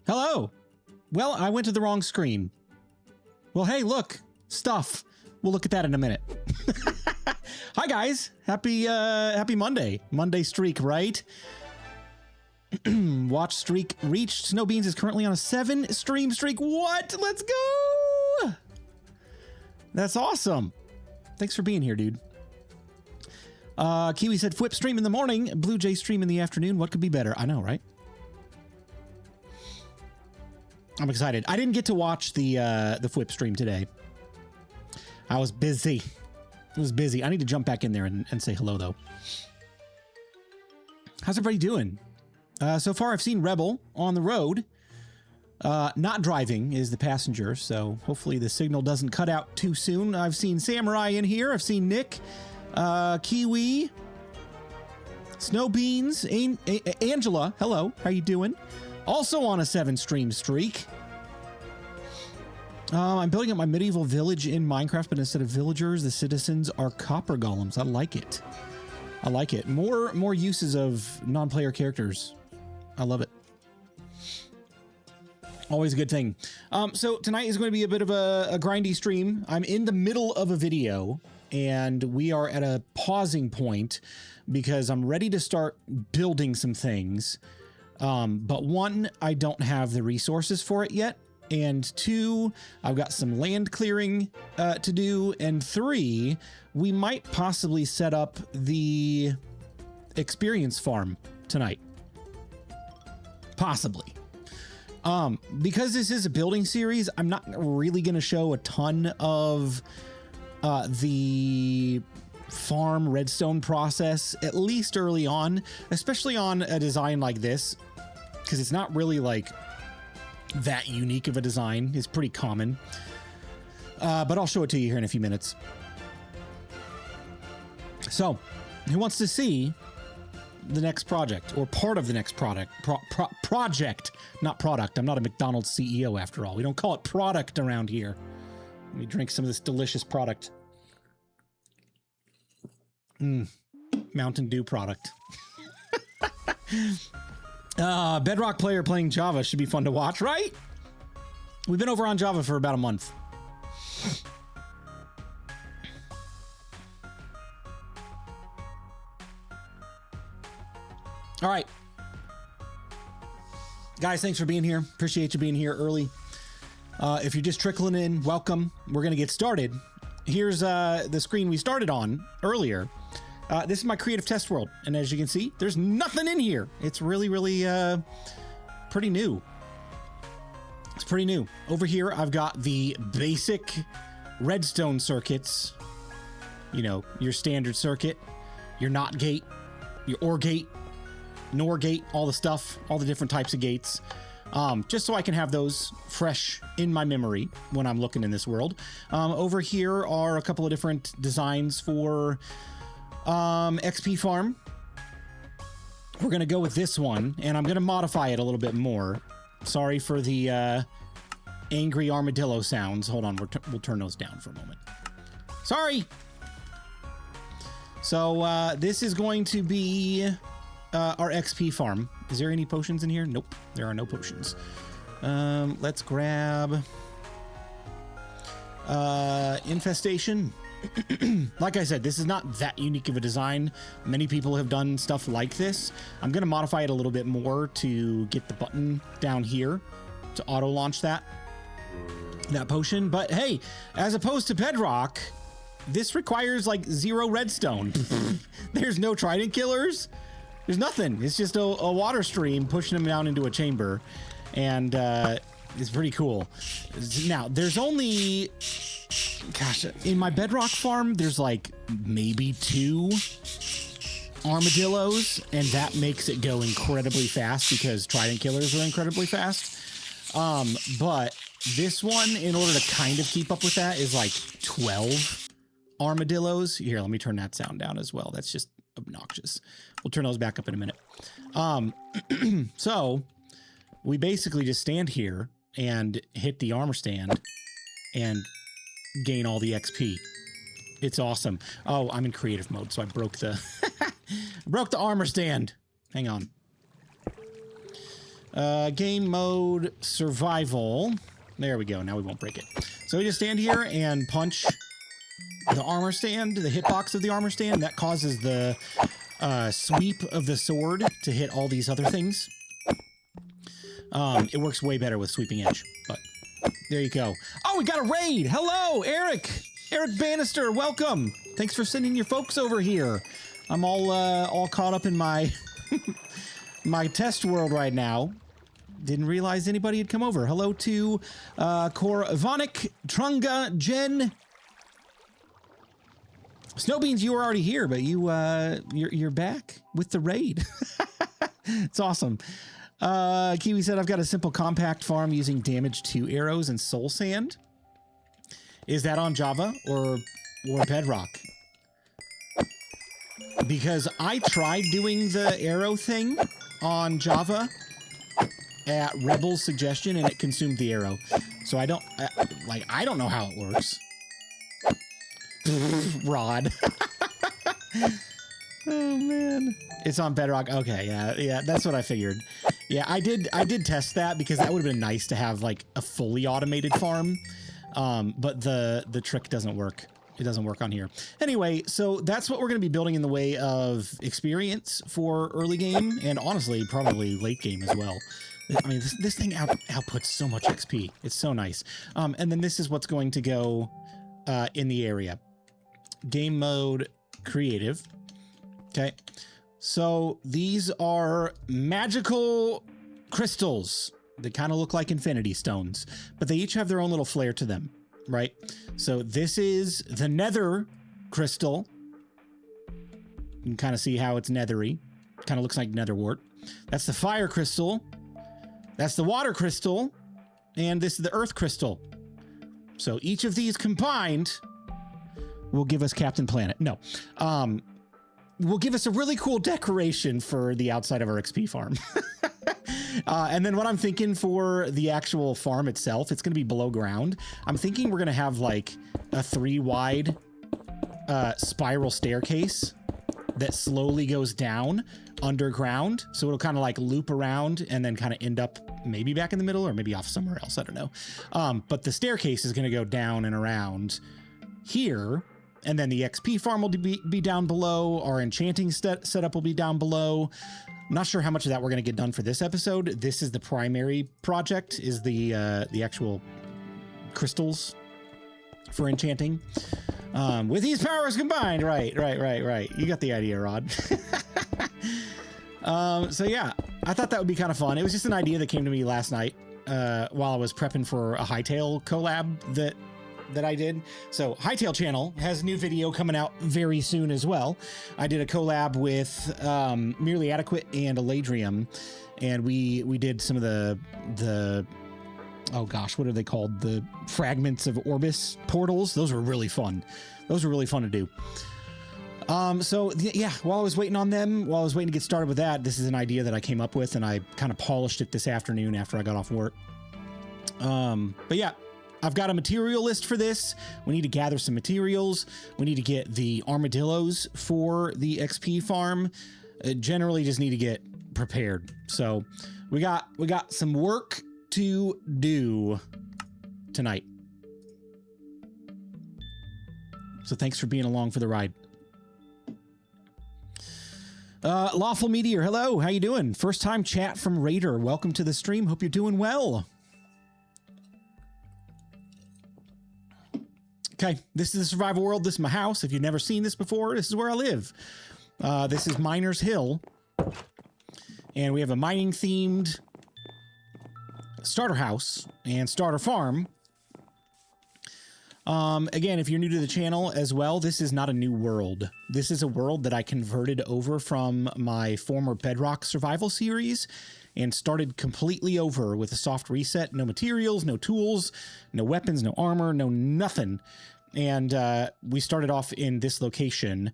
Hello. Well, I went to the wrong screen. Well, hey, look, stuff. We'll look at that in a minute. Hi, guys. Happy Monday. Monday streak, right? Watch streak reached. Snow Beans is currently on a 7 stream streak. What? Let's go. That's awesome. Thanks for being here, dude. Kiwi said, Fwip stream in the morning, BluJay stream in the afternoon. What could be better? I know, right? I'm excited. I didn't get to watch the Fwip stream today. I was busy. I was busy. I need to jump back in there and say hello, though. How's everybody doing? So far, I've seen Rebel on the road. Not driving is the passenger, so hopefully the signal doesn't cut out too soon. I've seen Samurai in here. I've seen Nick, Kiwi, Snow Beans, Angela. Hello, how you doing? Also on a 7 stream streak. I'm building up my medieval village in Minecraft, but instead of villagers, the citizens are copper golems. I like it. I like it. More uses of non-player characters. I love it. Always a good thing. So tonight is going to be a bit of a grindy stream. I'm in the middle of a video and we are at a pausing point because I'm ready to start building some things. But one, I don't have the resources for it yet. And two, I've got some land clearing to do. And three, we might possibly set up the experience farm tonight. Possibly. Because this is a building series, I'm not really going to show a ton of the farm redstone process, at least early on, especially on a design like this, because it's not really like that unique of a design. It's pretty common. But I'll show it to you here in a few minutes. So, who wants to see the next project, or part of the next project? Project, not product. I'm not a McDonald's CEO after all. We don't call it product around here. Let me drink some of this delicious product. Mountain Dew product. Bedrock player playing Java should be fun to watch, right? We've been over on Java for about a month. All right. Guys, thanks for being here. Appreciate you being here early. If you're just trickling in, welcome. We're going to get started. Here's the screen we started on earlier. This is my creative test world. And as you can see, there's nothing in here. It's really, really pretty new. It's pretty new. Over here, I've got the basic redstone circuits. You know, your standard circuit, your NOT gate, your OR gate, NOR gate, all the stuff, all the different types of gates. Just so I can have those fresh in my memory when I'm looking in this world. Over here are a couple of different designs for XP farm. We're going to go with this one, and I'm going to modify it a little bit more. Sorry for the angry armadillo sounds. Hold on, we'll turn those down for a moment. Sorry! So this is going to be our XP farm. Is there any potions in here? Nope, there are no potions. Let's grab infestation. Like I said, this is not that unique of a design. Many people have done stuff like this. I'm going to modify it a little bit more to get the button down here to auto launch that potion. But hey, as opposed to Bedrock, this requires like 0 redstone. There's no trident killers. There's nothing. It's just a water stream pushing them down into a chamber. And it's pretty cool. Now, there's only... Gosh, in my Bedrock farm, there's like maybe 2 armadillos. And that makes it go incredibly fast because trident killers are incredibly fast. But this one, in order to kind of keep up with that, is like 12 armadillos. Here, let me turn that sound down as well. That's just obnoxious. We'll turn those back up in a minute. So we basically just stand here and hit the armor stand and gain all the XP. It's awesome. Oh, I'm in creative mode, so I broke the broke the armor stand. Hang on. Game mode survival. There we go. Now we won't break it. So we just stand here and punch the armor stand, the hitbox of the armor stand. That causes the sweep of the sword to hit all these other things. It works way better with sweeping edge, but there you go. Oh, we got a raid. Hello, Eric. Eric Bannister, welcome. Thanks for sending your folks over here. I'm all caught up in my my test world right now. Didn't realize anybody had come over. Hello to Kor Vanik, Trunga, Jen. Snowbeans, you were already here, but you're back with the raid. It's awesome. Kiwi said, I've got a simple compact farm using damage 2 arrows and soul sand. Is that on Java or Bedrock? Because I tried doing the arrow thing on Java at Rebel's suggestion and it consumed the arrow. So I don't know how it works. Rod. Oh man. It's on Bedrock. Okay, yeah, that's what I figured. Yeah, I did test that because that would have been nice to have like a fully automated farm. But the trick doesn't work. It doesn't work on here. Anyway, so that's what we're going to be building in the way of experience for early game, and honestly, probably late game as well. I mean, this thing outputs so much XP. It's so nice. And then this is what's going to go in the area. Game mode, creative. Okay. So these are magical crystals. They kind of look like infinity stones, but they each have their own little flair to them, right? So this is the nether crystal. You can kind of see how it's nethery. Kind of looks like nether wart. That's the fire crystal. That's the water crystal. And this is the earth crystal. So each of these combined will give us Captain Planet. No. Will give us a really cool decoration for the outside of our XP farm. And then what I'm thinking for the actual farm itself, it's going to be below ground. I'm thinking we're going to have like a 3-wide spiral staircase that slowly goes down underground. So it'll kind of like loop around and then kind of end up maybe back in the middle or maybe off somewhere else. I don't know. But the staircase is going to go down and around here. And then the XP farm will be down below. Our enchanting setup will be down below. I'm not sure how much of that we're going to get done for this episode. This is the primary project, is the actual crystals for enchanting. With these powers combined. Right. You got the idea, Rod. So yeah, I thought that would be kind of fun. It was just an idea that came to me last night while I was prepping for a Hightail collab that I did. So Hightail channel has a new video coming out very soon as well. I did a collab with Merely Adequate and Eladrium, and we did some of the oh gosh, what are they called? The fragments of Orbis portals. Those were really fun. Those were really fun to do. So yeah, while I was waiting on them, while I was waiting to get started with that, this is an idea that I came up with, and I kind of polished it this afternoon after I got off work. But yeah, I've got a material list for this. We need to gather some materials. We need to get the armadillos for the XP farm. Generally just need to get prepared. So we got some work to do tonight. So thanks for being along for the ride. Lawful Meteor, hello, how you doing? First time chat from Raider. Welcome to the stream. Hope you're doing well. Okay, this is the survival world. This is my house. If you've never seen this before, this is where I live. This is Miner's Hill. And we have a mining themed starter house and starter farm. Again, if you're new to the channel as well, this is not a new world. This is a world that I converted over from my former Bedrock survival series and started completely over with a soft reset. No materials, no tools, no weapons, no armor, no nothing. And we started off in this location,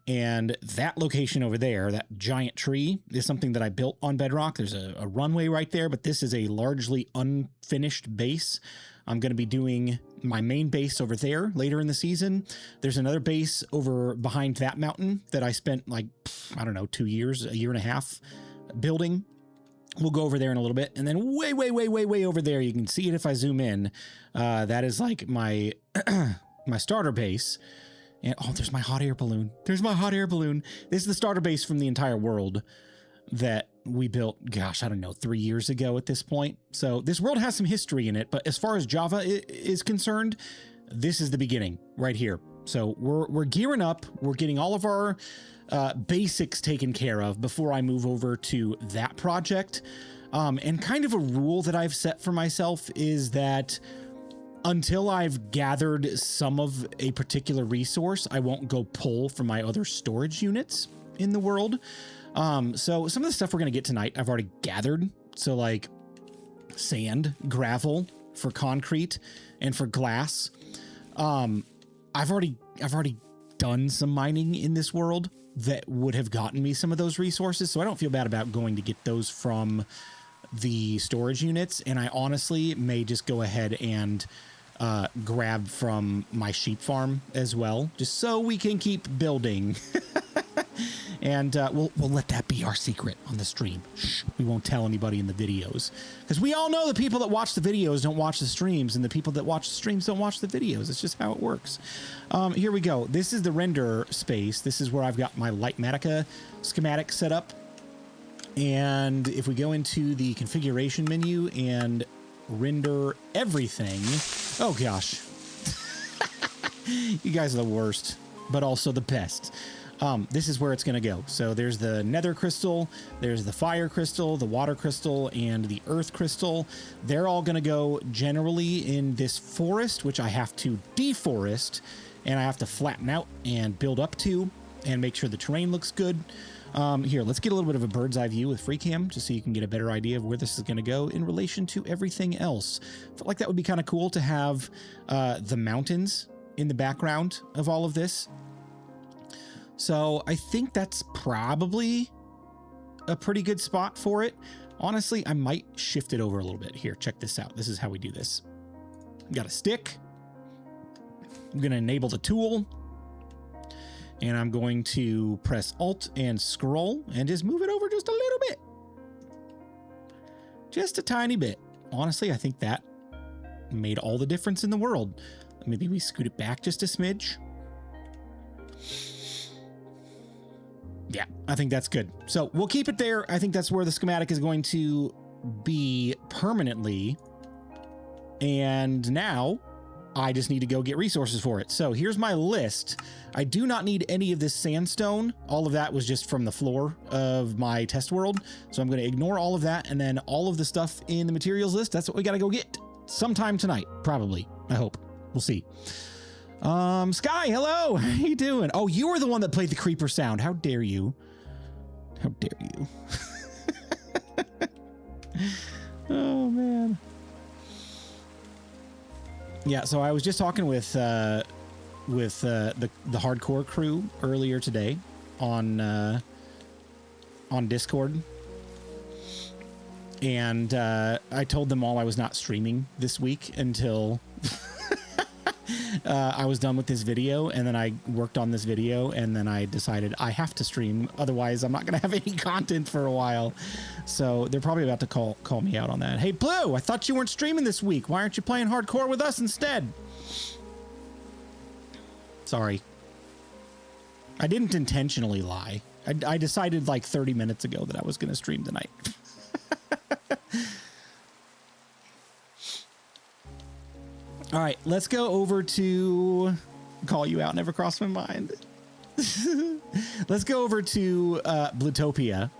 and that location over there, that giant tree, is something that I built on Bedrock. There's a runway right there, but this is a largely unfinished base. I'm going to be doing my main base over there later in the season. There's another base over behind that mountain that I spent like, I don't know, 2 years, a year and a half building. We'll go over there in a little bit. And then way over there, you can see it if I zoom in. That is like my my starter base. And oh, there's my hot air balloon. There's my hot air balloon. This is the starter base from the entire world that we built, gosh, I don't know, 3 years ago at this point. So this world has some history in it, but as far as Java is concerned, this is the beginning right here. So we're gearing up. We're getting all of our basics taken care of before I move over to that project. And kind of a rule that I've set for myself is that until I've gathered some of a particular resource, I won't go pull from my other storage units in the world. So some of the stuff we're going to get tonight, I've already gathered. So like sand, gravel for concrete and for glass. I've already done some mining in this world that would have gotten me some of those resources. So I don't feel bad about going to get those from the storage units. And I honestly may just go ahead and grab from my sheep farm as well, just so we can keep building. And we'll let that be our secret on the stream. Shh, we won't tell anybody in the videos, because we all know the people that watch the videos don't watch the streams, and the people that watch the streams don't watch the videos. It's just how it works. Here we go. This is the render space. This is where I've got my Lightmatica schematic set up. And if we go into the configuration menu and render everything, oh gosh, you guys are the worst, but also the best. This is where it's going to go. So there's the nether crystal, there's the fire crystal, the water crystal, and the earth crystal. They're all going to go generally in this forest, which I have to deforest, and I have to flatten out and build up to and make sure the terrain looks good. Here, let's get a little bit of a bird's eye view with FreeCam just so you can get a better idea of where this is going to go in relation to everything else. Felt like that would be kind of cool to have the mountains in the background of all of this. So I think that's probably a pretty good spot for it. Honestly, I might shift it over a little bit. Here, check this out. This is how we do this. Got a stick. I'm going to enable the tool. And I'm going to press Alt and scroll and just move it over just a little bit. Just a tiny bit. Honestly, I think that made all the difference in the world. Maybe we scoot it back just a smidge. Yeah, I think that's good. So we'll keep it there. I think that's where the schematic is going to be permanently. And now I just need to go get resources for it. So here's my list. I do not need any of this sandstone. All of that was just from the floor of my test world. So I'm going to ignore all of that. And then all of the stuff in the materials list, that's what we got to go get sometime tonight. Probably. I hope. We'll see. Sky, hello. How you doing? Oh, you were the one that played the creeper sound. How dare you? How dare you? Oh, man. Yeah, so I was just talking with the hardcore crew earlier today on Discord, and I told them all I was not streaming this week until I was done with this video, and then I worked on this video, and then I decided I have to stream, otherwise I'm not going to have any content for a while. So they're probably about to call me out on that. Hey, Blue, I thought you weren't streaming this week. Why aren't you playing hardcore with us instead? Sorry. I didn't intentionally lie. I decided like 30 minutes ago that I was going to stream tonight. All right, let's go over to call you out. Never crossed my mind. Let's go over to Blutopia,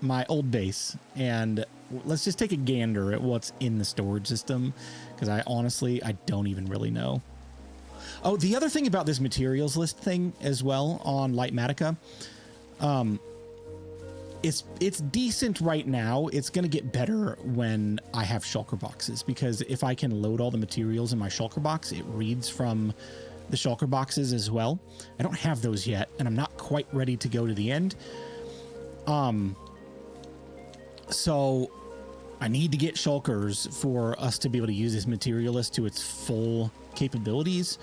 my old base, and let's just take a gander at what's in the storage system, because I don't even really know. Oh, the other thing about this materials list thing as well on Lightmatica, it's decent right now. It's going to get better when I have shulker boxes, because if I can load all the materials in my shulker box, it reads from the shulker boxes as well. I don't have those yet, and I'm not quite ready to go to the end. So I need to get shulkers for us to be able to use this material list to its full capabilities.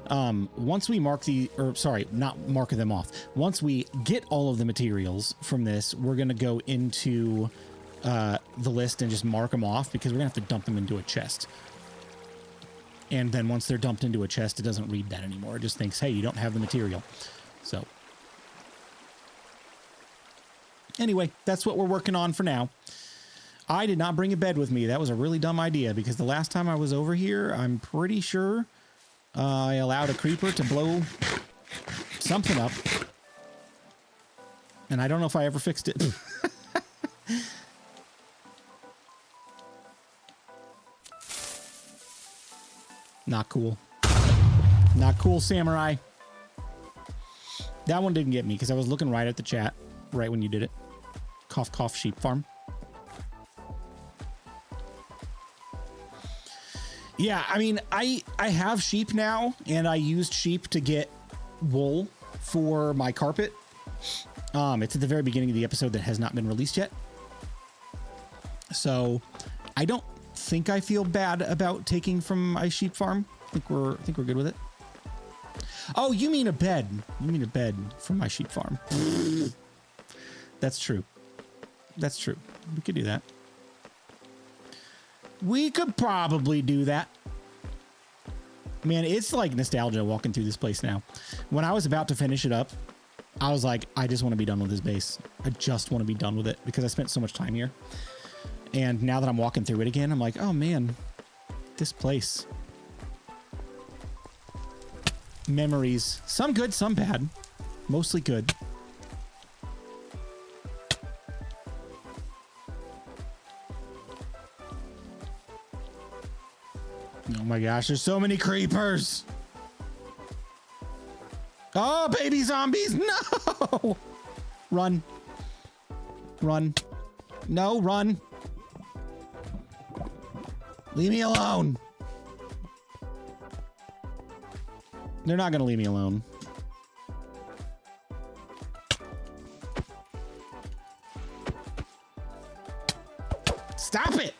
Once we not mark them off. Once we get all of the materials from this, we're going to go into the list and just mark them off, because we're going to have to dump them into a chest. And then once they're dumped into a chest, it doesn't read that anymore. It just thinks, hey, you don't have the material. So anyway, that's what we're working on for now. I did not bring a bed with me. That was a really dumb idea, because the last time I was over here, I'm pretty sure I allowed a creeper to blow something up, and I don't know if I ever fixed it. Not cool. Not cool, Samurai. That one didn't get me, because I was looking right at the chat right when you did it. Cough, cough, sheep farm. Yeah, I mean, I have sheep now, and I used sheep to get wool for my carpet. It's at the very beginning of the episode that has not been released yet. So I don't think I feel bad about taking from my sheep farm. I think we're good with it. Oh, you mean a bed. You mean a bed from my sheep farm. That's true. That's true. We could do that. We could probably do that. Man, it's like nostalgia walking through this place now. When I was about to finish it up, I was like, I just want to be done with this base. I just want to be done with it because I spent so much time here. And now that I'm walking through it again, I'm like, oh man, this place. Memories. Some good, some bad. Mostly good. Oh my gosh, there's so many creepers. Oh, baby zombies. No. Run. Run. No, run. Leave me alone. They're not going to leave me alone. Stop it.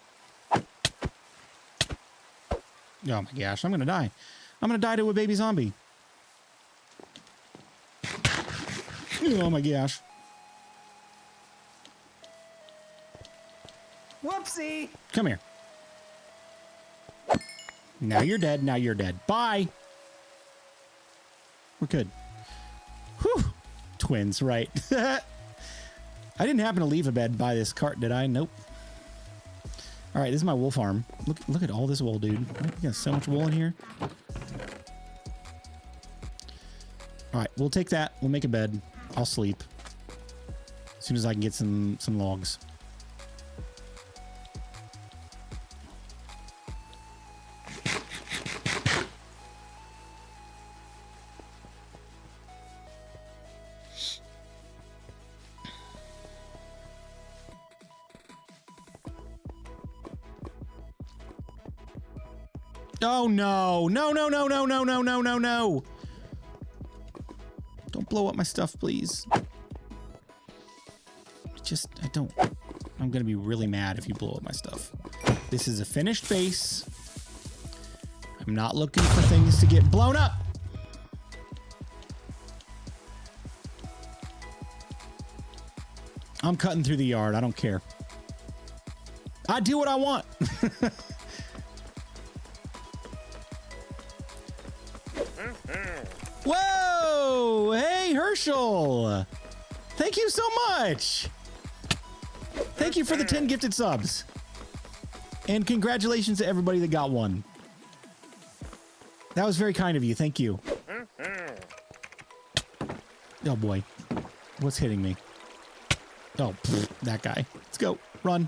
Oh my gosh, I'm going to die. I'm going to die to a baby zombie. Oh my gosh. Whoopsie. Come here. Now you're dead. Now you're dead. Bye. We're good. Whew. Twins, right. I didn't happen to leave a bed by this cart, did I? Nope. All right, this is my wool farm. Look at all this wool, dude. We got so much wool in here. All right, we'll take that. We'll make a bed. I'll sleep as soon as I can get some logs. Oh no. No, no, no, no, no, no, no, no, no. Don't blow up my stuff, please. I'm gonna be really mad if you blow up my stuff. This is a finished base. I'm not looking for things to get blown up. I'm cutting through the yard. I don't care. I do what I want. Whoa! Hey, Herschel! Thank you so much! Thank you for the 10 gifted subs. And congratulations to everybody that got one. That was very kind of you. Thank you. Oh boy. What's hitting me? Oh, pfft, that guy. Let's go. Run.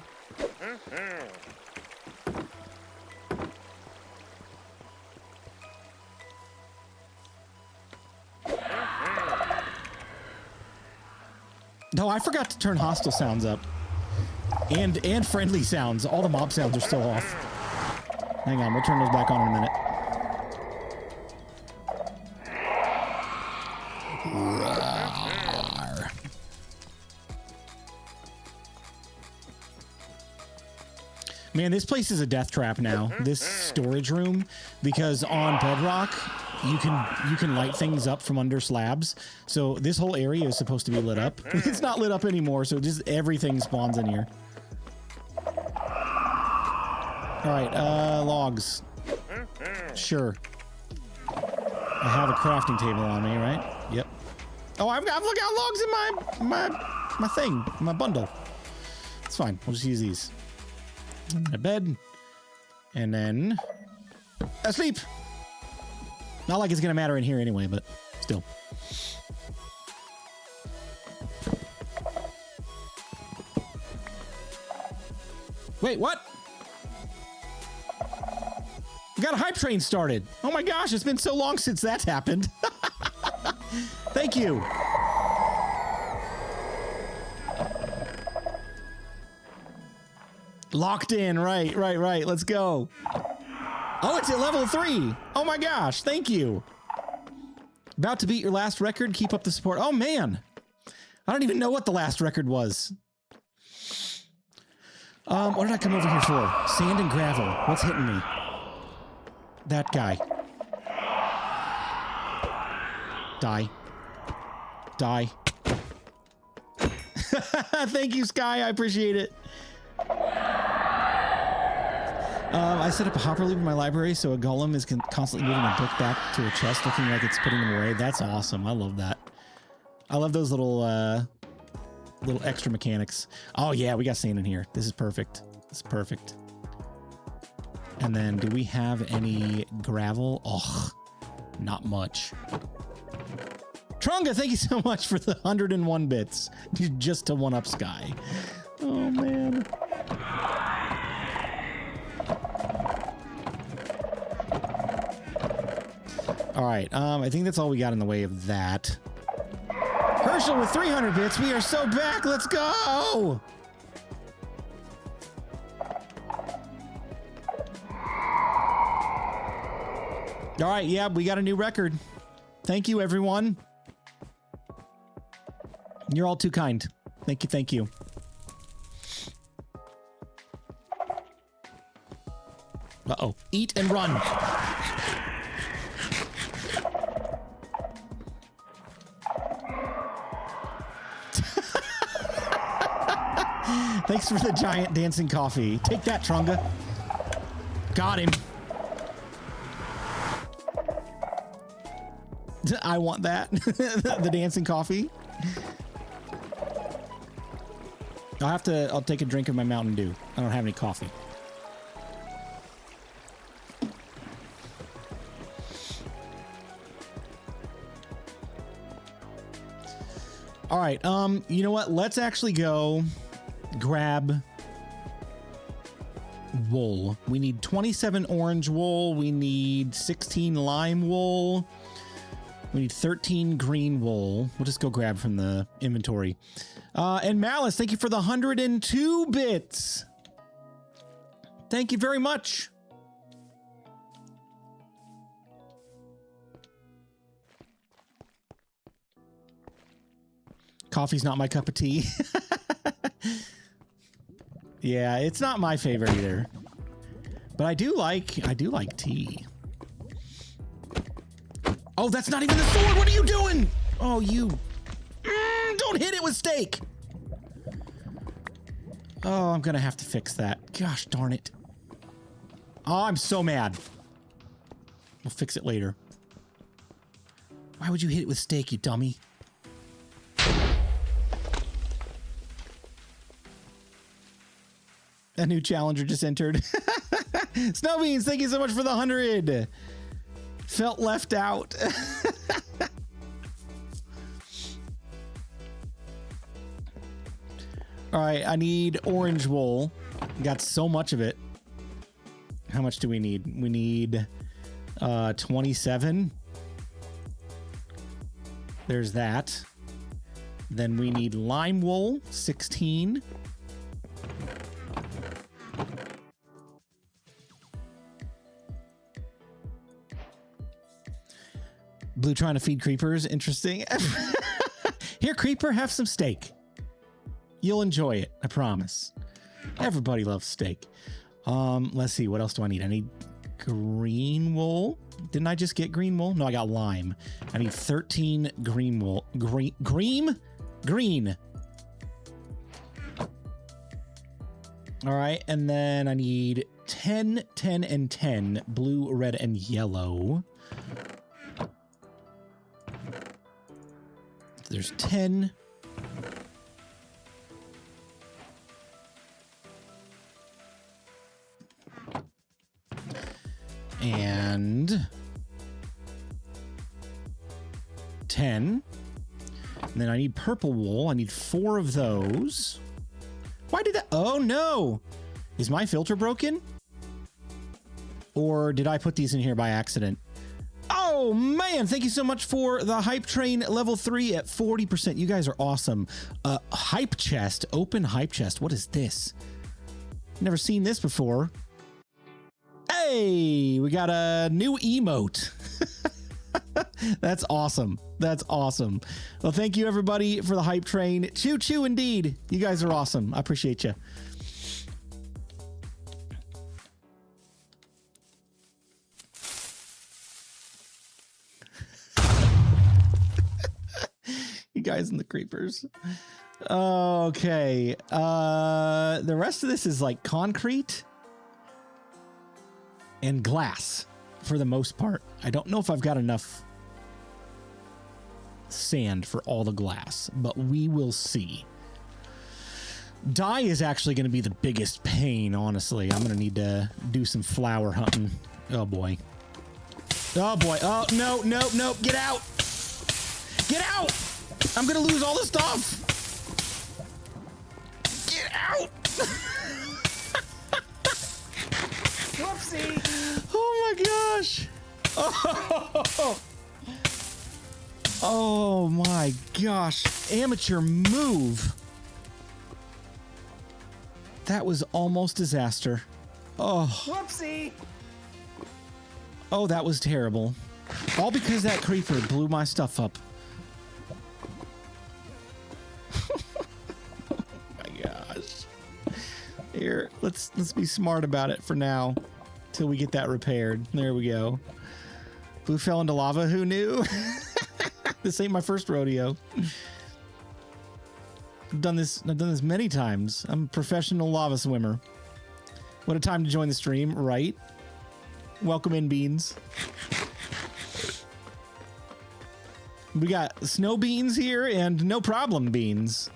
No, I forgot to turn hostile sounds up. And friendly sounds. All the mob sounds are still off. Hang on, we'll turn those back on in a minute. Roar. Man, this place is a death trap now. This storage room, because on Bedrock, you can light things up from under slabs. So this whole area is supposed to be lit up. It's not lit up anymore, so just everything spawns in here. All right, logs. Sure. I have a crafting table on me, right? Yep. Oh, I've got logs in my thing, my bundle. It's fine. We'll just use these. A bed, and then asleep. Not like it's gonna matter in here anyway, but still. Wait, what? We got a hype train started. Oh my gosh, it's been so long since that's happened. Thank you. Locked in, right. Let's go. Oh, it's at level 3. Oh my gosh, thank you. About to beat your last record. Keep up the support. Oh man, I don't even know what the last record was. What did I come over here for? Sand and gravel. What's hitting me? That guy. Die. Die. Thank you, Sky. I appreciate it. I set up a hopper loop in my library so a golem is constantly moving a book back to a chest looking like it's putting them away. That's awesome. I love that. I love those little extra mechanics. Oh yeah, we got sand in here. This is perfect. This is perfect. And then do we have any gravel? Oh, not much. Trunga, thank you so much for the 101 bits just to one up Sky. Oh man. All right, I think that's all we got in the way of that. Herschel with 300 bits. We are so back. Let's go. All right, yeah, we got a new record. Thank you, everyone. You're all too kind. Thank you, thank you. Uh-oh. Eat and run. Thanks for the giant dancing coffee. Take that, Trunga. Got him. I want that. The dancing coffee. I'll take a drink of my Mountain Dew. I don't have any coffee. All right. You know what? Let's actually go grab wool. We need 27 orange wool. We need 16 lime wool. We need 13 green wool. We'll just go grab from the inventory. And Malice, thank you for the 102 bits. Thank you very much. Coffee's not my cup of tea. Yeah, it's not my favorite either. But I do like tea. Oh, that's not even the sword. What are you doing? Oh, you. Don't hit it with steak. Oh, I'm going to have to fix that. Gosh darn it. Oh, I'm so mad. We'll fix it later. Why would you hit it with steak, you dummy? A new challenger just entered. Snowbeans, thank you so much for the 100. Felt left out. All right, I need orange wool. Got so much of it. How much do we need? We need 27. There's that. Then we need lime wool, 16. Blue trying to feed creepers. Interesting. Here, creeper, have some steak. You'll enjoy it. I promise. Everybody loves steak. Let's see. What else do I need? I need green wool. Didn't I just get green wool? No, I got lime. I need 13 green wool. Green. All right. And then I need 10, 10, and 10. Blue, red, and yellow. There's 10. And 10. And then I need purple wool. I need 4 of those. Why did that? Oh no. Is my filter broken? Or did I put these in here by accident? Oh man, thank you so much for the hype train level 3 at 40%. You guys are awesome. Hype chest, open hype chest. What is this? Never seen this before. Hey, we got a new emote. That's awesome. That's awesome. Well, thank you everybody for the hype train. Choo choo indeed. You guys are awesome. I appreciate you. guys and the creepers. Okay. The rest of this is like concrete and glass for the most part. I don't know if I've got enough sand for all the glass, but we will see. Dye is actually going to be the biggest pain, honestly. I'm going to need to do some flower hunting. Oh, boy. Oh, boy. Oh, no, no, no. Get out. Get out. I'm going to lose all the stuff. Get out. Whoopsie. Oh, my gosh. Oh. Oh, my gosh. Amateur move. That was almost disaster. Oh. Whoopsie. Oh, that was terrible. All because that creeper blew my stuff up. Oh my gosh. Here, let's be smart about it for now till we get that repaired. There we go. Blue fell into lava. Who knew? This ain't my first rodeo. I've done this many times. I'm a professional lava swimmer. What a time to join the stream, right? Welcome in, Beans. We got snow beans here and no problem beans.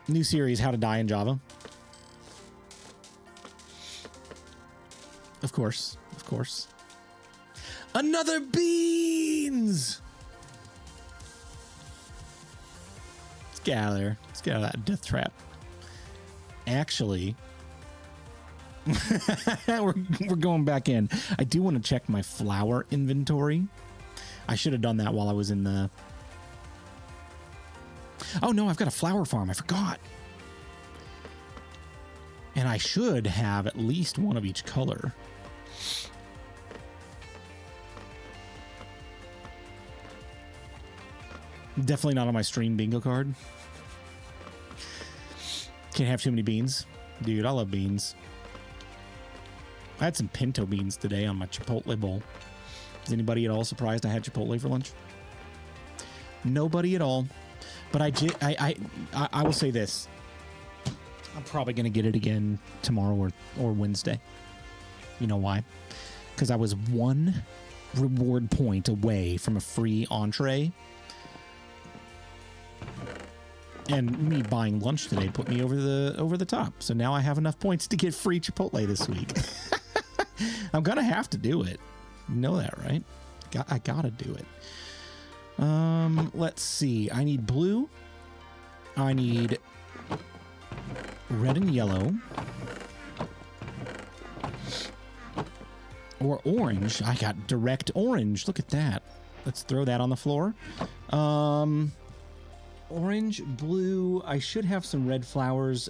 New series, How to Die in Java. Of course, of course. Another beans! Get out of there. Let's get out of that death trap. Actually, we're going back in. I do want to check my flower inventory. I should have done that while I was in the... Oh, no, I've got a flower farm. I forgot. And I should have at least one of each color. Definitely not on my stream bingo card. Can't have too many beans. Dude, I love beans. I had some pinto beans today on my Chipotle bowl. Is anybody at all surprised I had Chipotle for lunch? Nobody at all. But I will say this. I'm probably going to get it again tomorrow or Wednesday. You know why? Because I was one reward point away from a free entree. And me buying lunch today put me over the top. So now I have enough points to get free Chipotle this week. I'm gonna have to do it. You know that, right? I gotta do it. Let's see. I need blue. I need red and yellow. Or orange. I got direct orange. Look at that. Let's throw that on the floor. Orange, blue. I should have some red flowers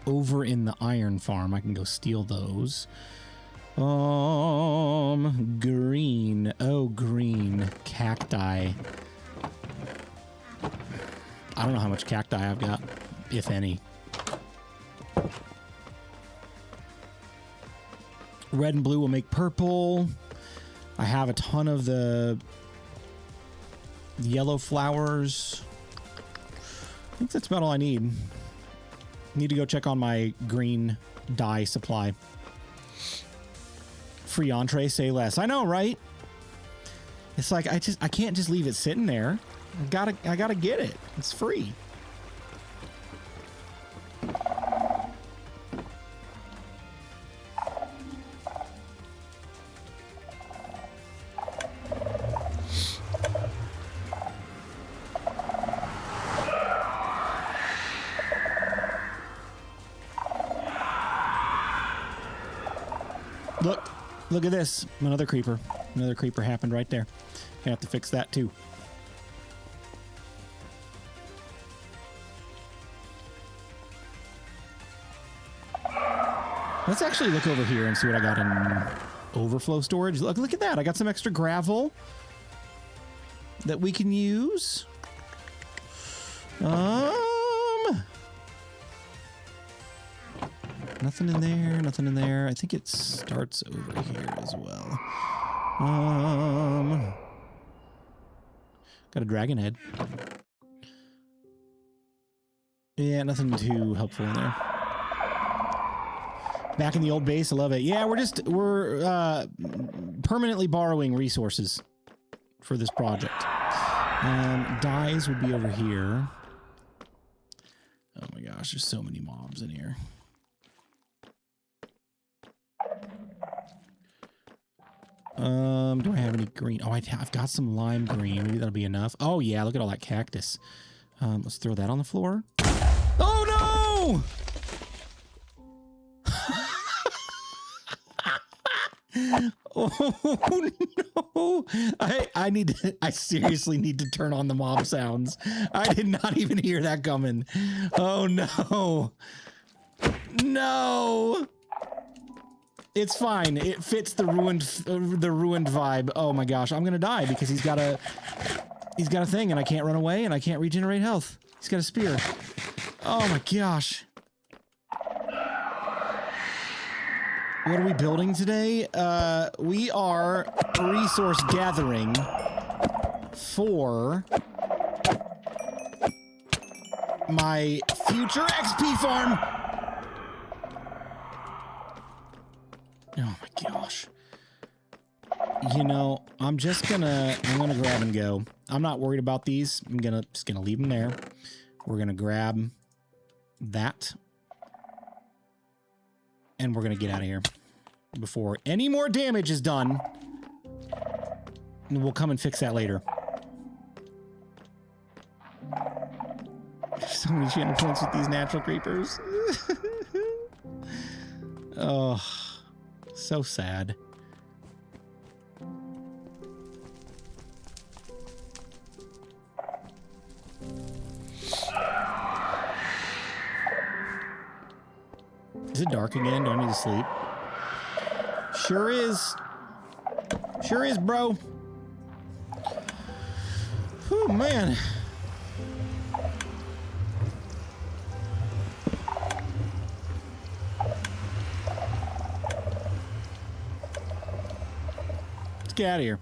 over in the iron farm. I can go steal those. Green. Oh, green. Cacti. I don't know how much cacti I've got, if any. Red and blue will make purple. I have a ton of the yellow flowers. I think that's about all I need. Need to go check on my green dye supply. Free entree, say less. I know, right? It's like I can't just leave it sitting there. I gotta get it. It's free. Look at this. Another creeper. Another creeper happened right there. Gonna have to fix that too. Let's actually look over here and see what I got in overflow storage. Look at that. I got some extra gravel that we can use. Nothing in there, nothing in there. I think it starts over here as well. Got a dragon head. Yeah, nothing too helpful in there. Back in the old base, I love it. Yeah, we're permanently borrowing resources for this project. Dyes would be over here. Oh my gosh, there's so many mobs in here. Do I have any green? Oh, I've got some lime green. Maybe that'll be enough. Oh yeah, look at all that cactus. Let's throw that on the floor. Oh no! Oh no! I seriously need to turn on the mob sounds. I did not even hear that coming. Oh no! No! It's fine. It fits the ruined vibe. Oh my gosh, I'm gonna die because he's got a thing, and I can't run away, and I can't regenerate health. He's got a spear. Oh my gosh. What are we building today? We are resource gathering for my future XP farm. Oh my gosh. You know, I'm gonna grab and go. I'm not worried about these. I'm just gonna leave them there. We're gonna grab that. And we're gonna get out of here before any more damage is done. And we'll come and fix that later. So many channel points with these natural creepers. Oh, so sad. Is it dark again? Do I need to sleep? Sure is. Sure is, bro. Oh, man. Let's get out of here.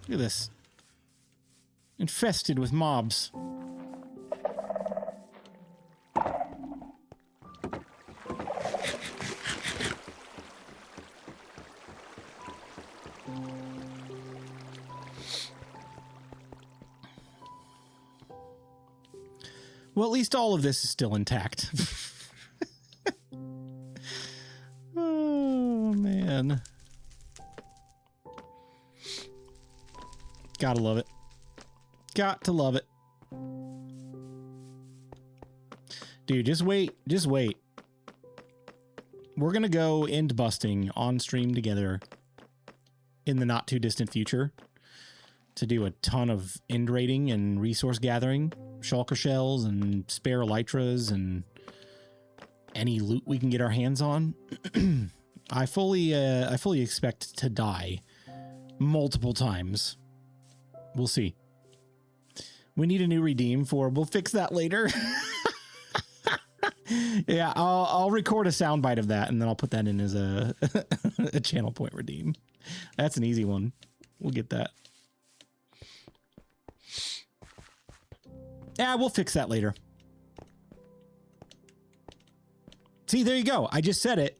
Look at this. Infested with mobs. Well, at least all of this is still intact. Oh, man. Gotta love it. Got to love it. Dude, just wait. Just wait. We're gonna go end busting on stream together in the not too distant future to do a ton of end raiding and resource gathering, shulker shells and spare elytras and any loot we can get our hands on. I fully expect to die multiple times. We'll see. We need a new redeem for. We'll fix that later. Yeah, I'll record a soundbite of that and then I'll put that in as a a channel point redeem. That's an easy one. We'll get that. Yeah, we'll fix that later. See, there you go. I just said it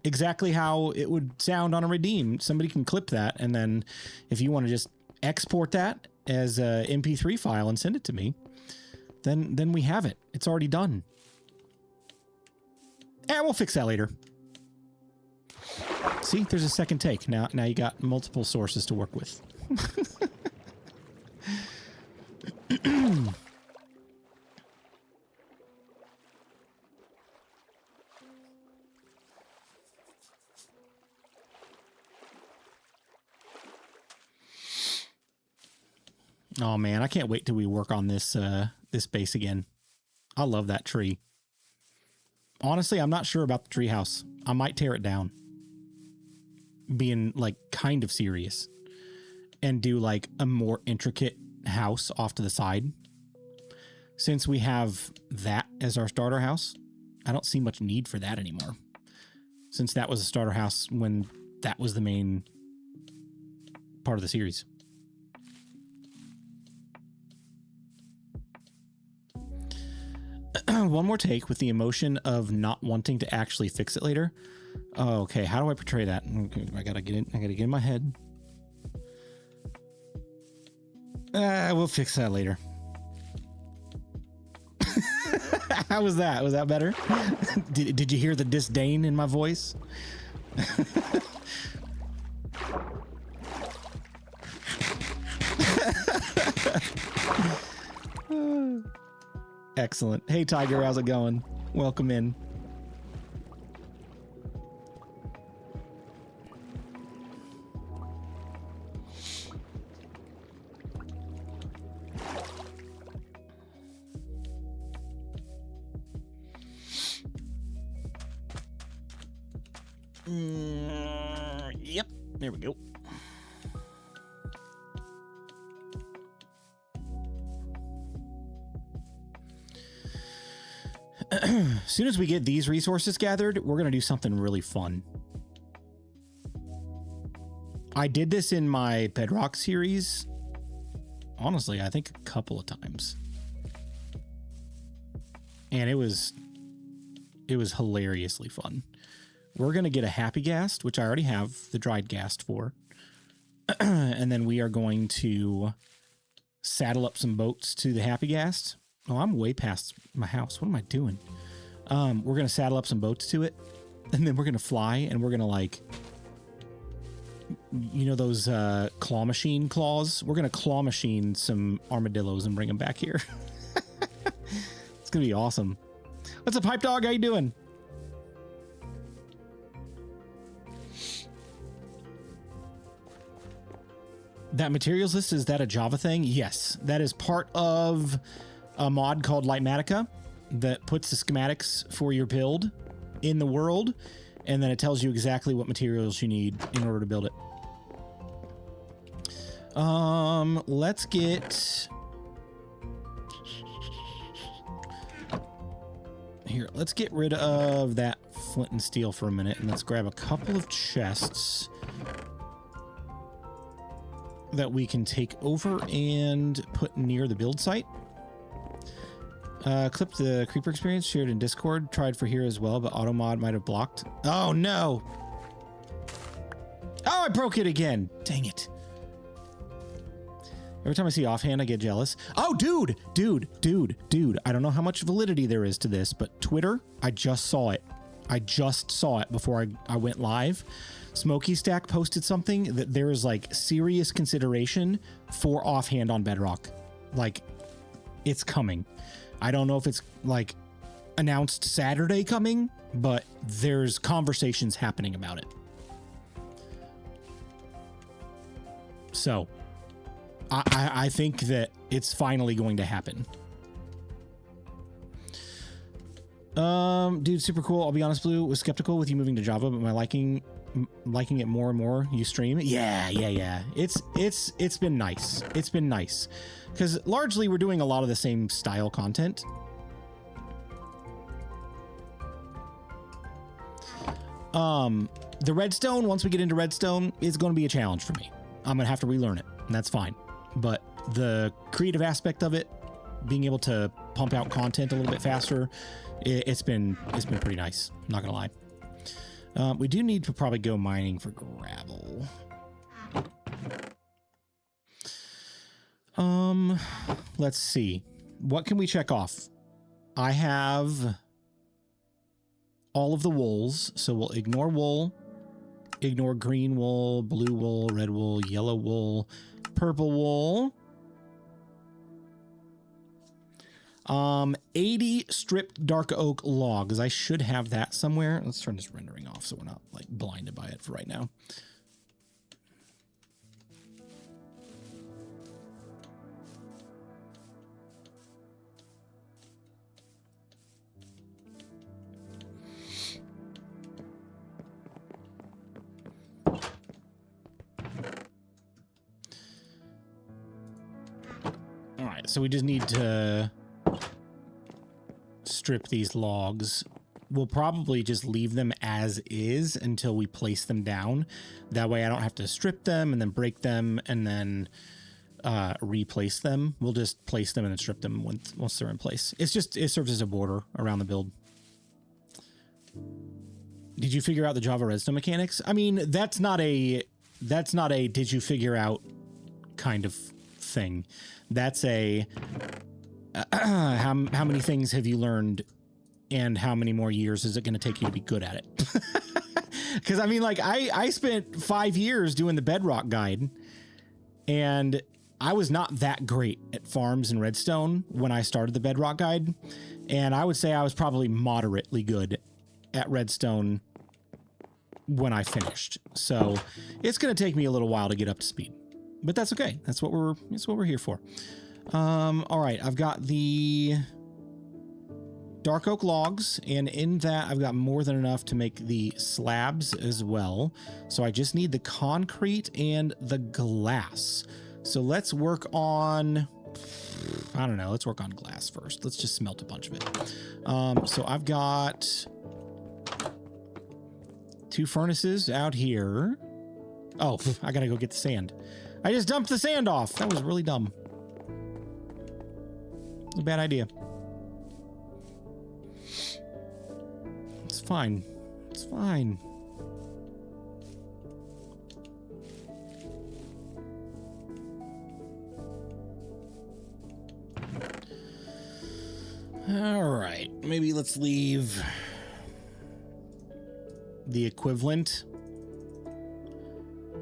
exactly how it would sound on a redeem. Somebody can clip that, and then if you want to just export that as a MP3 file and send it to me, then we have it. It's already done. Yeah, we'll fix that later. See, there's a second take. Now you got multiple sources to work with. Oh man, I can't wait till we work on this this base again. I love that tree. Honestly, I'm not sure about the tree house. I might tear it down. Being like kind of serious. And do like a more intricate house off to the side. Since we have that as our starter house, I don't see much need for that anymore. Since that was a starter house when that was the main part of the series. one more take with the emotion of not wanting to actually fix it later. Oh, okay, how do I portray that? Okay, I gotta get in my head. We'll fix that later. How was that? Was that better? Did you hear the disdain in my voice? Excellent. Hey, Tiger, how's it going? Welcome in. Yep, there we go. As soon as we get these resources gathered, we're going to do something really fun. I did this in my Bedrock series. Honestly, I think a couple of times. And it was hilariously fun. We're going to get a happy ghast, which I already have the dried ghast for. And then we are going to saddle up some boats to the happy ghast. Oh, I'm way past my house. What am I doing? We're going to saddle up some boats to it, and then we're going to fly, and we're going to, like, you know those claw machine claws? We're going to claw machine some armadillos and bring them back here. It's going to be awesome. What's up, Hype Dog? How you doing? That materials list, is that a Java thing? Yes, that is part of a mod called Lightmatica that puts the schematics for your build in the world, and then it tells you exactly what materials you need in order to build it. Let's get here. Let's get rid of that flint and steel for a minute, and let's grab a couple of chests that we can take over and put near the build site. Clip the creeper experience shared in Discord. Tried for here as well, but automod might have blocked. Oh no! Oh, I broke it again. Dang it. Every time I see offhand, I get jealous. Oh, dude. I don't know how much validity there is to this, but Twitter, I just saw it. Before I went live. Smokey Stack posted something that there is like serious consideration for offhand on Bedrock. Like, it's coming. I don't know if it's like announced Saturday coming, but there's conversations happening about it. So I think that it's finally going to happen. Dude, super cool. I'll be honest, Blue was skeptical with you moving to Java, but my liking it more and more. You stream it. Yeah. It's been nice. It's been nice because largely we're doing a lot of the same style content. The redstone, once we get into redstone, is going to be a challenge for me. I'm going to have to relearn it, and that's fine. But the creative aspect of it, being able to pump out content a little bit faster, it's been pretty nice. I'm not going to lie. We do need to probably go mining for gravel. Let's see. What can we check off? I have all of the wools, so we'll ignore wool, ignore green wool, blue wool, red wool, yellow wool, purple wool. 80 stripped dark oak logs. I should have that somewhere. Let's turn this rendering off so we're not like blinded by it for right now. All right, so we just need to strip these logs. We'll probably just leave them as is until we place them down. That way I don't have to strip them and then break them and then replace them. We'll just place them and then strip them once they're in place. It serves as a border around the build. Did you figure out the Java redstone mechanics? I mean, that's not a did you figure out kind of thing. That's a how many things have you learned and how many more years is it going to take you to be good at it? Because I mean, like, I spent 5 years doing the Bedrock guide, and I was not that great at farms and redstone when I started the Bedrock guide. And I would say I was probably moderately good at redstone when I finished. So it's going to take me a little while to get up to speed, but that's okay. That's what we're here for. All right. I've got the dark oak logs, and in that I've got more than enough to make the slabs as well. So I just need the concrete and the glass. So let's work on, I don't know, let's work on glass first. Let's just smelt a bunch of it. So I've got 2 furnaces out here. Oh, I gotta go get the sand. I just dumped the sand off. That was really dumb. A bad idea. It's fine. It's fine. All right, maybe let's leave the equivalent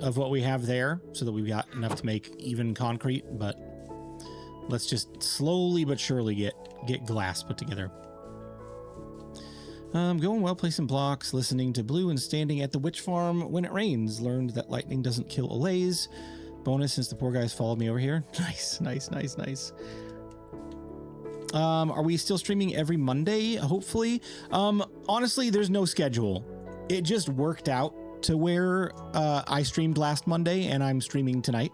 of what we have there so that we've got enough to make even concrete, but let's just slowly but surely get glass put together. Going well, placing blocks, listening to Blue and standing at the witch farm when it rains. Learned that lightning doesn't kill allays. Bonus since the poor guys followed me over here. Nice, nice, nice, nice. Are we still streaming every Monday? Hopefully. Honestly, there's no schedule. It just worked out to where I streamed last Monday and I'm streaming tonight.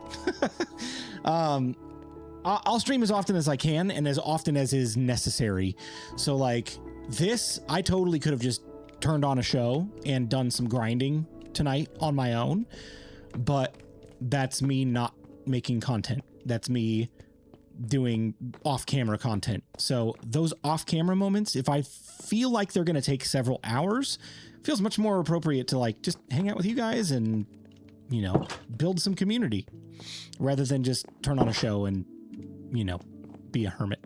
I'll stream as often as I can and as often as is necessary. So like this, I totally could have just turned on a show and done some grinding tonight on my own, but that's me not making content. That's me doing off-camera content. So those off-camera moments, if I feel like they're going to take several hours, feels much more appropriate to like just hang out with you guys and, you know, build some community rather than just turn on a show and, you know, be a hermit.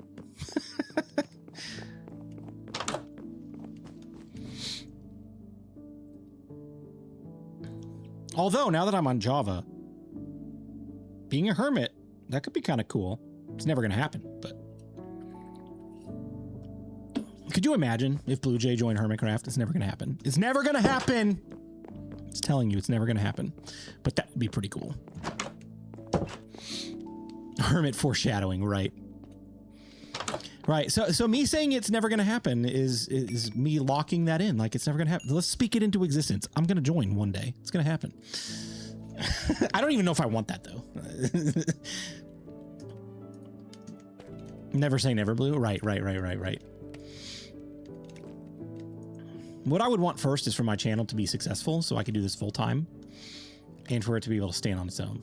Although now that I'm on Java, being a hermit, that could be kind of cool. It's never going to happen, but could you imagine if BluJay joined Hermitcraft? It's never going to happen. It's never going to happen. It's telling you it's never going to happen, but that would be pretty cool. Hermit foreshadowing, right? Right. So me saying it's never going to happen is me locking that in. Like it's never going to happen. Let's speak it into existence. I'm going to join one day. It's going to happen. I don't even know if I want that though. Never say never, Blue. Right. What I would want first is for my channel to be successful so I can do this full time and for it to be able to stand on its own.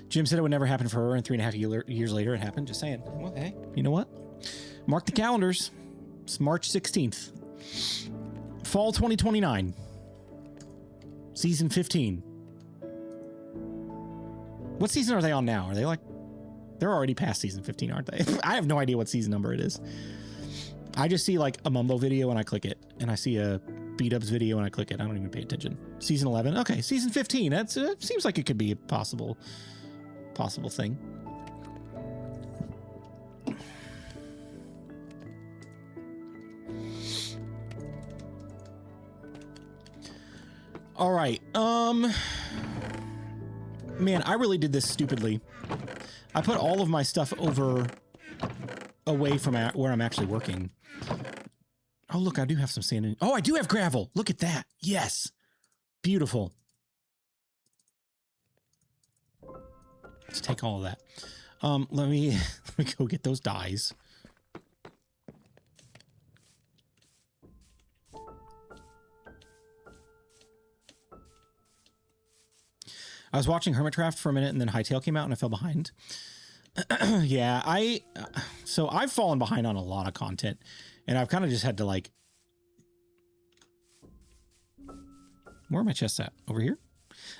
Jim said it would never happen for her, and 3.5 years later it happened. Just saying. Well, hey, you know what? Mark the calendars. It's March 16th. Fall 2029. Season 15. What season are they on now? Are they like... They're already past season 15, aren't they? I have no idea what season number it is. I just see like a Mumbo video and I click it. And I see a B-Dubs video and I click it. I don't even pay attention. Season 11. Okay, season 15. That's seems like it could be a possible thing. All right. Man, I really did this stupidly. I put all of my stuff away from where I'm actually working. Oh, look, I do have some sand in. Oh, I do have gravel. Look at that. Yes. Beautiful. Let's take all of that. Let me go get those dyes. I was watching Hermitcraft for a minute and then Hytale came out and I fell behind. Yeah, so I've fallen behind on a lot of content and I've kind of just had to like, where are my chests at? Over here?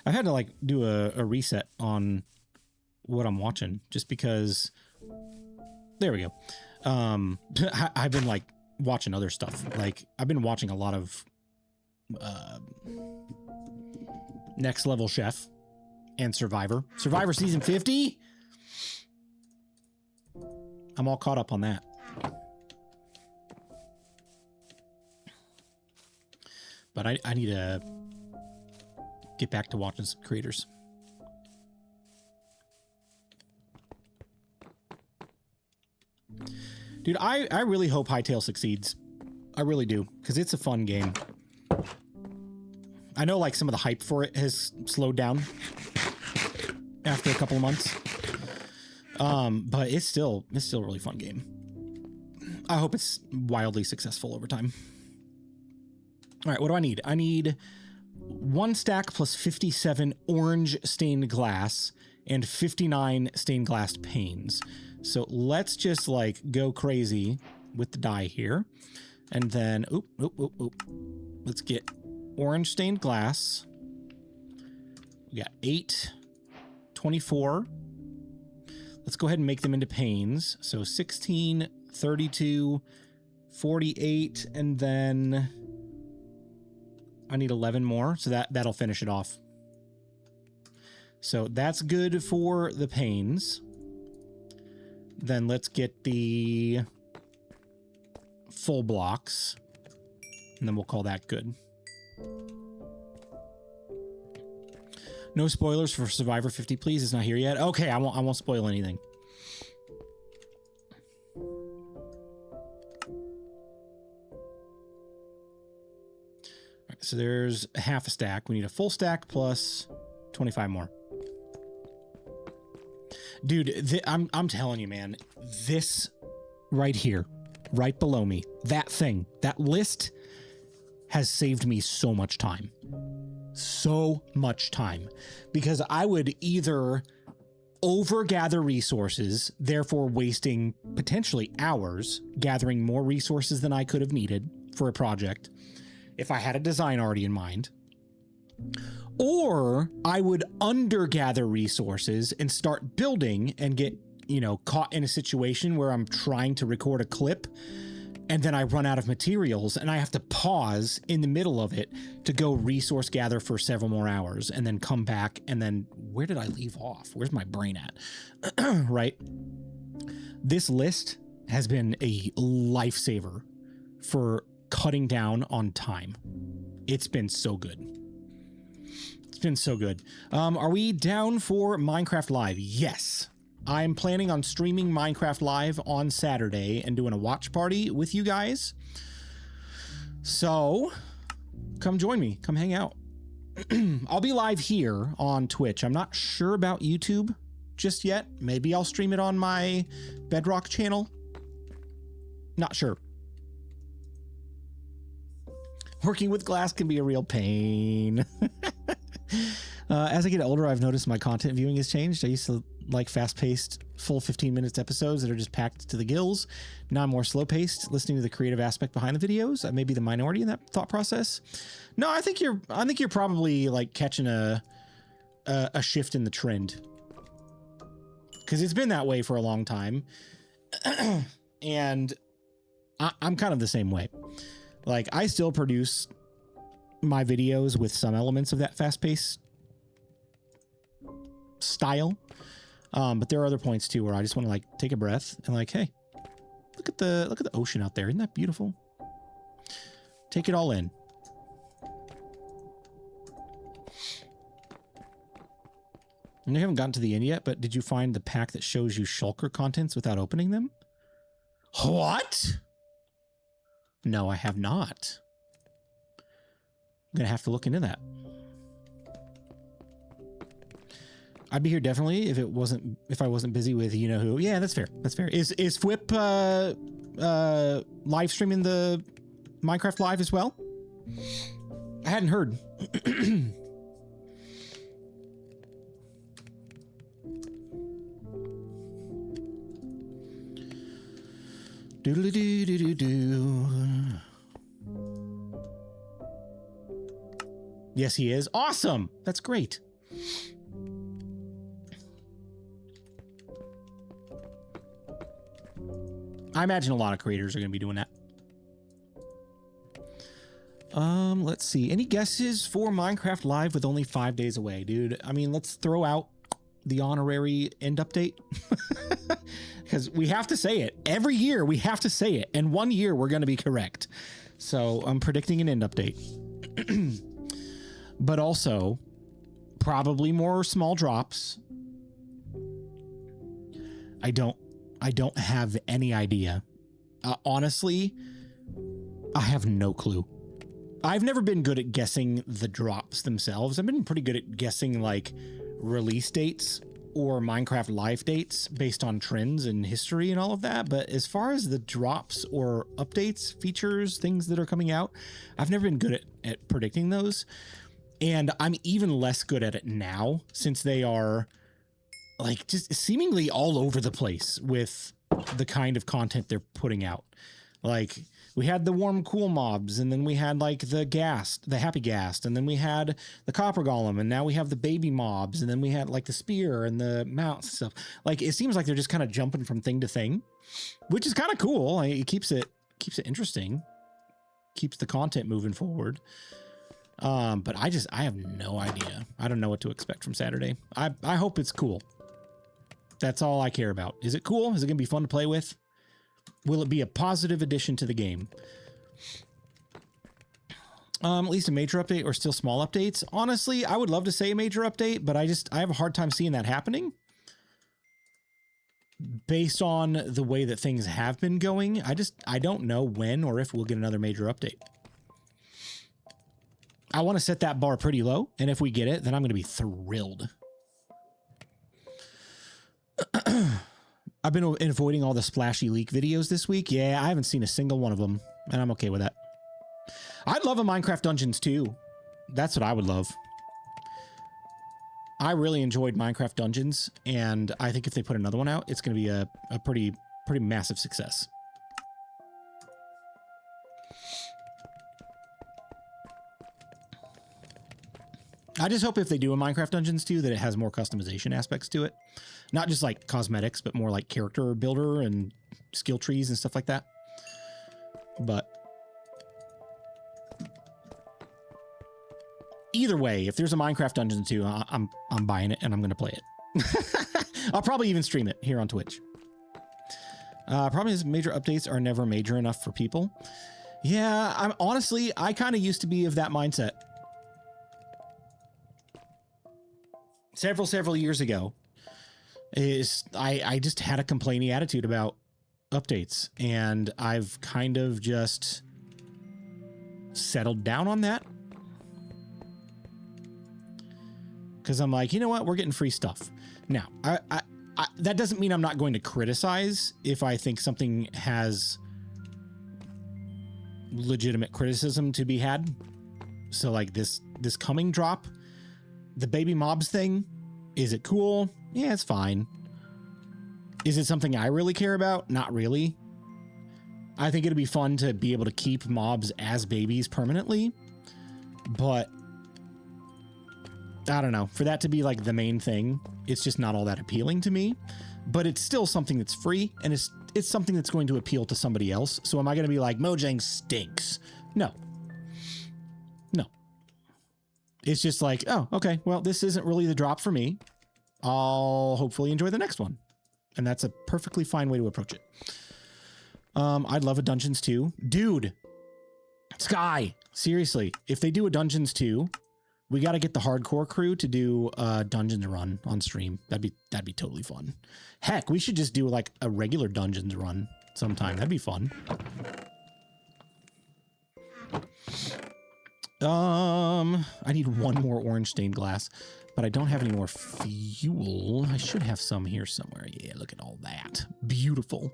I've had to like do a reset on what I'm watching just because, there we go. I've been like watching other stuff. Like I've been watching a lot of Next Level Chef and Survivor. Survivor season 50. I'm all caught up on that. But I need to get back to watching some creators. Dude, I really hope Hytale succeeds. I really do, because it's a fun game. I know like some of the hype for it has slowed down after a couple of months. But it's still a really fun game. I hope it's wildly successful over time. All right, what do I need? I need 1 stack plus 57 orange stained glass and 59 stained glass panes. So let's just like go crazy with the die here. And then, let's get orange stained glass. We got 8, 24. Let's go ahead and make them into panes. So 16, 32, 48, and then I need 11 more. So that'll finish it off. So that's good for the panes. Then let's get the full blocks. And then we'll call that good. No spoilers for Survivor 50, please. It's not here yet. Okay, I won't spoil anything. All right, so there's half a stack. We need a full stack plus 25 more. Dude, I'm telling you, man, this right here, right below me, that thing, that list has saved me so much time. So much time. Because I would either overgather resources, therefore wasting potentially hours gathering more resources than I could have needed for a project if I had a design already in mind. Or I would undergather resources and start building and get, caught in a situation where I'm trying to record a clip and then I run out of materials and I have to pause in the middle of it to go resource gather for several more hours and then come back and then where did I leave off? Where's my brain at? Right? This list has been a lifesaver for cutting down on time. It's been so good. It's been so good. Are we down for Minecraft Live? Yes. I'm planning on streaming Minecraft Live on Saturday and doing a watch party with you guys. So come join me. Come hang out. I'll be live here on Twitch. I'm not sure about YouTube just yet. Maybe I'll stream it on my Bedrock channel. Not sure. Working with glass can be a real pain. As I get older, I've noticed my content viewing has changed. I used to like fast-paced, full 15 minutes episodes that are just packed to the gills. Now I'm more slow-paced, listening to the creative aspect behind the videos. I may be the minority in that thought process. No, I think you're probably like catching a shift in the trend, because it's been that way for a long time, and I'm kind of the same way. Like I still produce my videos with some elements of that fast-paced style. But there are other points too where I just want to like take a breath and like, hey, look at the ocean out there. Isn't that beautiful? Take it all in. And you haven't gotten to the end yet, but did you find the pack that shows you shulker contents without opening them? What? No, I have not. I'm gonna have to look into that. I'd be here definitely if I wasn't busy with you know who. Yeah, that's fair. That's fair. Is Fwip live streaming the Minecraft Live as well? I hadn't heard. Doodle-doo-doo-doo-doo. Yes, he is. Awesome. That's great. I imagine a lot of creators are going to be doing that. Let's see. Any guesses for Minecraft Live with only 5 days away, dude? I mean, let's throw out the honorary end update. Because we have to say it. Every year we have to say it. And 1 year we're going to be correct. So I'm predicting an end update. But also, probably more small drops. I don't have any idea. Honestly, I have no clue. I've never been good at guessing the drops themselves. I've been pretty good at guessing like release dates or Minecraft live dates based on trends and history and all of that. But as far as the drops or updates, features, things that are coming out, I've never been good at predicting those. And I'm even less good at it now since they are like just seemingly all over the place with the kind of content they're putting out. Like we had the warm cool mobs, and then we had like the happy ghast, and then we had the copper golem, and now we have the baby mobs, and then we had like the spear and the mounts and stuff. Like it seems like they're just kind of jumping from thing to thing, which is kind of cool. Like, it keeps it interesting, keeps the content moving forward. But I have no idea. I don't know what to expect from Saturday. I hope it's cool. That's all I care about. Is it cool? Is it going to be fun to play with? Will it be a positive addition to the game? At least a major update or still small updates? Honestly, I would love to say a major update, but I have a hard time seeing that happening. Based on the way that things have been going, I don't know when or if we'll get another major update. I want to set that bar pretty low, and if we get it, then I'm going to be thrilled. I've been avoiding all the splashy leak videos this week. Yeah, I haven't seen a single one of them, and I'm okay with that. I'd love a Minecraft Dungeons too. That's what I would love. I really enjoyed Minecraft Dungeons, and I think if they put another one out, it's going to be a pretty massive success. I just hope if they do a Minecraft Dungeons 2 that it has more customization aspects to it. Not just like cosmetics, but more like character builder and skill trees and stuff like that. But either way, if there's a Minecraft Dungeons 2, I'm buying it and I'm going to play it. I'll probably even stream it here on Twitch. Problem is major updates are never major enough for people. Yeah, I kind of used to be of that mindset. Several years ago, I just had a complaining attitude about updates, and I've kind of just settled down on that. Because I'm like, you know what? We're getting free stuff. Now, that doesn't mean I'm not going to criticize if I think something has legitimate criticism to be had. So like this coming drop, the baby mobs thing, is it cool? Yeah, it's fine. Is it something I really care about? Not really. I think it'd be fun to be able to keep mobs as babies permanently, but I don't know. For that to be like the main thing, it's just not all that appealing to me, but it's still something that's free, and it's something that's going to appeal to somebody else. So am I going to be like, Mojang stinks? No. It's just like, oh, okay, well, this isn't really the drop for me. I'll hopefully enjoy the next one. And that's a perfectly fine way to approach it. I'd love a Dungeons 2. Dude, Sky, seriously, if they do a Dungeons 2, we got to get the hardcore crew to do a Dungeons run on stream. That'd be totally fun. Heck, we should just do like a regular Dungeons run sometime. That'd be fun. I need one more orange stained glass, but I don't have any more fuel. I should have some here somewhere. Yeah, look at all that. Beautiful.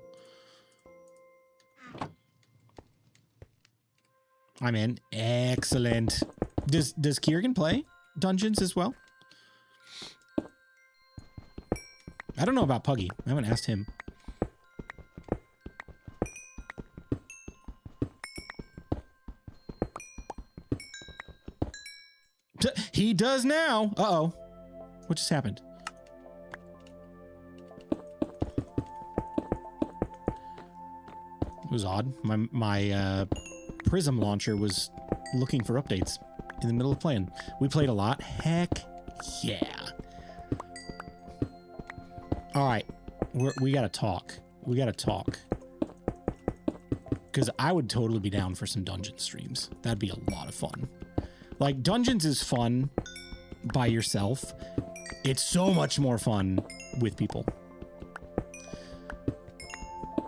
I'm in. Excellent. Does Kiergan play Dungeons as well? I don't know about Puggy. I haven't asked him. He does now. Uh-oh. What just happened? It was odd. My Prism launcher was looking for updates in the middle of playing. We played a lot. Heck yeah. All right. We got to talk. We got to talk. Because I would totally be down for some dungeon streams. That'd be a lot of fun. Like, dungeons is fun by yourself. It's so much more fun with people.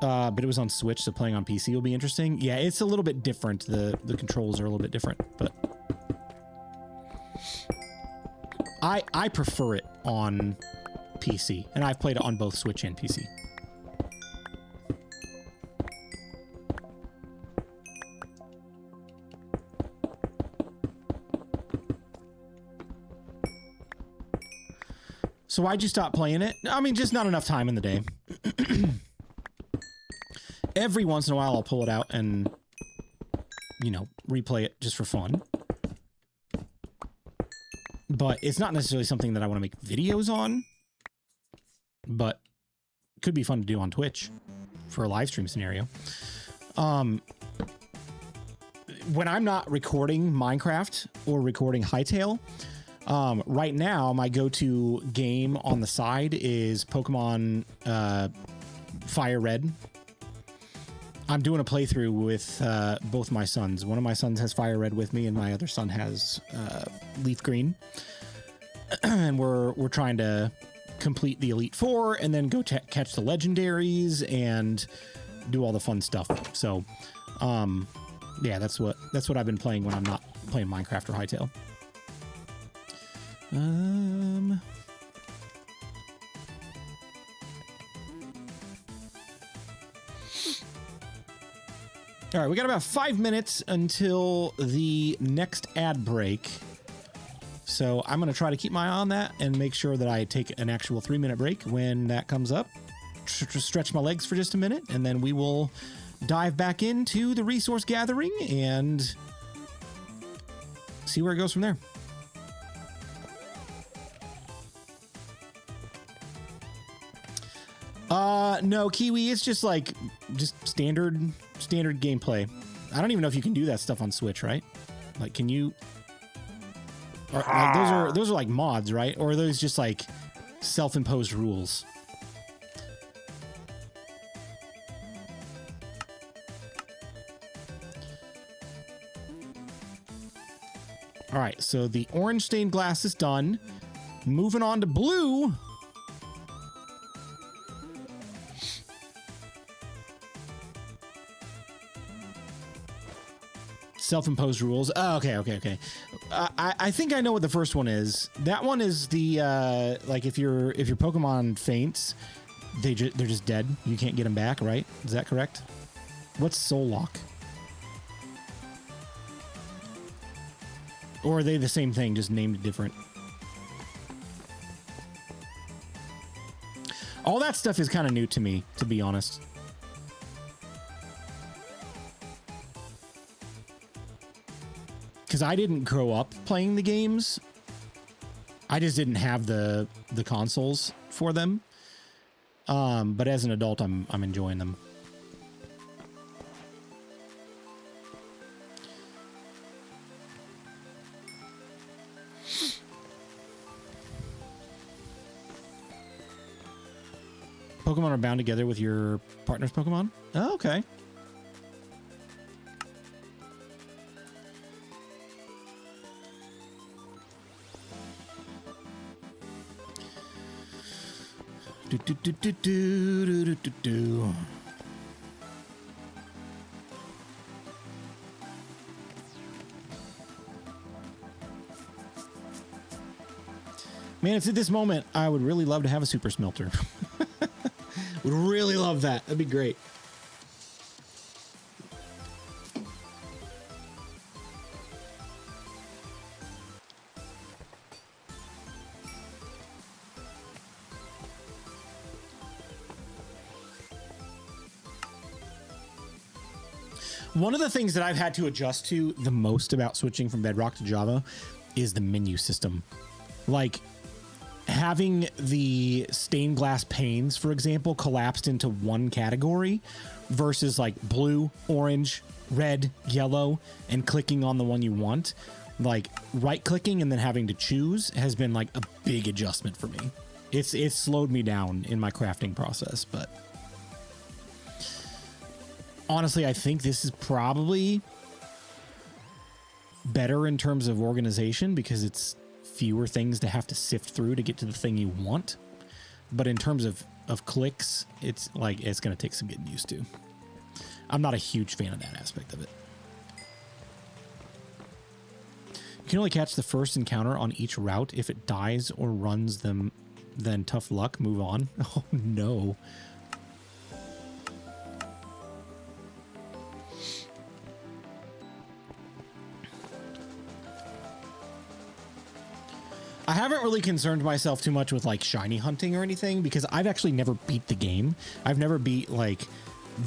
But it was on Switch, so playing on PC will be interesting. Yeah, it's a little bit different. The controls are a little bit different, but I prefer it on PC, and I've played it on both Switch and PC. So why'd you stop playing it? I mean, just not enough time in the day. Every once in a while, I'll pull it out and, you know, replay it just for fun. But it's not necessarily something that I want to make videos on. But it could be fun to do on Twitch for a live stream scenario. When I'm not recording Minecraft or recording Hytale, right now, my go-to game on the side is Pokemon Fire Red. I'm doing a playthrough with both my sons. One of my sons has Fire Red with me, and my other son has Leaf Green. And we're trying to complete the Elite Four, and then go catch the legendaries and do all the fun stuff. So, yeah, that's what I've been playing when I'm not playing Minecraft or Hytale. All right, we got about 5 minutes until the next ad break. So I'm going to try to keep my eye on that and make sure that I take an actual 3-minute break when that comes up. Stretch my legs for just a minute, and then we will dive back into the resource gathering and see where it goes from there. No, Kiwi, it's just like, standard gameplay. I don't even know if you can do that stuff on Switch, right? Like, can you, or like, those are like mods, right? Or are those just like self-imposed rules? All right, so the orange stained glass is done. Moving on to blue. Self-imposed rules. Oh, okay. I think I know what the first one is. That one is the like if your Pokemon faints, they're just dead. You can't get them back, right? Is that correct? What's Soul Lock? Or are they the same thing, just named different? All that stuff is kind of new to me, to be honest. Because I didn't grow up playing the games. I just didn't have the consoles for them. But as an adult, I'm enjoying them. Pokemon are bound together with your partner's Pokemon? Oh, okay. Man, it's at this moment I would really love to have a super smelter. Would really love that. That'd be great. One of the things that I've had to adjust to the most about switching from Bedrock to Java is the menu system. Like, having the stained glass panes, for example, collapsed into one category versus like blue, orange, red, yellow, and clicking on the one you want, like right clicking and then having to choose has been like a big adjustment for me. It's slowed me down in my crafting process, but honestly, I think this is probably better in terms of organization because it's fewer things to have to sift through to get to the thing you want. But in terms of clicks, it's going to take some getting used to. I'm not a huge fan of that aspect of it. You can only catch the first encounter on each route. If it dies or runs them, then tough luck, move on. Oh no. I haven't really concerned myself too much with like shiny hunting or anything because I've actually never beat the game. I've never beat like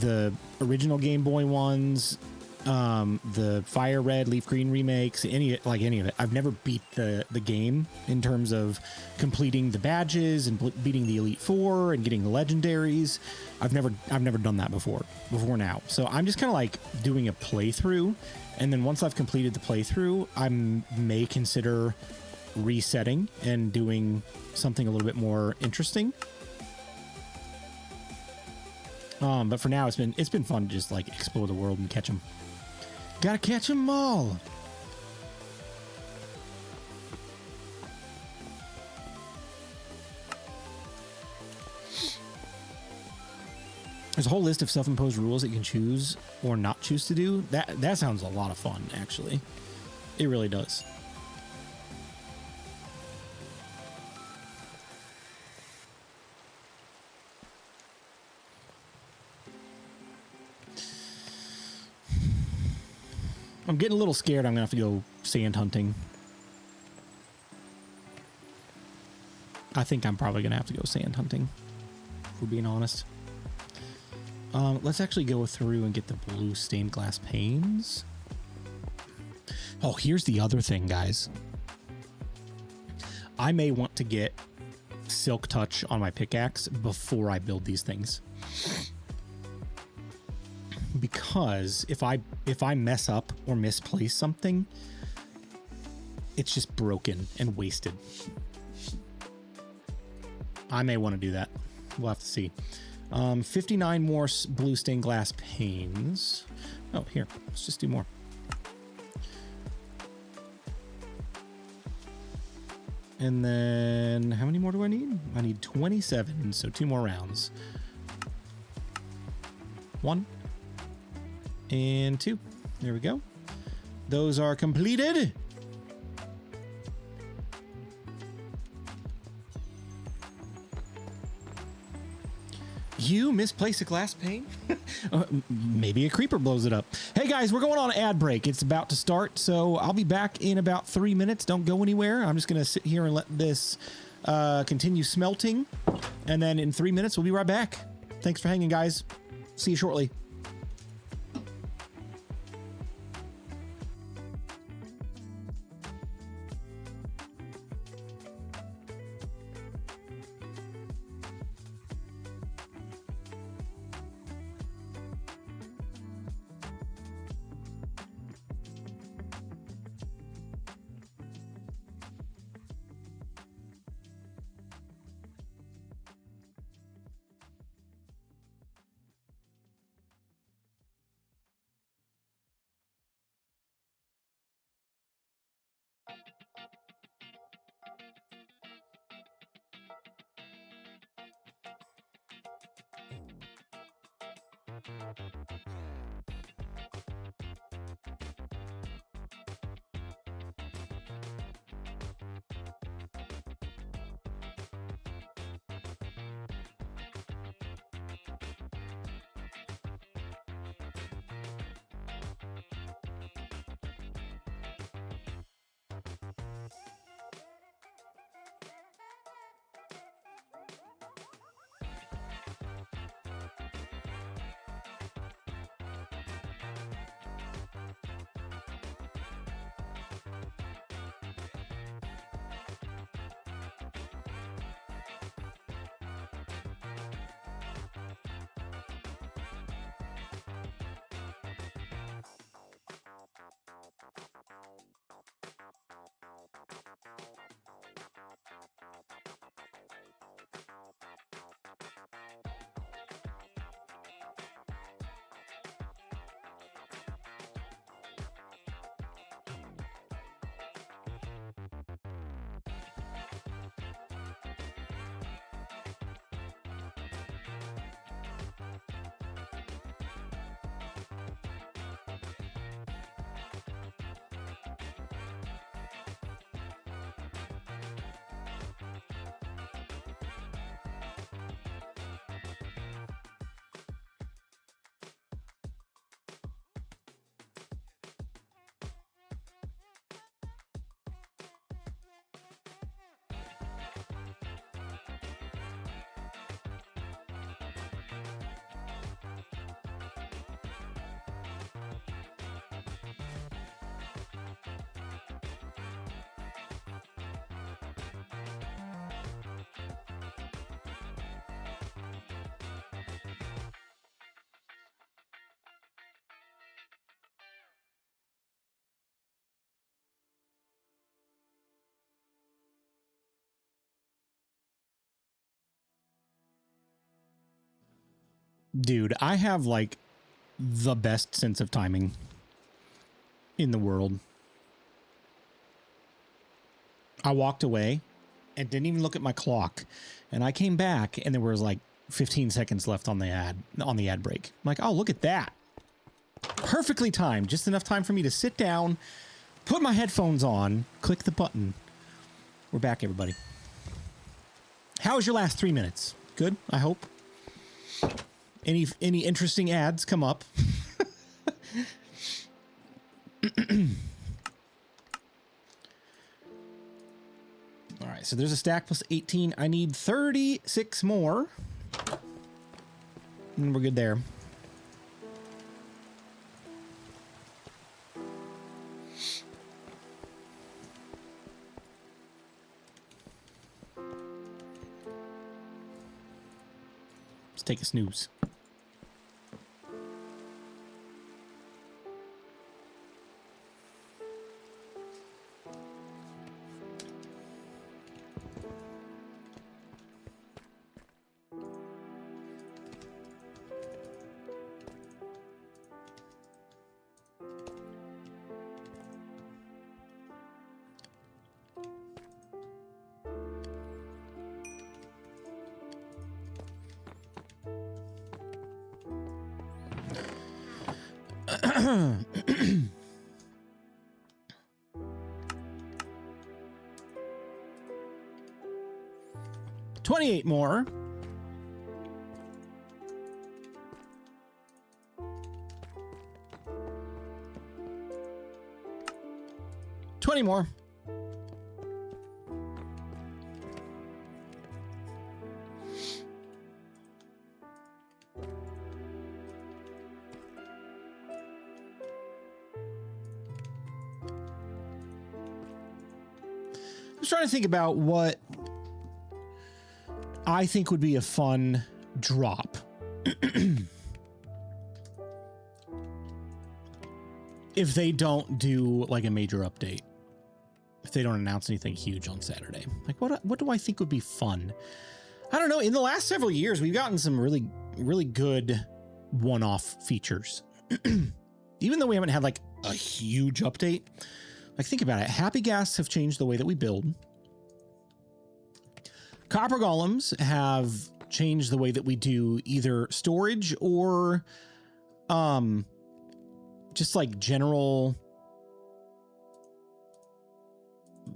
the original Game Boy ones, the Fire Red, Leaf Green remakes, any of it. I've never beat the game in terms of completing the badges and beating the Elite Four and getting the legendaries. I've never done that before now. So I'm just kind of like doing a playthrough, and then once I've completed the playthrough, I may consider resetting and doing something a little bit more interesting. But for now, it's been fun to just like explore the world and catch them. Gotta catch them all. There's a whole list of self-imposed rules that you can choose or not choose to do. That sounds a lot of fun, actually. It really does. I'm getting a little scared. I'm gonna have to go sand hunting. I think I'm probably gonna have to go sand hunting, if we're being honest. Let's actually go through and get the blue stained glass panes. Oh, here's the other thing, guys. I may want to get Silk Touch on my pickaxe before I build these things. Because if I mess up or misplace something, it's just broken and wasted. I may want to do that. We'll have to see. 59 more blue stained glass panes. Oh, here. Let's just do more. And then how many more do I need? I need 27, so 2 more rounds. 1 and 2. There we go. Those are completed. You misplace a glass pane? Maybe a creeper blows it up. Hey guys, we're going on an ad break. It's about to start, so I'll be back in about 3 minutes. Don't go anywhere. I'm just going to sit here and let this continue smelting. And then in 3 minutes, we'll be right back. Thanks for hanging, guys. See you shortly. Dude, I have like the best sense of timing in the world. I walked away and didn't even look at my clock, and I came back and there was like 15 seconds left on the ad break. I'm like, oh, look at that. Perfectly timed. Just enough time for me to sit down, put my headphones on, click the button. We're back, everybody. How was your last 3 minutes? Good, I hope. Any interesting ads come up? All right, so there's a stack plus 18. I need 36 more. And we're good there. Let's take a snooze. $28 more. $20 more. I was trying to think about what I think would be a fun drop. If they don't do like a major update. If they don't announce anything huge on Saturday. Like what do I think would be fun? I don't know. In the last several years, we've gotten some really good one-off features. Even though we haven't had like a huge update. Like think about it. Happy Gas have changed the way that we build. Copper Golems have changed the way that we do either storage or just like general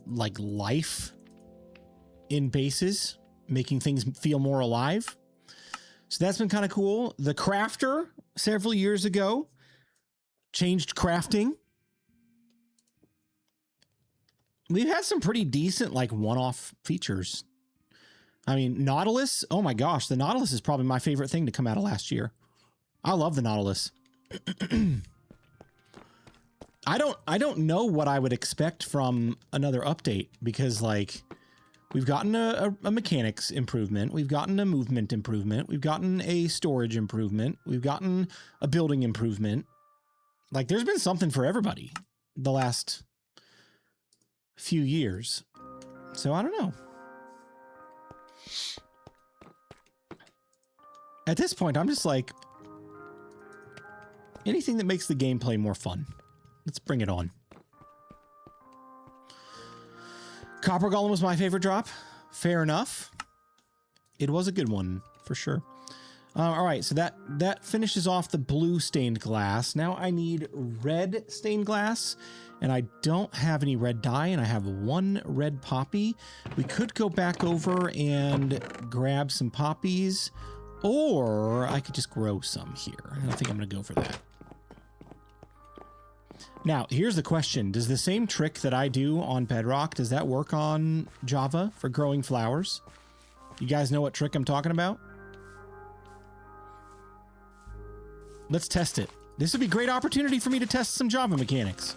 like life in bases, making things feel more alive. So that's been kind of cool. The Crafter several years ago changed crafting. We've had some pretty decent like one-off features. I mean, Nautilus, oh my gosh, the Nautilus is probably my favorite thing to come out of last year. I love the Nautilus. I don't know what I would expect from another update because like we've gotten a mechanics improvement, we've gotten a movement improvement, we've gotten a storage improvement, we've gotten a building improvement. Like there's been something for everybody the last few years. So I don't know. At this point, I'm just like, anything that makes the gameplay more fun. Let's bring it on. Copper Golem was my favorite drop. Fair enough. It was a good one, for sure. All right, so that finishes off the blue stained glass. Now I need red stained glass, and I don't have any red dye, and I have one red poppy. We could go back over and grab some poppies, or I could just grow some here. I don't think I'm going to go for that. Now, here's the question. Does the same trick that I do on Bedrock, does that work on Java for growing flowers? You guys know what trick I'm talking about? Let's test it. This would be a great opportunity for me to test some Java mechanics.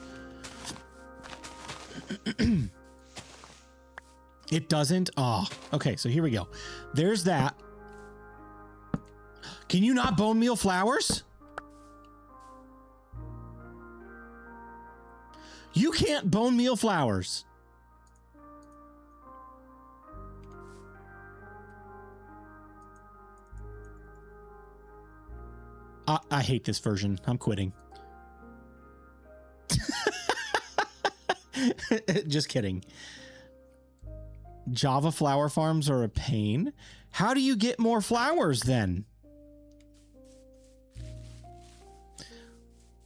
It doesn't? Ah, oh, okay, so here we go. There's that. Can you not bone meal flowers? You can't bone meal flowers. I hate this version. I'm quitting. Just kidding. Java flower farms are a pain. How do you get more flowers then?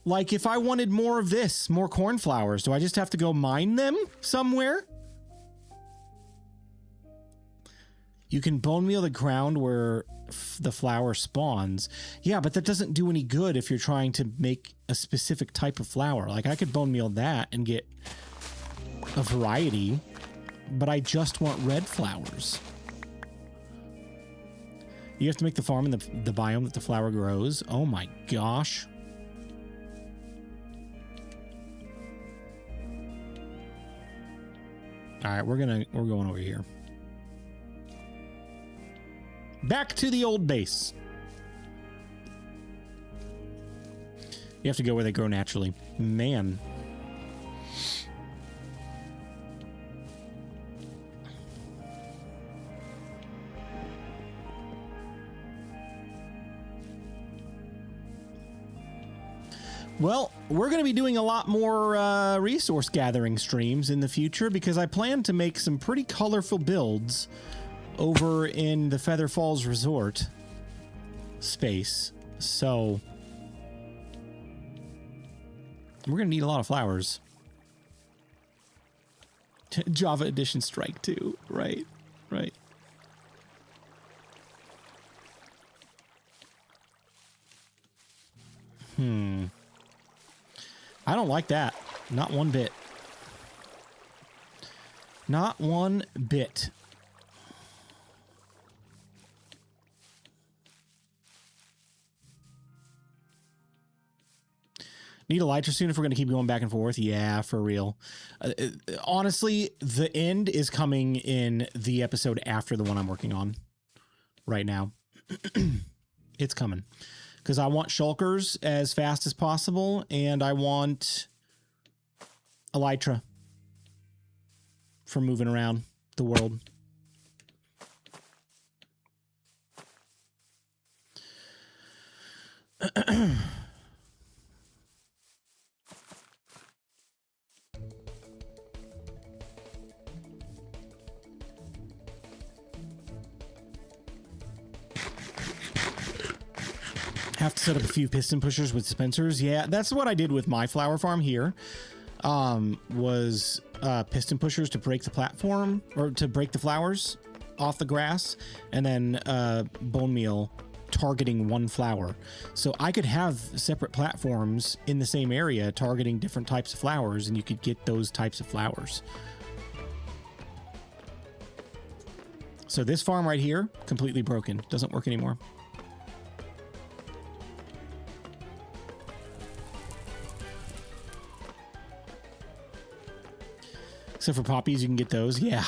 Like, if I wanted more of this, more cornflowers, do I just have to go mine them somewhere? You can bone meal the ground where the flower spawns. Yeah, but that doesn't do any good if you're trying to make a specific type of flower. Like, I could bone meal that and get a variety, but I just want red flowers. You have to make the farm in the biome that the flower grows. Oh my gosh. All right, we're going over here. Back to the old base. You have to go where they grow naturally. Man. Well, we're going to be doing a lot more resource gathering streams in the future because I plan to make some pretty colorful builds over in the Feather Falls Resort space. So we're going to need a lot of flowers. Java Edition Strike 2. Right. Right. I don't like that. Not one bit. Not one bit. Need Elytra soon if we're going to keep going back and forth. Yeah, for real. Honestly, the end is coming in the episode after the one I'm working on right now. It's coming. Because I want shulkers as fast as possible, and I want Elytra for moving around the world. Have to set up a few piston pushers with dispensers. Yeah, that's what I did with my flower farm here. Was piston pushers to break the platform or to break the flowers off the grass, and then bone meal targeting one flower. So I could have separate platforms in the same area targeting different types of flowers, and you could get those types of flowers. So this farm right here, completely broken. Doesn't work anymore. Except for poppies, you can get those. Yeah.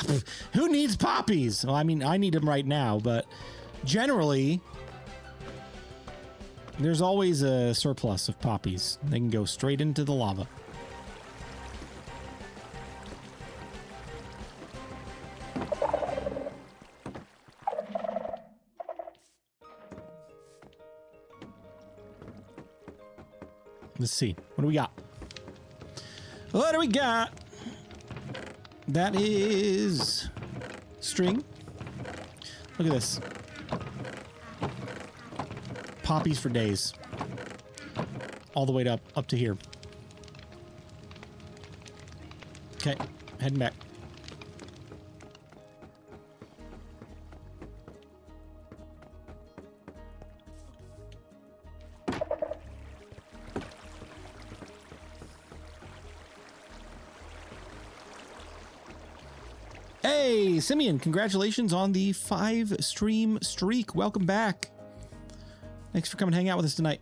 Who needs poppies? Well, I mean, I need them right now, but generally, there's always a surplus of poppies. They can go straight into the lava. Let's see. What do we got? What do we got? That is string. Look at this. Poppies for days. All the way up to here. Okay, heading back. Hey, Simeon, congratulations on the 5-stream streak. Welcome back. Thanks for coming to hang out with us tonight.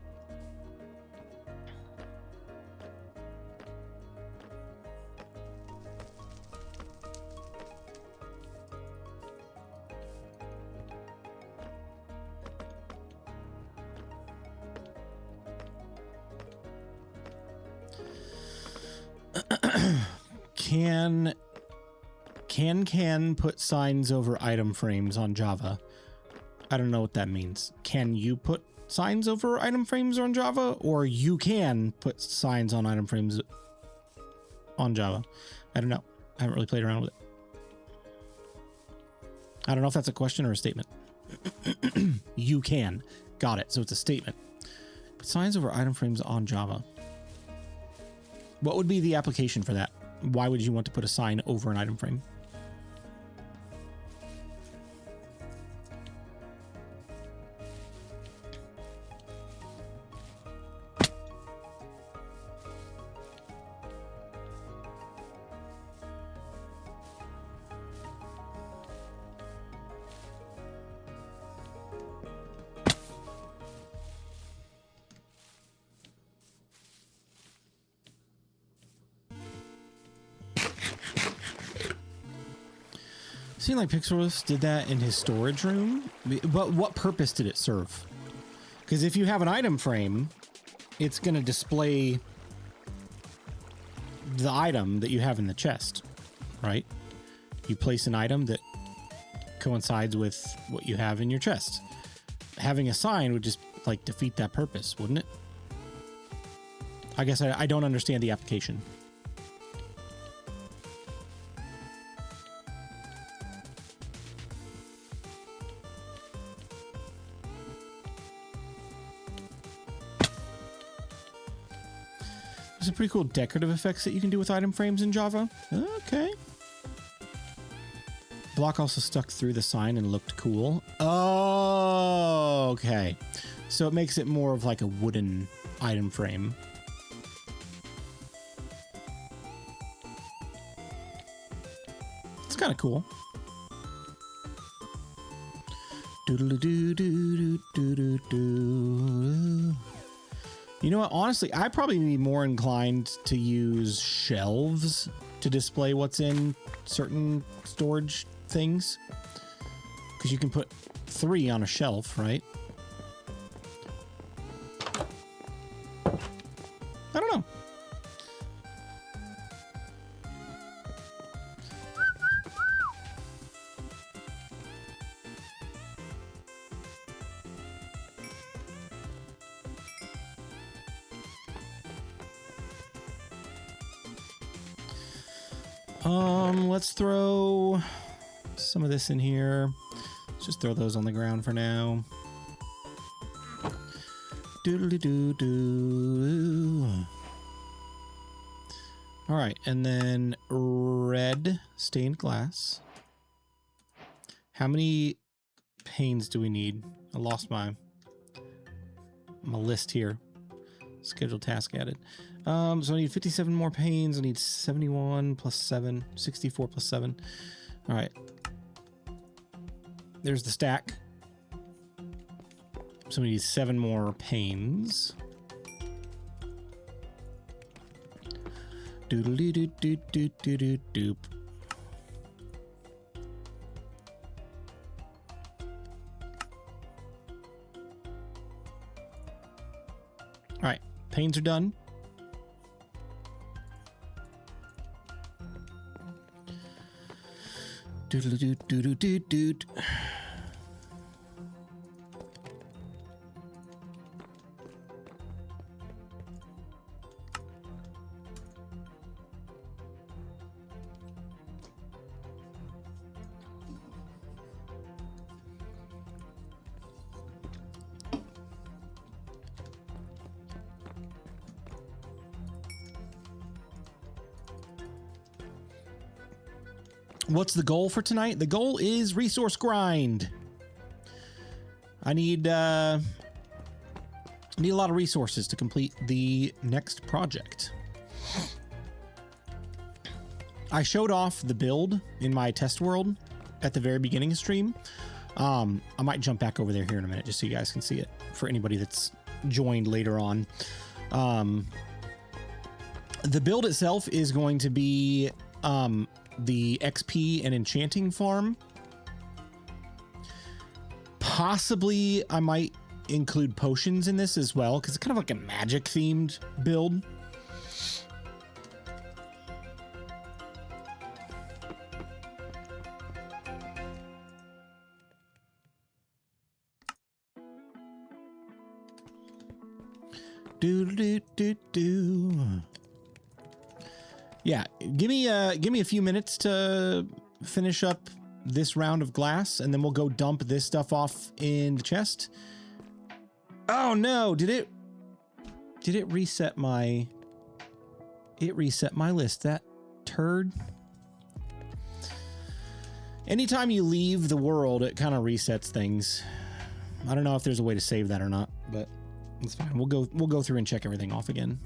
Can put signs over item frames on Java. I don't know what that means. Can you put signs over item frames on Java, or you can put signs on item frames on Java. I don't know. I haven't really played around with it. I don't know if that's a question or a statement. You can. Got it. So it's a statement. Put signs over item frames on Java. What would be the application for that? Why would you want to put a sign over an item frame? Seemed like Pixelus did that in his storage room, but what purpose did it serve? Because if you have an item frame, it's going to display the item that you have in the chest, right? You place an item that coincides with what you have in your chest. Having a sign would just like defeat that purpose, wouldn't it? I guess I don't understand the application. There's some pretty cool decorative effects that you can do with item frames in Java. Okay. Block also stuck through the sign and looked cool. Oh, okay. So it makes it more of like a wooden item frame. It's kind of cool. Doodle-doo-doo-doo-doo-doo-doo. You know what? Honestly, I'd probably be more inclined to use shelves to display what's in certain storage things. Because you can put 3 on a shelf, right? I don't know. Let's throw some of this in here. Let's just throw those on the ground for now. Doodly-doo-doo. All right, and then red stained glass. How many panes do we need? I lost my list here. Scheduled task added. So I need 57 more panes. I need 71 plus 7, 64 plus 7. All right. There's the stack. So we need 7 more panes. Doodle-doo-doo-doo-doo-doo-doop. All right. Panes are done. Doodle-doo-doo-doo-doo-doo. What's the goal for tonight? The goal is resource grind. I need a lot of resources to complete the next project. I showed off the build in my test world at the very beginning of stream. I might jump back over there here in a minute just so you guys can see it for anybody that's joined later on. The build itself is going to be the XP and enchanting farm. Possibly I might include potions in this as well, because it's kind of like a magic themed build. Yeah, give me a few minutes to finish up this round of glass, and then we'll go dump this stuff off in the chest. Oh no, did it reset my... It reset my list, that turd. Anytime you leave the world, it kind of resets things. I don't know if there's a way to save that or not, but it's fine. We'll go through and check everything off again.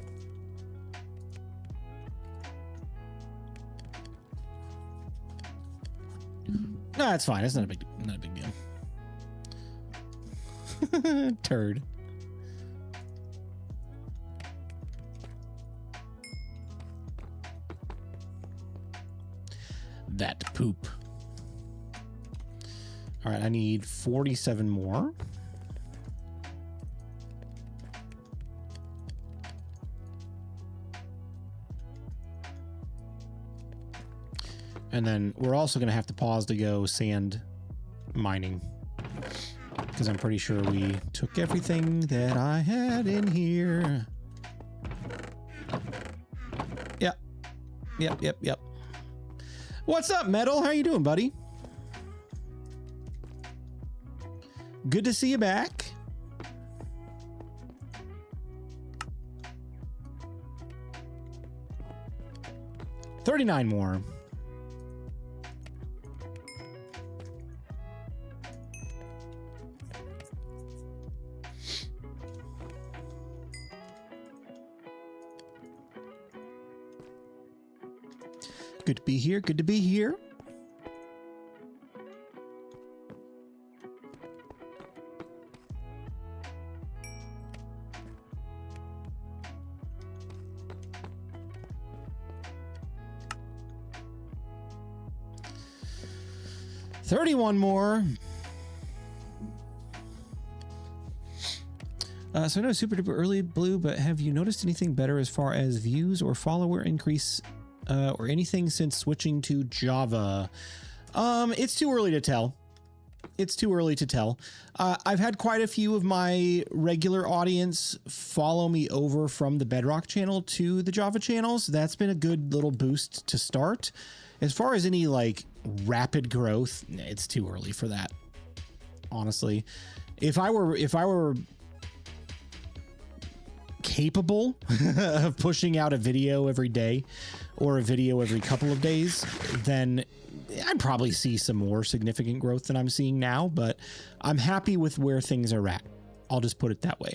No, that's fine. It's not a big deal. Turd. That poop. All right, I need 47 more. And then we're also going to have to pause to go sand mining, because I'm pretty sure we took everything that I had in here. Yep. What's up, Metal? How you doing, buddy? Good to see you back. $39 more. Good to be here. Good to be here. $31 more. So I know super duper early, Blue, but have you noticed anything better as far as views or follower increase or anything since switching to Java? It's too early to tell. It's too early to tell. I've had quite a few of my regular audience follow me over from the Bedrock channel to the Java channels. That's been a good little boost to start. As far as any like rapid growth, it's too early for that. Honestly, if I were capable of pushing out a video every day or a video every couple of days, then I'd probably see some more significant growth than I'm seeing now, but I'm happy with where things are at. I'll just put it that way.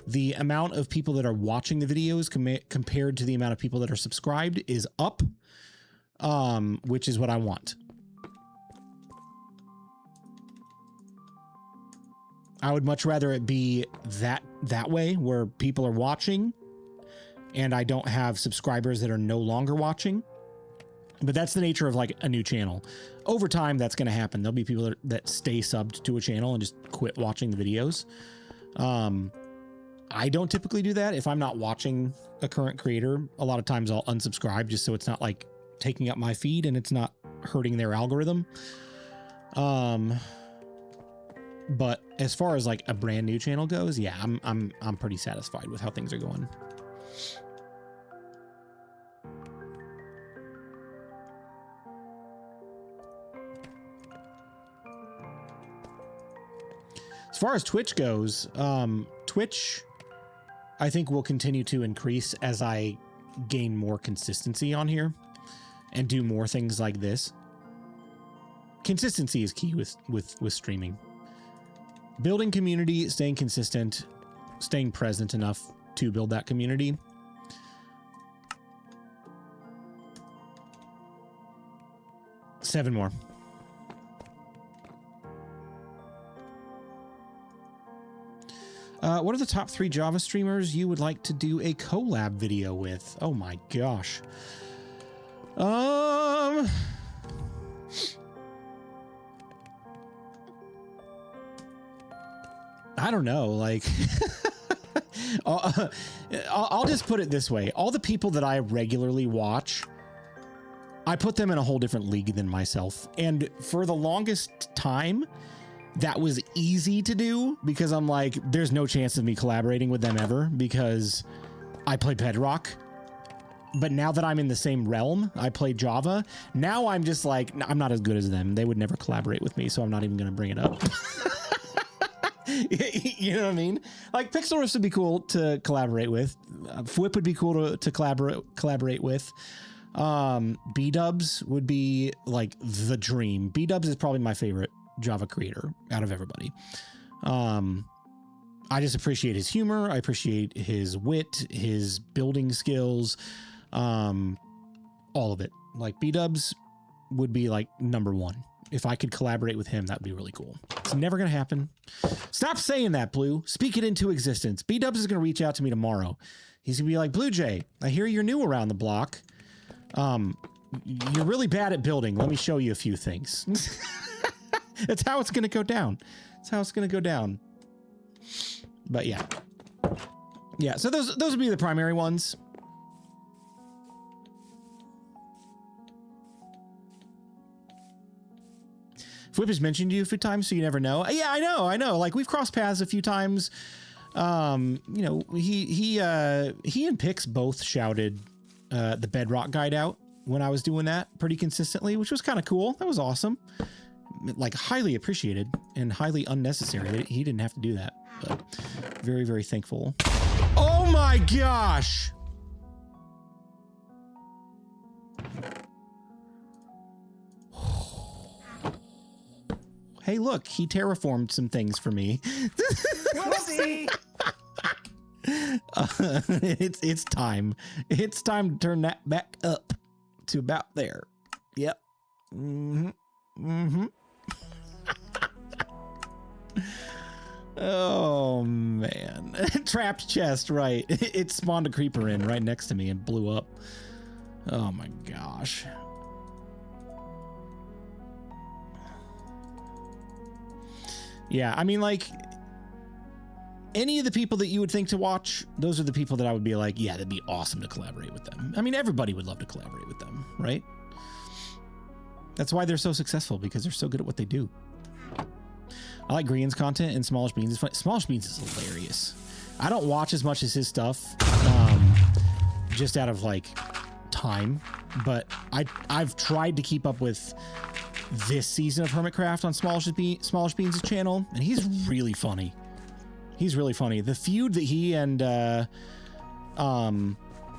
The amount of people that are watching the videos compared to the amount of people that are subscribed is up, which is what I want. I would much rather it be that way, where people are watching and I don't have subscribers that are no longer watching. But that's the nature of like a new channel. Over time, that's going to happen. There'll be people that stay subbed to a channel and just quit watching the videos. I don't typically do that. If I'm not watching a current creator, a lot of times I'll unsubscribe just so it's not like taking up my feed and it's not hurting their algorithm. But as far as like a brand new channel goes, yeah, I'm pretty satisfied with how things are going. As far as Twitch goes, Twitch, I think will continue to increase as I gain more consistency on here and do more things like this. Consistency is key with streaming. Building community, staying consistent, staying present enough to build that community. $7 more. What are the top 3 Java streamers you would like to do a collab video with? Oh my gosh. I don't know, like, I'll just put it this way. All the people that I regularly watch, I put them in a whole different league than myself. And for the longest time, that was easy to do because I'm like, there's no chance of me collaborating with them ever because I play Bedrock. But now that I'm in the same realm, I play Java. Now I'm just like, I'm not as good as them. They would never collaborate with me, so I'm not even going to bring it up. You know what I mean? Like Pixel Riffs would be cool to collaborate with. Fwip would be cool to collaborate with. B-Dubs would be like the dream. B-Dubs is probably my favorite Java creator out of everybody. I just appreciate his humor. I appreciate his wit, his building skills, all of it. Like B-Dubs would be like number one. If I could collaborate with him, that'd be really cool. It's never going to happen. Stop saying that, Blue. Speak it into existence. B-Dubs is going to reach out to me tomorrow. He's going to be like, BluJay, I hear you're new around the block. You're really bad at building. Let me show you a few things. That's how it's going to go down. That's how it's going to go down. But yeah. Yeah, so those would be the primary ones. Fwip has mentioned you a few times, so you never know. Yeah, I know. Like we've crossed paths a few times. You know, he and Pix both shouted the Bedrock guide out when I was doing that pretty consistently, which was kind of cool. That was awesome. Like highly appreciated and highly unnecessary. He didn't have to do that, but very, very thankful. Oh my gosh. Hey, look, he terraformed some things for me. We'll see. It's time. It's time to turn that back up to about there. Yep. Mm-hmm. Mm-hmm. Oh, man. Trapped chest, right. It spawned a creeper in right next to me and blew up. Oh, my gosh. Yeah, I mean, like, any of the people that you would think to watch, those are the people that I would be like, yeah, that'd be awesome to collaborate with them. I mean, everybody would love to collaborate with them, right? That's why they're so successful, because they're so good at what they do. I like Green's content, and Smallish Beans is fun. Smallish Beans is hilarious. I don't watch as much as his stuff, just out of, like, time, but I've tried to keep up with this season of Hermitcraft on Smallish Beans' channel, and he's really funny. He's really funny. The feud that he and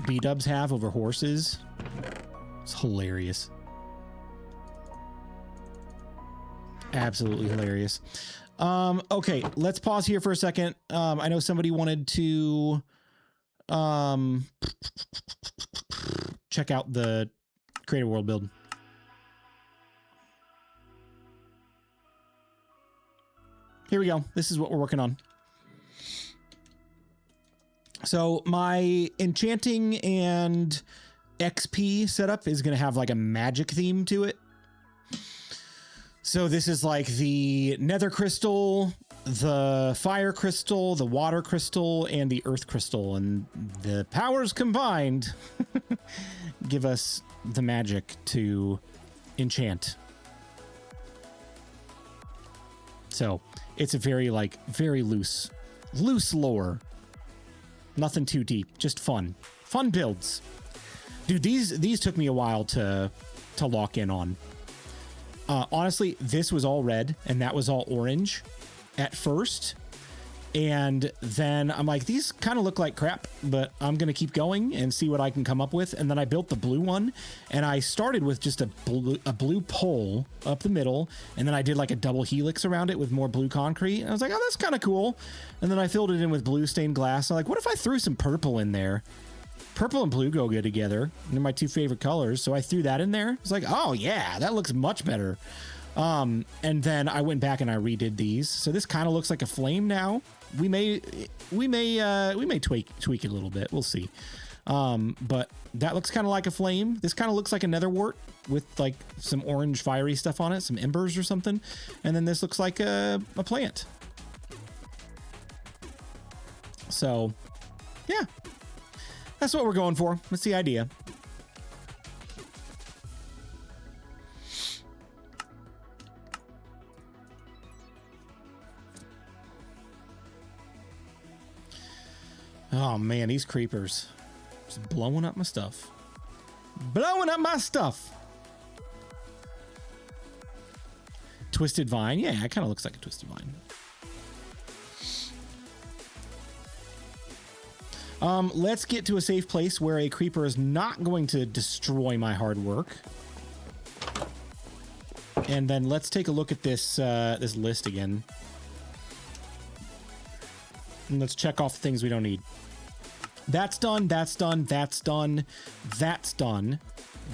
B-Dubs have over horses, it's hilarious. Absolutely hilarious. Okay, let's pause here for a second. I know somebody wanted to check out the Creative World build. Here we go. This is what we're working on. So my enchanting and XP setup is going to have like a magic theme to it. So this is like the nether crystal, the fire crystal, the water crystal, and the earth crystal. And the powers combined give us the magic to enchant. So it's a very loose lore. Nothing too deep, just fun builds. Dude, these took me a while to lock in on. Honestly, this was all red and that was all orange at first. And then I'm like, these kind of look like crap, but I'm going to keep going and see what I can come up with. And then I built the blue one, and I started with just a blue pole up the middle. And then I did like a double helix around it with more blue concrete. And I was like, oh, that's kind of cool. And then I filled it in with blue stained glass. I'm like, what if I threw some purple in there? Purple and blue go good together. They're my two favorite colors. So I threw that in there. It's like, oh yeah, that looks much better. And then I went back and I redid these. So this kind of looks like a flame now. We may tweak it a little bit. We'll see. But that looks kind of like a flame. This kind of looks like a nether wart with like some orange fiery stuff on it, some embers or something. And then this looks like a plant. So yeah, that's what we're going for. That's the idea. Oh man, these creepers. Just blowing up my stuff. Blowing up my stuff. Twisted vine. Yeah, it kind of looks like a twisted vine. Let's get to a safe place where a creeper is not going to destroy my hard work. And then let's take a look at this this list again. And let's check off the things we don't need. That's done, that's done, that's done, that's done.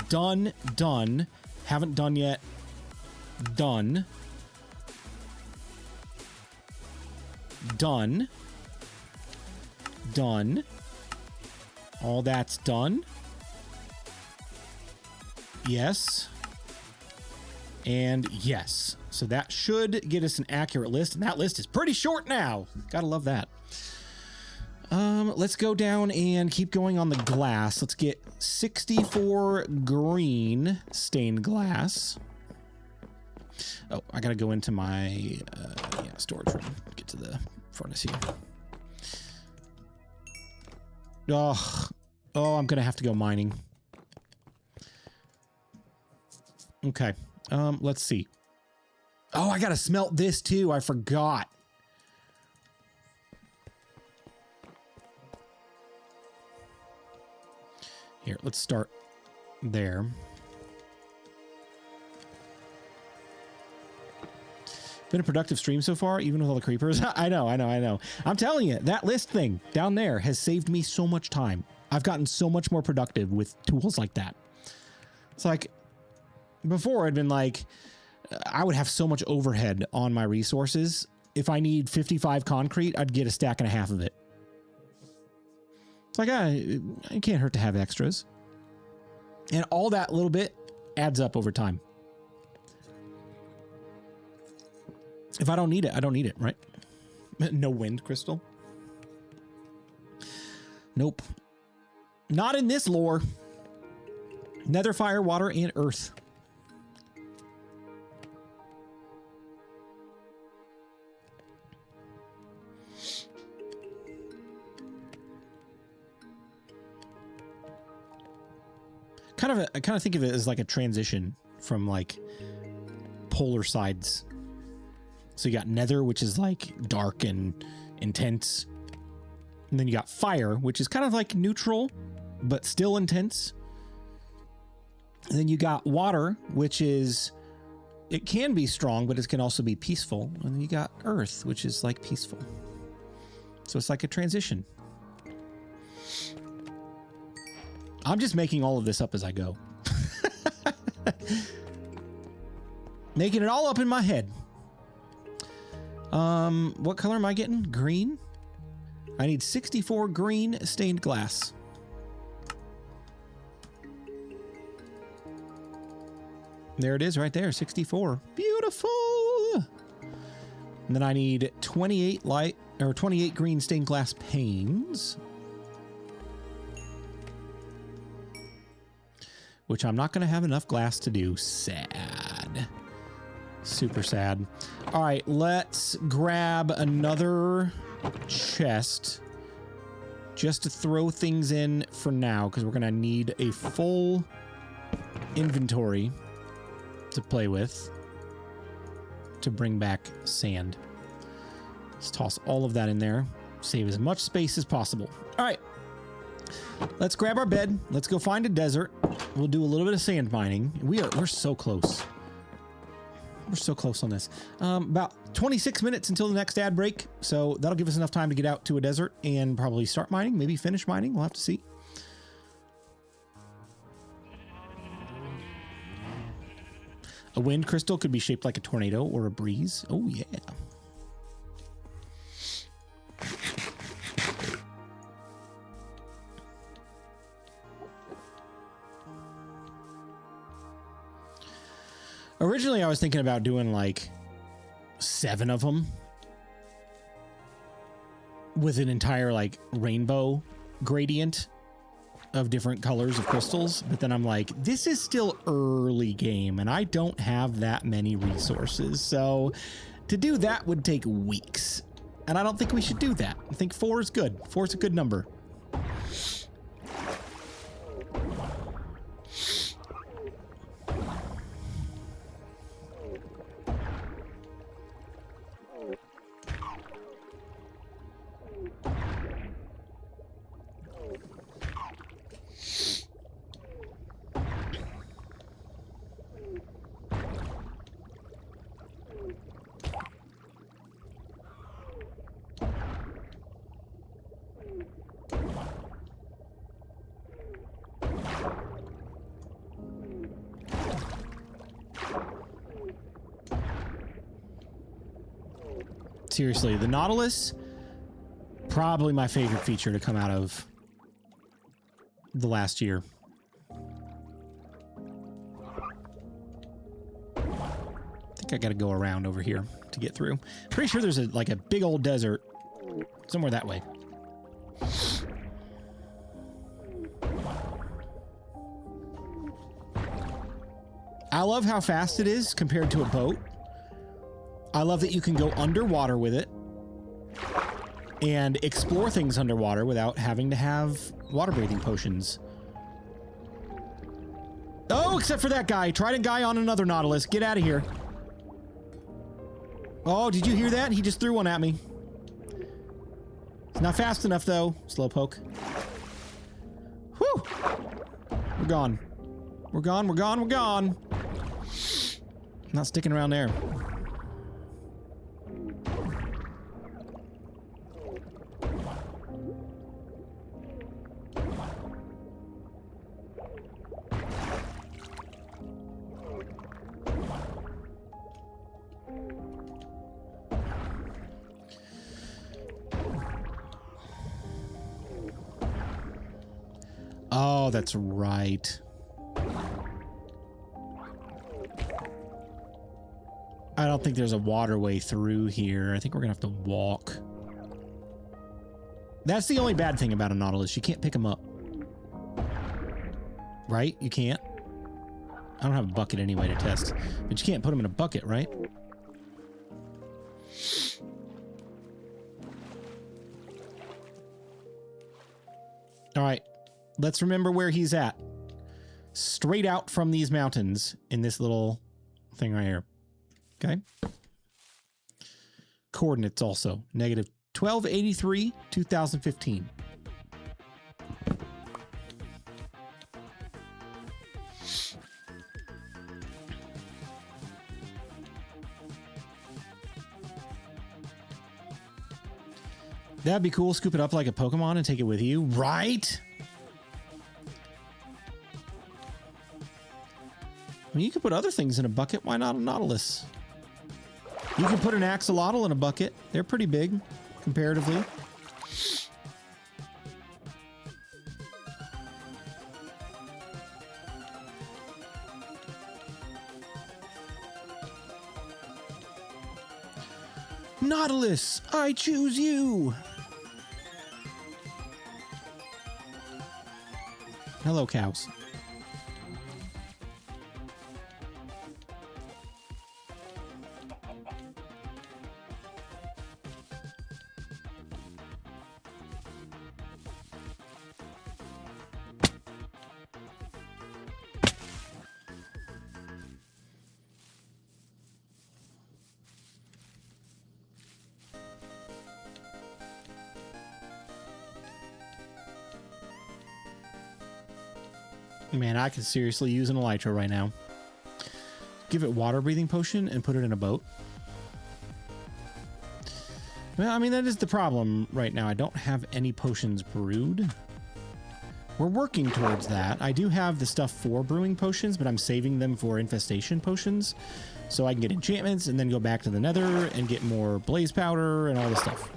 Done, done. Haven't done yet. Done. Done. Done. All that's done. Yes. And yes. So that should get us an accurate list. And that list is pretty short now. Gotta love that. Let's go down and keep going on the glass. Let's get 64 green stained glass. Oh, I gotta go into my storage room. Get to the furnace here. Oh, I'm gonna have to go mining. Okay. Let's see. Oh, I gotta smelt this too. I forgot. Here, let's start there. Been a productive stream so far, even with all the creepers. I know. I'm telling you, that list thing down there has saved me so much time. I've gotten so much more productive with tools like that. It's like, before I'd been like, I would have so much overhead on my resources. If I need 55 concrete, I'd get a stack and a half of it. It's like, it can't hurt to have extras. And all that little bit adds up over time. If I don't need it, I don't need it, right? No wind crystal. Nope. Not in this lore. Nether, fire, water, and earth. I kind of think of it as like a transition from like polar sides. So you got nether, which is like dark and intense. And then you got fire, which is kind of like neutral, but still intense. And then you got water, which is, it can be strong, but it can also be peaceful. And then you got earth, which is like peaceful. So it's like a transition. I'm just making all of this up as I go. Making it all up in my head. What color am I getting? Green? I need 64 green stained glass. There it is right there, 64. Beautiful. And then I need 28 green stained glass panes. Which I'm not going to have enough glass to do. Sad. Super sad. All right, let's grab another chest just to throw things in for now, because we're going to need a full inventory to play with to bring back sand. Let's toss all of that in there. Save as much space as possible. All right. Let's grab our bed. Let's go find a desert. We'll do a little bit of sand mining. We're so close. We're so close on this. About 26 minutes until the next ad break. So that'll give us enough time to get out to a desert and probably start mining, maybe finish mining. We'll have to see. A wind crystal could be shaped like a tornado or a breeze. Oh, yeah. Originally, I was thinking about doing like 7 of them with an entire like rainbow gradient of different colors of crystals. But then I'm like, this is still early game and I don't have that many resources. So to do that would take weeks. And I don't think we should do that. I think 4 is good. 4 is a good number. Seriously, the Nautilus, probably my favorite feature to come out of the last year. I think I gotta go around over here to get through. Pretty sure there's like a big old desert somewhere that way. I love how fast it is compared to a boat. I love that you can go underwater with it and explore things underwater without having to have water breathing potions. Oh, except for that guy. Trident guy on another Nautilus. Get out of here. Oh, did you hear that? He just threw one at me. It's not fast enough, though. Slowpoke. Whew. We're gone. We're gone, we're gone, we're gone. Not sticking around there. Oh, that's right. I don't think there's a waterway through here. I think we're gonna have to walk. That's the only bad thing about a Nautilus. You can't pick them up. Right? You can't? I don't have a bucket anyway to test. But you can't put them in a bucket, right? All right. Let's remember where he's at. Straight out from these mountains in this little thing right here. Okay. Coordinates also. Negative 1283, 2015. That'd be cool. Scoop it up like a Pokemon and take it with you. Right? I mean, you could put other things in a bucket. Why not a Nautilus? You can put an axolotl in a bucket. They're pretty big, comparatively. Nautilus, I choose you. Hello, cows. Man, I could seriously use an Elytra right now. Give it water breathing potion and put it in a boat. Well, I mean, that is the problem right now. I don't have any potions brewed. We're working towards that. I do have the stuff for brewing potions, but I'm saving them for infestation potions. So I can get enchantments and then go back to the nether and get more blaze powder and all this stuff.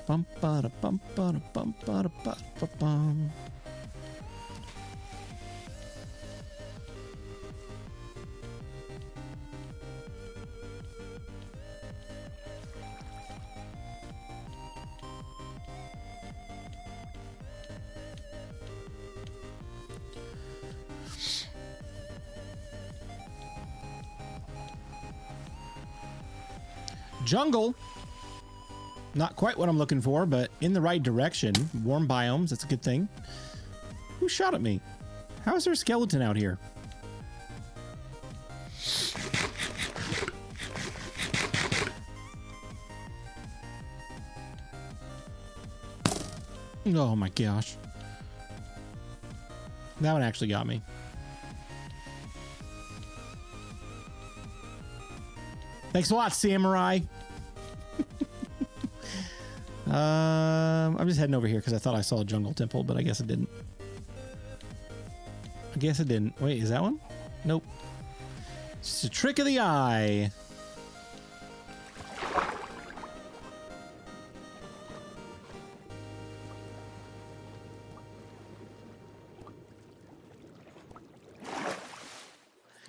Bum ba da bum ba da bum ba da ba ba bum. Jungle. Not quite what I'm looking for, but in the right direction. Warm biomes, that's a good thing. Who shot at me? How is there a skeleton out here? Oh my gosh. That one actually got me. Thanks a lot, Samurai. I'm just heading over here because I thought I saw a jungle temple, but I guess it didn't. Wait, is that one? Nope. It's just a trick of the eye.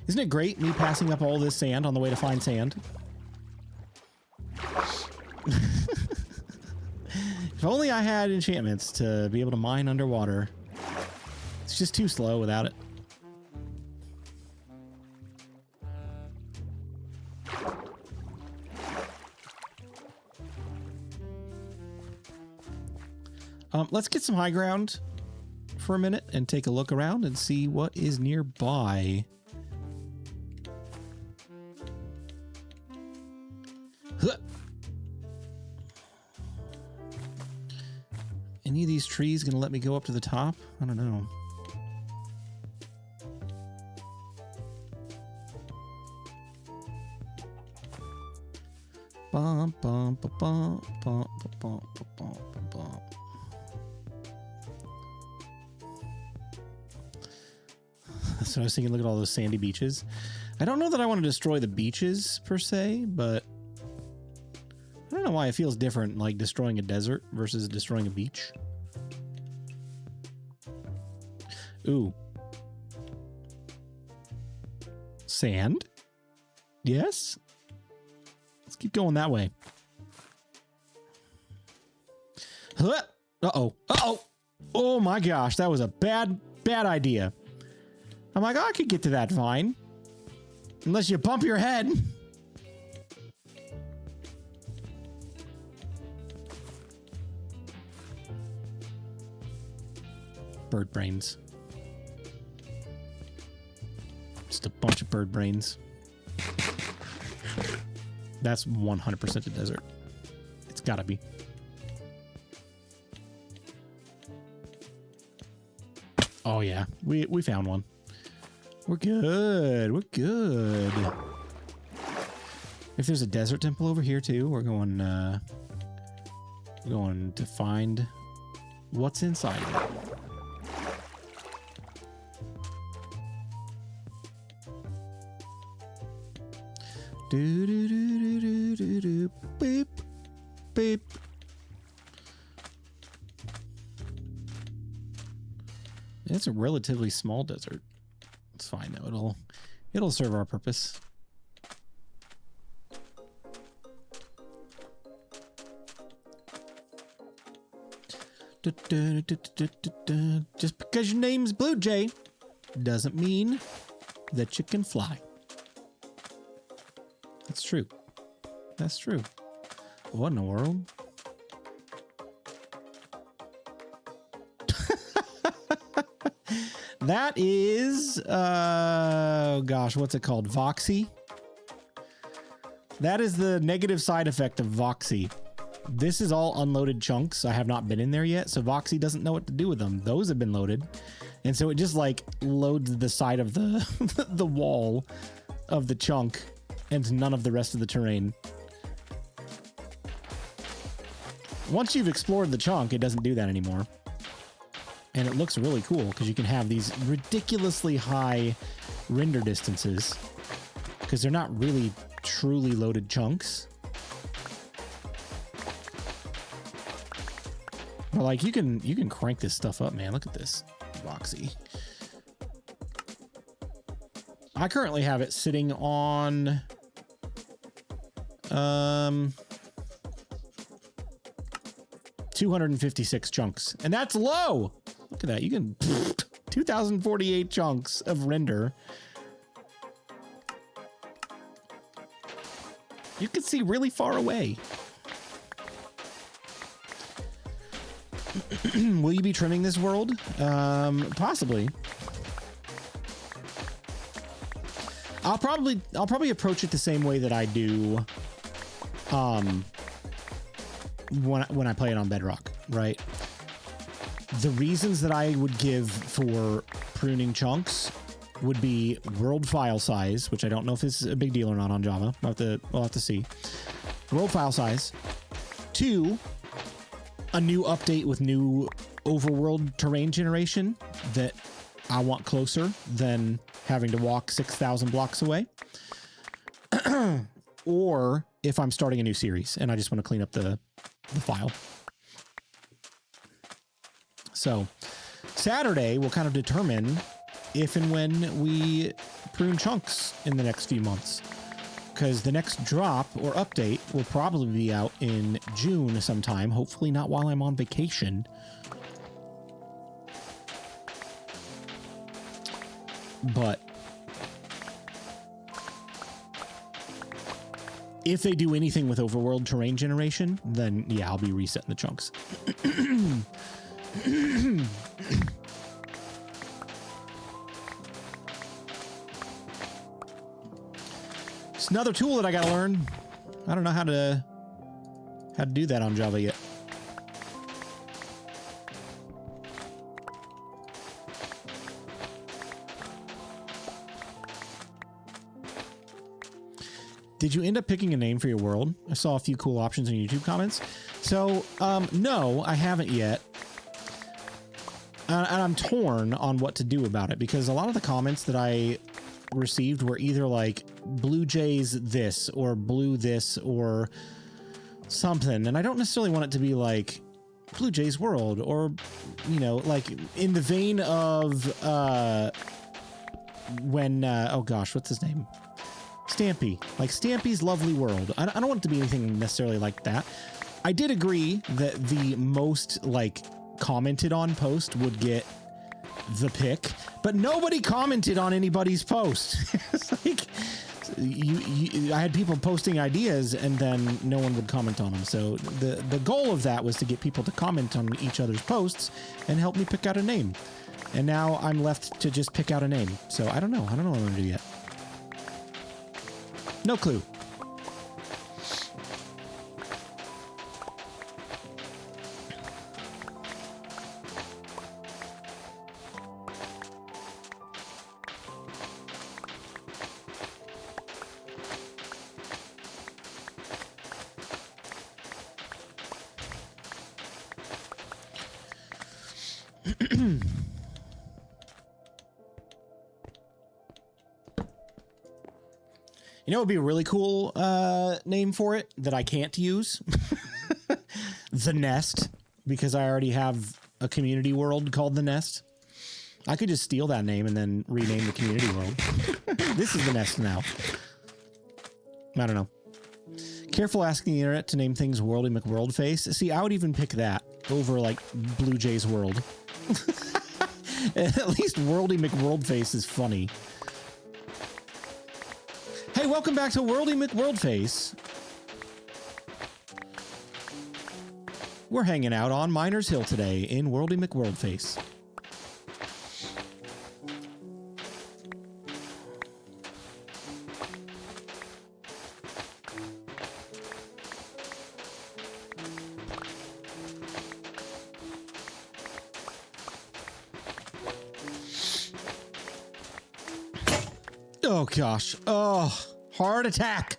Isn't it great, me passing up all this sand on the way to find sand? If only I had enchantments to be able to mine underwater. It's just too slow without it. Let's get some high ground for a minute and take a look around and see what is nearby. Huh. Any of these trees gonna let me go up to the top? I don't know. Bum, bum, ba, bum, bum, ba, bum, ba, bum, ba, bum. That's what I was thinking. Look at all those sandy beaches. I don't know that I want to destroy the beaches per se, but I don't know why it feels different, like destroying a desert versus destroying a beach. Ooh. Sand? Yes? Let's keep going that way. Huh. Uh-oh. Uh-oh. Oh my gosh, that was a bad idea. I'm like, oh, I could get to that vine. Unless you bump your head. Bird brains. Just a bunch of bird brains. That's 100% a desert. It's gotta be. Oh yeah, we found one. We're good. We're good. If there's a desert temple over here too, we're going to find what's inside of it. Do do do do do do beep beep. It's a relatively small desert. It's fine though. It'll serve our purpose. Just because your name's BluJay doesn't mean that you can fly. That's true. That's true. What in the world? That is, oh gosh, what's it called? Voxy? That is the negative side effect of Voxy. This is all unloaded chunks. I have not been in there yet, so Voxy doesn't know what to do with them. Those have been loaded. And so it just like loads the side of the the wall of the chunk and none of the rest of the terrain. Once you've explored the chunk, it doesn't do that anymore. And it looks really cool because you can have these ridiculously high render distances because they're not really truly loaded chunks. But like you can crank this stuff up, man. Look at this Voxy. I currently have it sitting on 256 chunks, and that's low. Look at that. You can 2048 chunks of render. You can see really far away. Will you be trimming this world? Possibly. I'll probably approach it the same way that I do when I play it on Bedrock, right? The reasons that I would give for pruning chunks would be world file size, which I don't know if this is a big deal or not on Java. We'll have to see. World file size. 2, a new update with new overworld terrain generation that I want closer than having to walk 6,000 blocks away. Or if I'm starting a new series and I just want to clean up the file. So Saturday will kind of determine if and when we prune chunks in the next few months, because the next drop or update will probably be out in June sometime, hopefully not while I'm on vacation. But if they do anything with overworld terrain generation, then yeah, I'll be resetting the chunks. It's another tool that I gotta learn. I don't know how to do that on Java yet. Did you end up picking a name for your world? I saw a few cool options in YouTube comments. So, no, I haven't yet. And I'm torn on what to do about it, because a lot of the comments that I received were either like BluJay's this or Blue this or something. And I don't necessarily want it to be like BluJay's world, or, you know, like in the vein of, when, oh gosh, what's his name? Stampy, like Stampy's Lovely World. I don't want it to be anything necessarily like that. I did agree that the most like commented on post would get the pick, but nobody commented on anybody's post. It's like I had people posting ideas and then no one would comment on them. So the goal of that was to get people to comment on each other's posts and help me pick out a name. And now I'm left to just pick out a name. So I don't know. I don't know what I'm gonna do yet. No clue. You know, it would be a really cool name for it that I can't use. The Nest, because I already have a community world called The Nest. I could just steal that name and then rename the community world. This is The Nest now. I don't know. Careful asking the internet to name things Worldy McWorldface. See, I would even pick that over like BluJay's World. At least Worldy McWorldface is funny. Hey, welcome back to Worldy McWorldface. We're hanging out on Miners Hill today in Worldy McWorldface. Oh gosh. Oh, heart attack.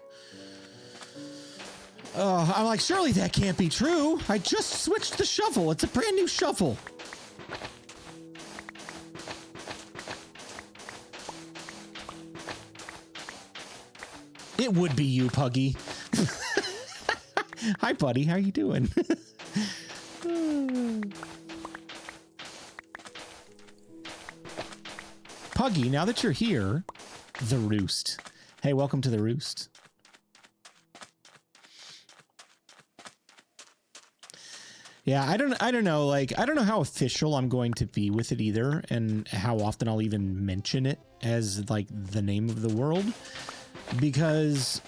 Oh, I'm like, surely that can't be true. I just switched the shovel. It's a brand new shovel. It would be you, Puggy. Hi, buddy. How you doing? Puggy, now that you're here, the Roost. Hey, welcome to the Roost. Yeah, I don't know, like, I don't know how official I'm going to be with it either, and how often I'll even mention it as, like, the name of the world, because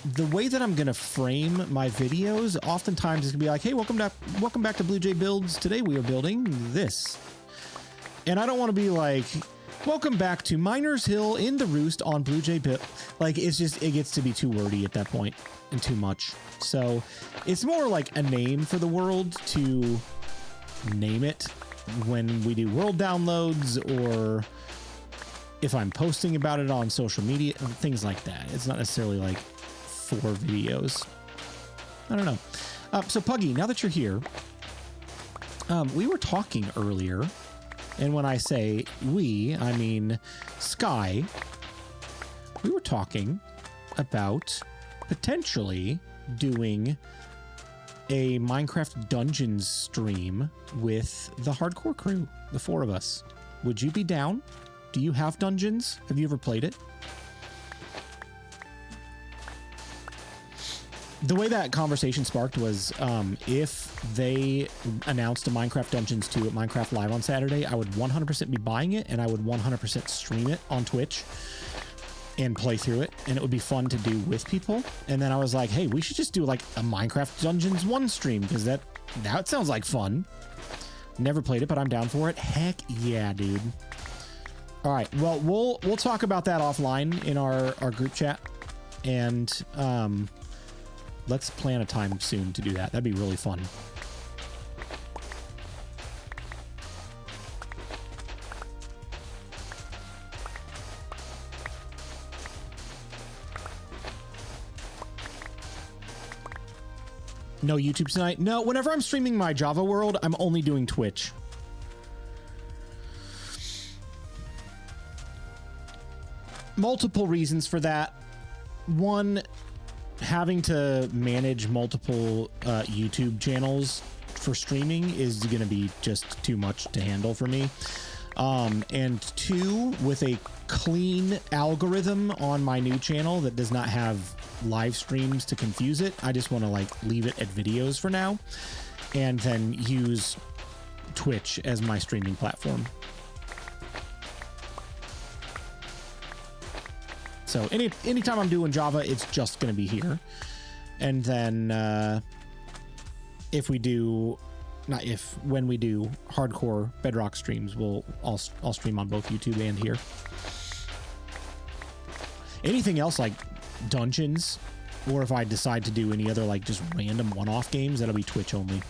the way that I'm gonna frame my videos, oftentimes it's gonna be like, hey, welcome back to BluJay Builds. Today we are building this. And I don't want to be like, welcome back to Miners Hill in the Roost on BluJay Builds. Like, it's just, it gets to be too wordy at that point and too much. So it's more like a name for the world to name it when we do world downloads, or if I'm posting about it on social media, things like that. It's not necessarily like for videos. I don't know. So Puggy, now that you're here, we were talking earlier, and when I say we, I mean Sky. We were talking about potentially doing a Minecraft Dungeons stream with the hardcore crew, the 4 of us. Would you be down? Do you have Dungeons? Have you ever played it? The way that conversation sparked was if they announced a Minecraft Dungeons 2 at Minecraft Live on Saturday, I would 100% be buying it, and I would 100% stream it on Twitch and play through it, and it would be fun to do with people. And then I was like, hey, we should just do like a Minecraft Dungeons 1 stream, because that sounds like fun. Never played it, but I'm down for it. Heck yeah, dude. All right, well, we'll talk about that offline in our group chat, and let's plan a time soon to do that. That'd be really fun. No YouTube tonight? No, whenever I'm streaming my Java world, I'm only doing Twitch. Multiple reasons for that. One, having to manage multiple YouTube channels for streaming is going to be just too much to handle for me. And 2, with a clean algorithm on my new channel that does not have live streams to confuse it, I just want to like leave it at videos for now, and then use Twitch as my streaming platform. So anytime I'm doing Java, it's just going to be here. And then when we do hardcore Bedrock streams, I'll stream on both YouTube and here. Anything else like Dungeons, or if I decide to do any other like just random one-off games, that'll be Twitch only.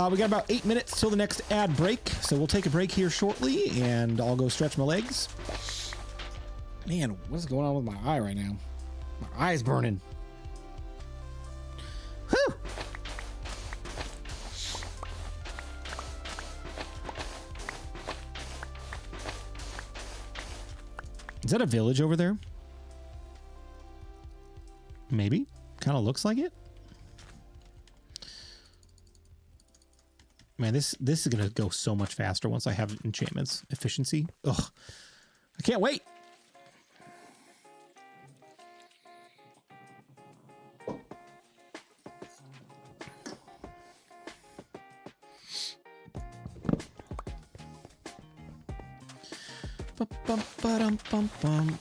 We got about 8 minutes till the next ad break, so we'll take a break here shortly, and I'll go stretch my legs. Man, what's going on with my eye right now? My eye's burning. Whew! Is that a village over there? Maybe. Kind of looks like it. Man, this is going to go so much faster once I have enchantments. Efficiency. Ugh. I can't wait. Bum-bum-ba-dum-bum-bum.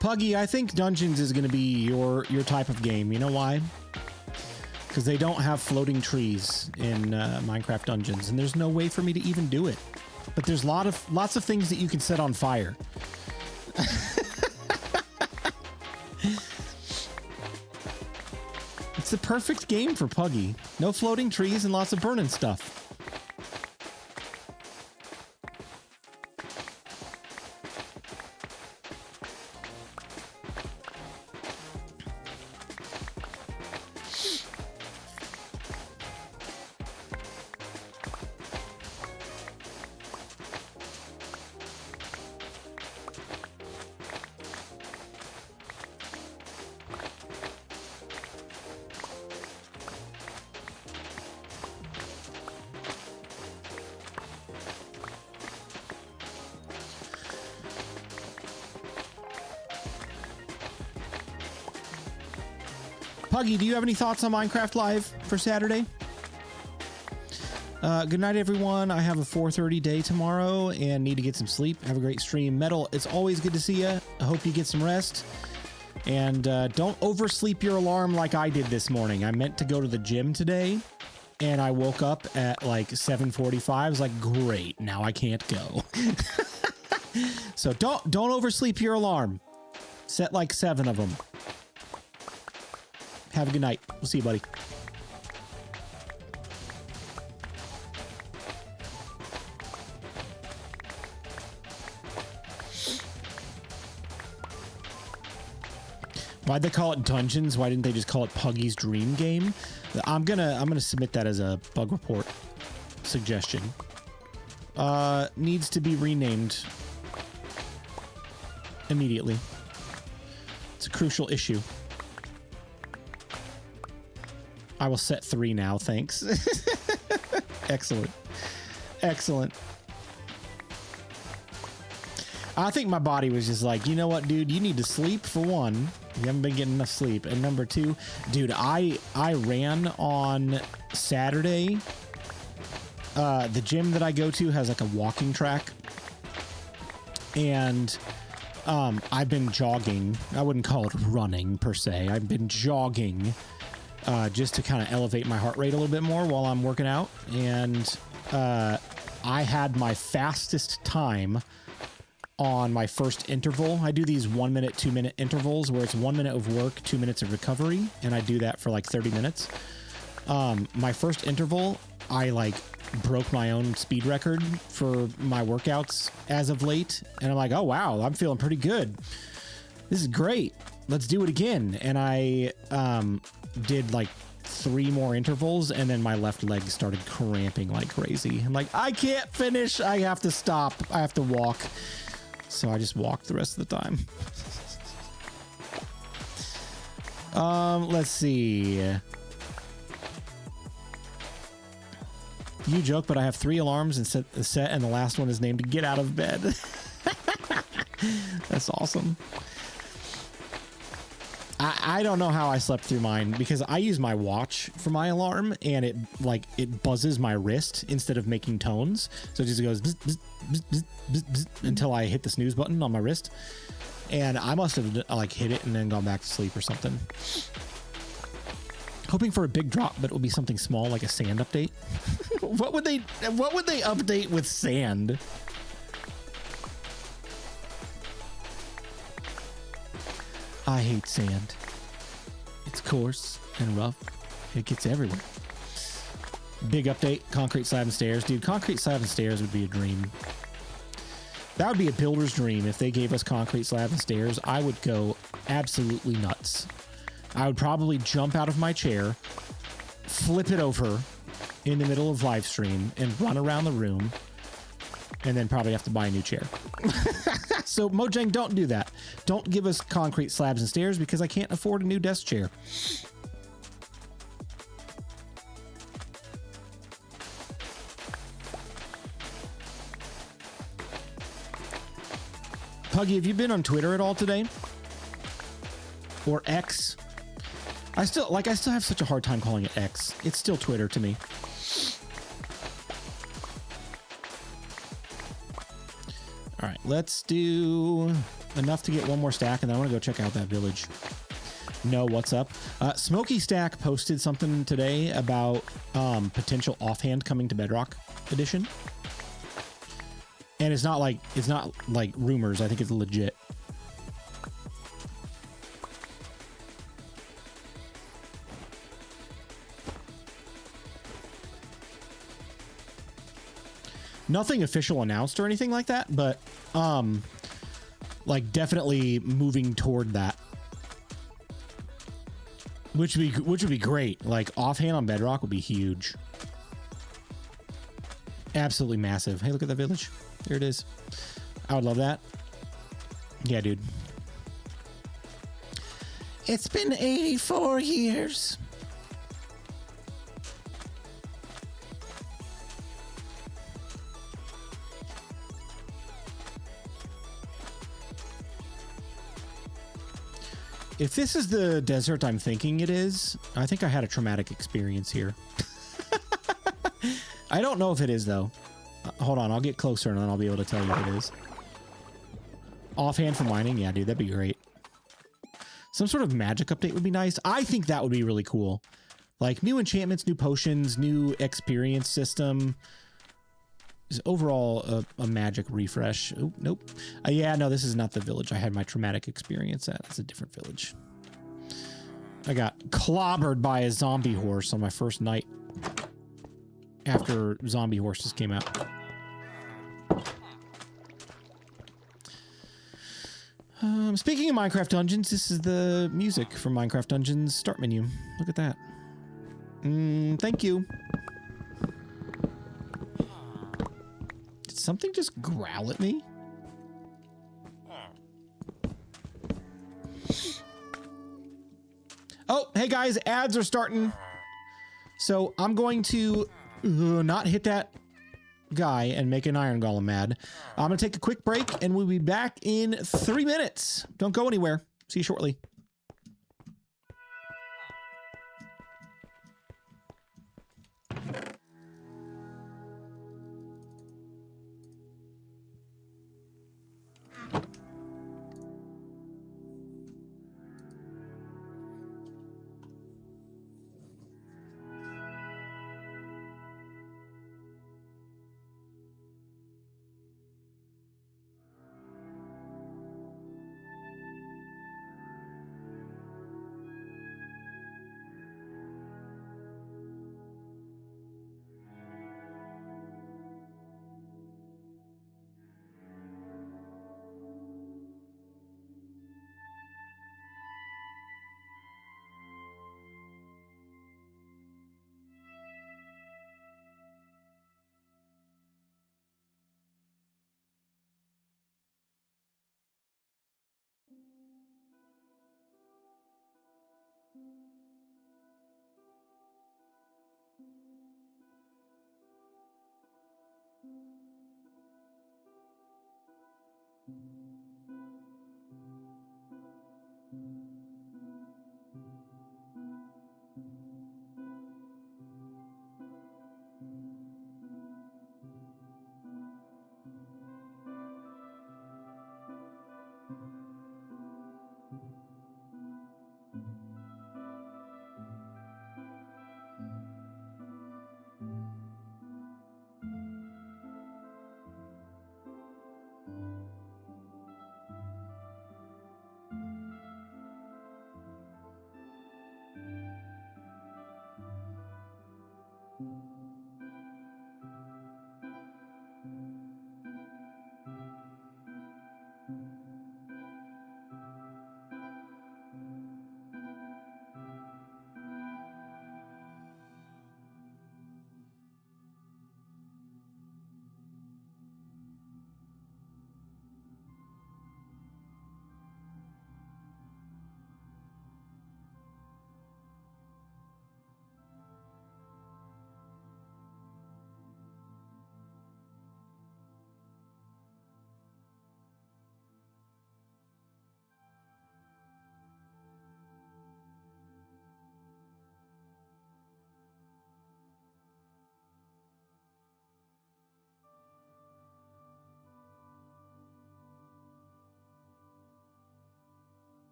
Puggy, I think Dungeons is going to be your type of game. You know why? Because they don't have floating trees in Minecraft Dungeons, and there's no way for me to even do it. But there's lots of things that you can set on fire. It's the perfect game for Puggy. No floating trees and lots of burning stuff. Puggy, do you have any thoughts on Minecraft Live for Saturday? Good night, everyone. I have a 4:30 day tomorrow and need to get some sleep. Have a great stream. Metal, it's always good to see you. I hope you get some rest. And don't oversleep your alarm like I did this morning. I meant to go to the gym today, and I woke up at like 7:45. I was like, great, now I can't go. So don't oversleep your alarm. Set like 7 of them. Have a good night. We'll see you, buddy. Why'd they call it Dungeons? Why didn't they just call it Puggy's Dream Game? I'm gonna submit that as a bug report suggestion. Needs to be renamed immediately. It's a crucial issue. I will set 3 now, thanks. Excellent. Excellent. I think my body was just like, you know what, dude? You need to sleep, for one. You haven't been getting enough sleep. And number 2, dude, I ran on Saturday. The gym that I go to has like a walking track. And I've been jogging. I wouldn't call it running per se. I've been jogging just to kind of elevate my heart rate a little bit more while I'm working out. And I had my fastest time on my first interval. I do these 1 minute, 2 minute intervals where it's 1 minute of work, 2 minutes of recovery. And I do that for like 30 minutes. My first interval, I like broke my own speed record for my workouts as of late. And I'm like, oh, wow, I'm feeling pretty good. This is great. Let's do it again. And I did like 3 more intervals, and then my left leg started cramping like crazy. I'm like, I can't finish. I have to stop. I have to walk. So I just walked the rest of the time. Let's see. You joke, but I have 3 alarms and set, and the last one is named Get Out of Bed. That's awesome. I don't know how I slept through mine, because I use my watch for my alarm, and it buzzes my wrist instead of making tones. So it just goes bzz, bzz, bzz, bzz, bzz, bzz, until I hit the snooze button on my wrist. And I must have like hit it and then gone back to sleep or something. Hoping for a big drop, but it will be something small like a sand update. What would they update with sand? I hate sand. It's coarse and rough. It gets everywhere. Big update, concrete slab and stairs. Dude, concrete slab and stairs would be a dream. That would be a builder's dream if they gave us concrete slab and stairs. I would go absolutely nuts. I would probably jump out of my chair, flip it over in the middle of live stream, and run around the room, and then probably have to buy a new chair. So Mojang, don't do that. Don't give us concrete slabs and stairs, because I can't afford a new desk chair. Puggy, have you been on Twitter at all today? Or X? I still have such a hard time calling it X. It's still Twitter to me. All right, let's do enough to get 1 more stack, and then I want to go check out that village. No, what's up? Smokey Stack posted something today about potential offhand coming to Bedrock Edition. And it's not like rumors. I think it's legit. Nothing official announced or anything like that, but like definitely moving toward that. Which would be great. Like offhand on Bedrock would be huge. Absolutely massive. Hey, look at that village. There it is. I would love that. Yeah, dude. It's been 84 years. If this is the desert I'm thinking it is, I think I had a traumatic experience here. I don't know if it is, though. Hold on, I'll get closer and then I'll be able to tell you if it is. Offhand for mining? Yeah, dude, that'd be great. Some sort of magic update would be nice. I think that would be really cool. Like, new enchantments, new potions, new experience system. Just overall, a magic refresh. Oh, nope. Yeah, no, this is not the village I had my traumatic experience at. It's a different village. I got clobbered by a zombie horse on my first night after zombie horses came out. Speaking of Minecraft Dungeons, this is the music from Minecraft Dungeons start menu. Look at that. Thank you. Did something just growl at me? Oh, hey guys, ads are starting. So I'm going to not hit that guy and make an iron golem mad. I'm going to take a quick break and we'll be back in 3 minutes. Don't go anywhere. See you shortly.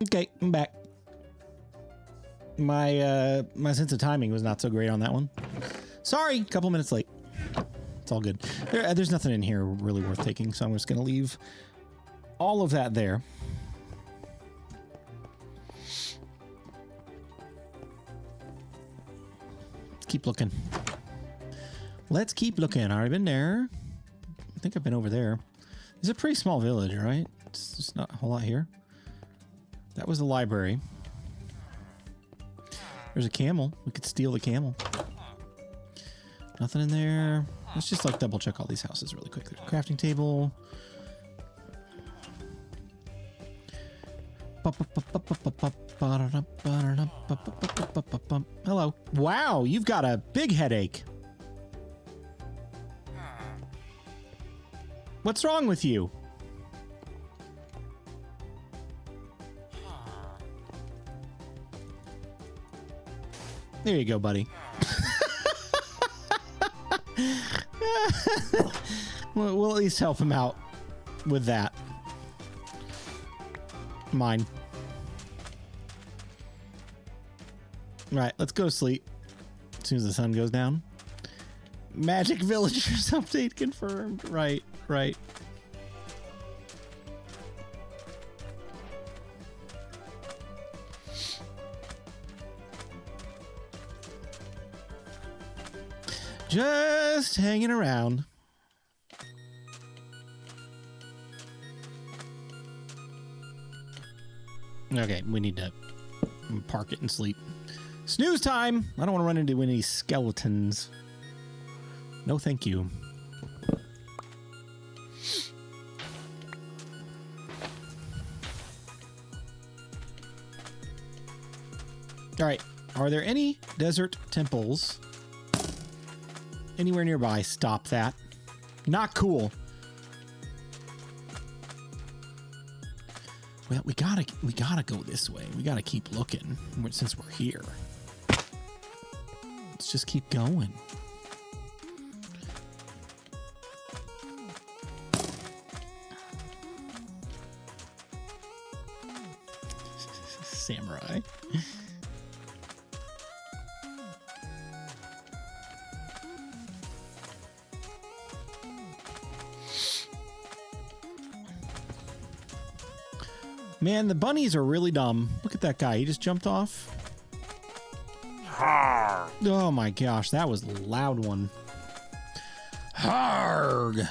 Okay, I'm back. My sense of timing was not so great on that one. Sorry, a couple minutes late. It's all good. There's nothing in here really worth taking, so I'm just going to leave all of that there. Let's keep looking. Let's keep looking. I've already been there. I think I've been over there. It's a pretty small village, right? It's just not a whole lot here. That was the library. There's a camel. We could steal the camel. Nothing in there. Let's just like double check all these houses really quick. There's a crafting table. Hello. Wow, you've got a big headache. What's wrong with you? There you go, buddy. We'll at least help him out with that. Mine. Right, let's go to sleep as soon as the sun goes down. Magic Villagers update confirmed. Right, right. Just hanging around. Okay, we need to park it and sleep. Snooze time! I don't want to run into any skeletons. No, thank you. All right, are there any desert temples anywhere nearby? Stop that. Not cool. Well, we gotta go this way. We gotta keep looking since we're here. Let's just keep going. Samurai. Man, the bunnies are really dumb. Look at that guy. He just jumped off. Harg. Oh my gosh, that was a loud one. Harg.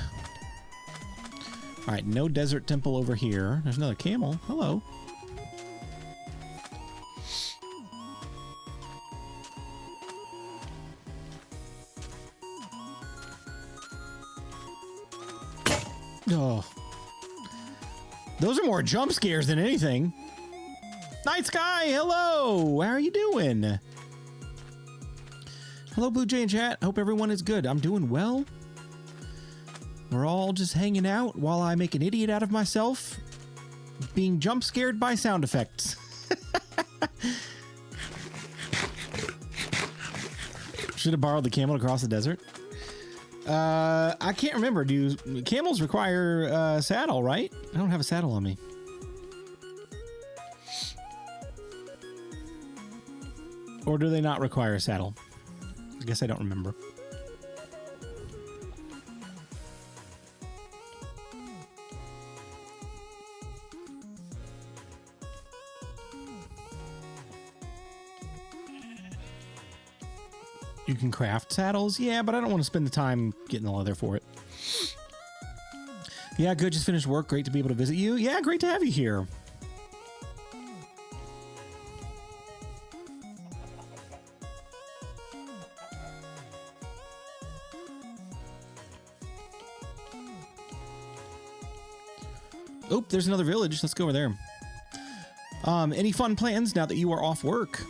All right, no desert temple over here. There's another camel. Hello. Oh. Those are more jump scares than anything. Night Sky, hello. How are you doing? Hello, BluJay in chat. Hope everyone is good. I'm doing well. We're all just hanging out while I make an idiot out of myself, being jump scared by sound effects. Should have borrowed the camel to cross the desert. I can't remember. Do camels require a saddle, right? I don't have a saddle on me. Or do they not require a saddle? I guess I don't remember. You can craft saddles? Yeah, but I don't want to spend the time getting the leather for it. Yeah, good. Just finished work. Great to be able to visit you. Yeah, great to have you here. Oh, there's another village. Let's go over there. Any fun plans now that you are off work?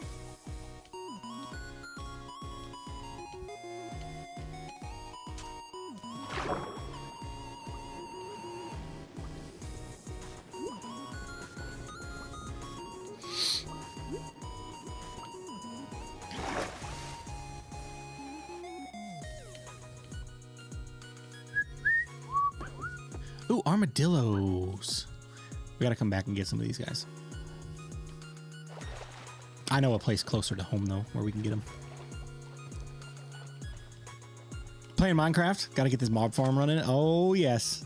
Ooh, armadillos. We gotta come back and get some of these guys. I know a place closer to home, though, where we can get them. Playing Minecraft. Got to get this mob farm running. Oh, yes.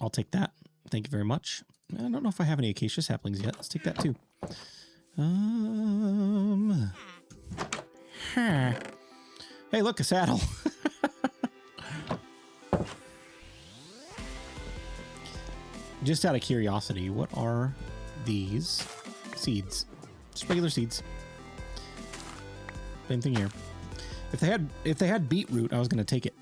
I'll take that. Thank you very much. I don't know if I have any acacia saplings yet. Let's take that, too. Huh. Hey, look, a saddle. Just out of curiosity, what are these seeds? Just regular seeds. Same thing here. If they had beetroot, I was gonna take it.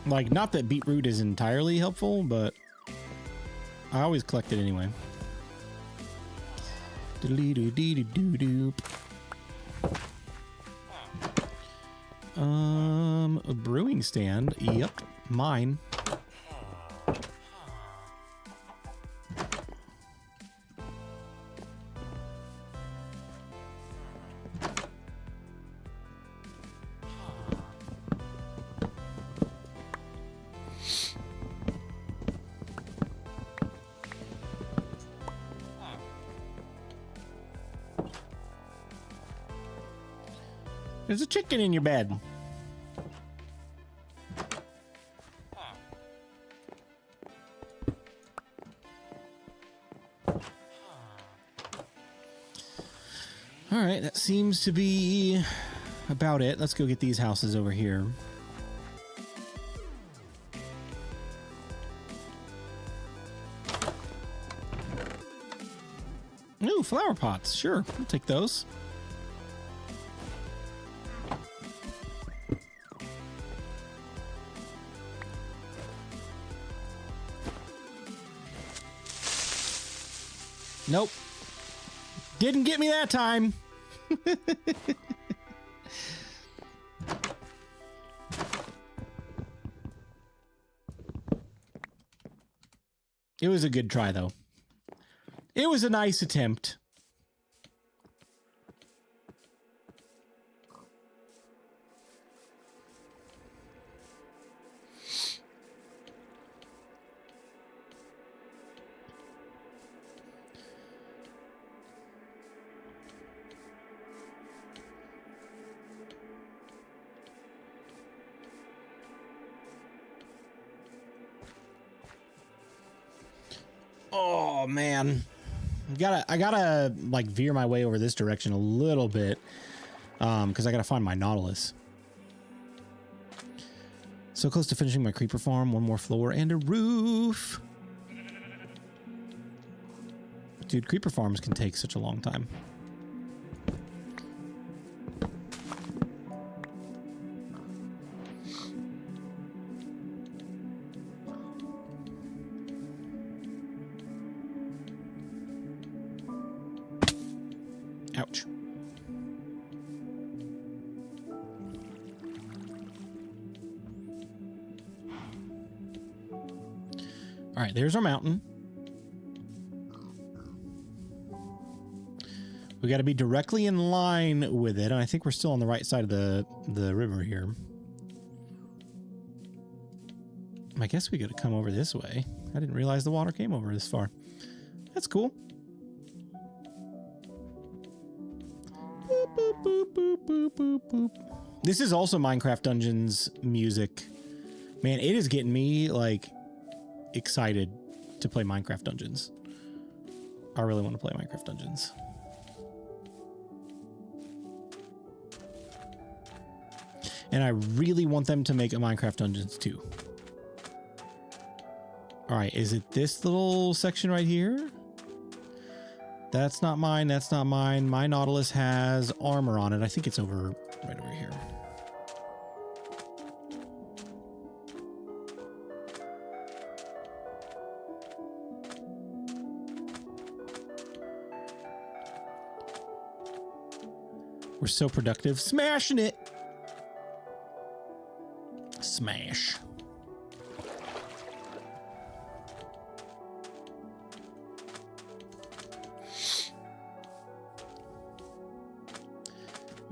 Like, not that beetroot is entirely helpful, but I always collect it anyway. A brewing stand. Yep, mine. There's a chicken in your bed. All right, that seems to be about it. Let's go get these houses over here. Ooh, flower pots. Sure, I'll take those. Nope. Didn't get me that time. It was a good try, though. It was a nice attempt. Oh man, I gotta like veer my way over this direction a little bit, because I gotta find my Nautilus. So close to finishing my creeper farm. One more floor and a roof. Dude, creeper farms can take such a long time. Ouch. All right, there's our mountain. We got to be directly in line with it, and I think we're still on the right side of the river here. I guess we got to come over this way. I didn't realize the water came over this far. That's cool. Boop, boop, boop, boop, boop, boop. This is also Minecraft Dungeons music. Man, it is getting me like excited to play Minecraft Dungeons. I really want to play Minecraft Dungeons. And I really want them to make a Minecraft Dungeons too. All right, is it this little section right here? That's not mine. That's not mine. My Nautilus has armor on it. I think it's over right over here. We're so productive. Smashing it. Smash.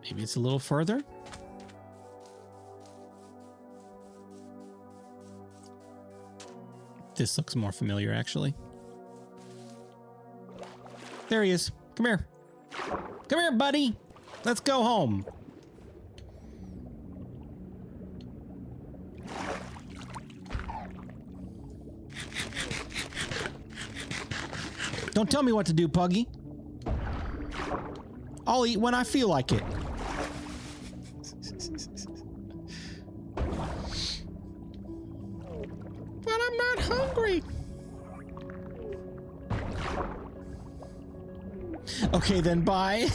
Maybe it's a little further. This looks more familiar, actually. There he is. Come here. Come here, buddy. Let's go home. Don't tell me what to do, Puggy. I'll eat when I feel like it. But I'm not hungry. Okay, then bye.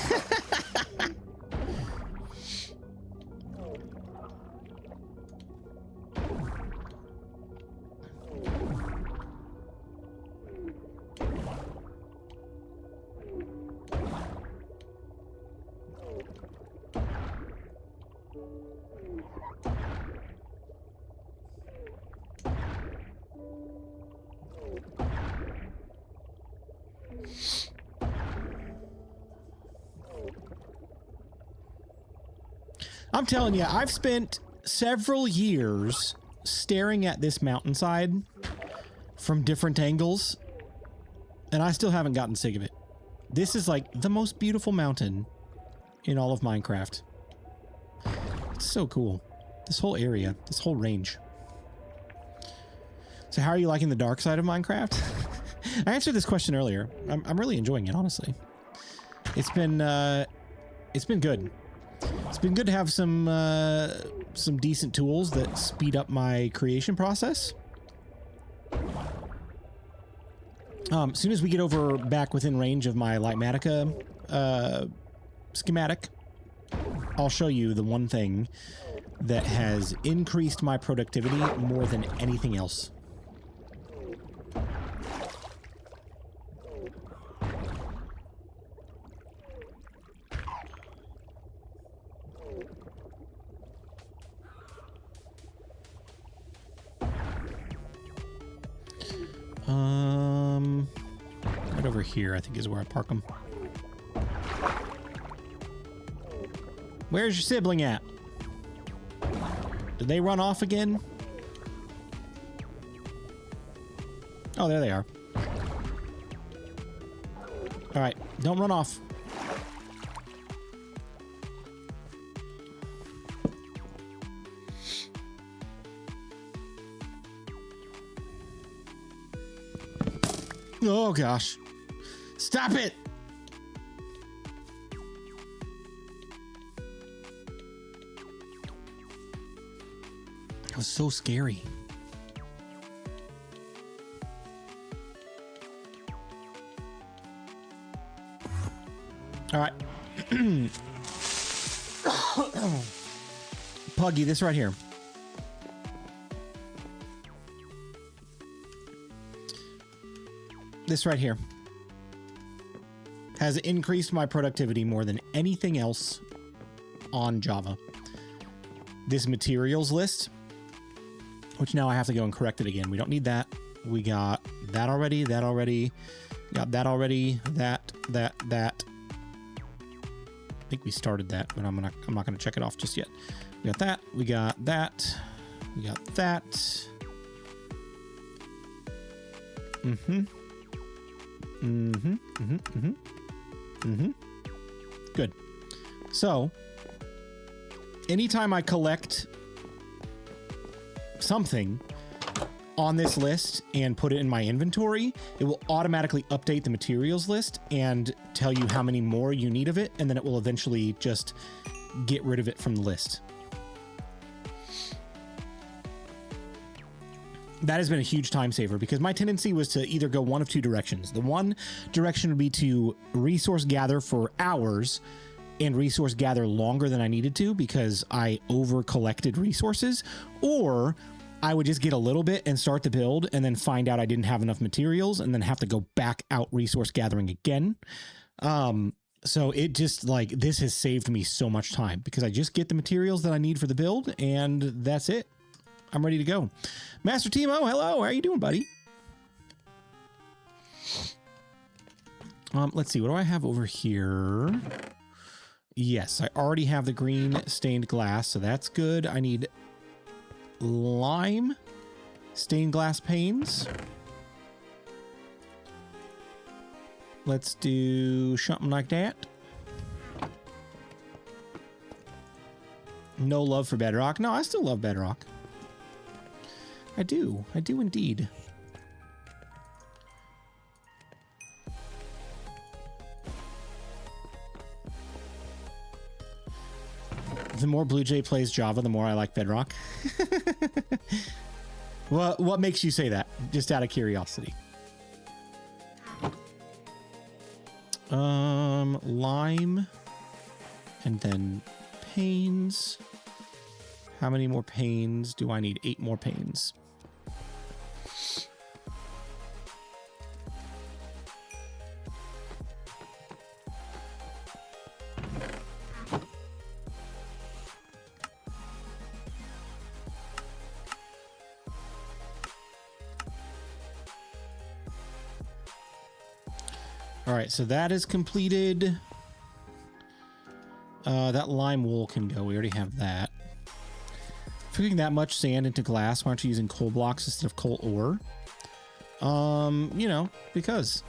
I'm telling you, I've spent several years staring at this mountainside from different angles, and I still haven't gotten sick of it. This is like the most beautiful mountain in all of Minecraft. It's so cool. This whole area, this whole range. So how are you liking the dark side of Minecraft? I answered this question earlier. I'm really enjoying it, honestly. It's been good. It's been good to have some decent tools that speed up my creation process. As soon as we get over back within range of my Lightmatica schematic, I'll show you the one thing that has increased my productivity more than anything else. Right over here, I think is where I park them. Where's your sibling at? Did they run off again? Oh, there they are. All right, don't run off. Oh gosh. Stop it! That was so scary. All right. Puggy, this right here. This right here has increased my productivity more than anything else on Java. This materials list, which now I have to go and correct it again. We don't need that. We got that already, got that already, that. I think we started that, but I'm not gonna check it off just yet. We got that, we got that, we got that. Good. So, anytime I collect something on this list and put it in my inventory, it will automatically update the materials list and tell you how many more you need of it, and then it will eventually just get rid of it from the list. That has been a huge time saver because my tendency was to either go one of two directions. The one direction would be to resource gather for hours and resource gather longer than I needed to because I over collected resources, or I would just get a little bit and start the build and then find out I didn't have enough materials and then have to go back out resource gathering again. So it just like, this has saved me so much time because I just get the materials that I need for the build and that's it. I'm ready to go. Master Timo, hello. How are you doing, buddy? Let's see. What do I have over here? Yes, I already have the green stained glass, so that's good. I need lime stained glass panes. Let's do something like that. No love for bedrock. No, I still love bedrock. I do indeed. The more BluJay plays Java, the more I like bedrock. What makes you say that? Just out of curiosity. Lime. And then panes. How many more panes do I need? 8 more panes. All right, so that is completed. That lime wool can go. We already have that. Putting that much sand into glass, why aren't you using coal blocks instead of coal ore? You know, because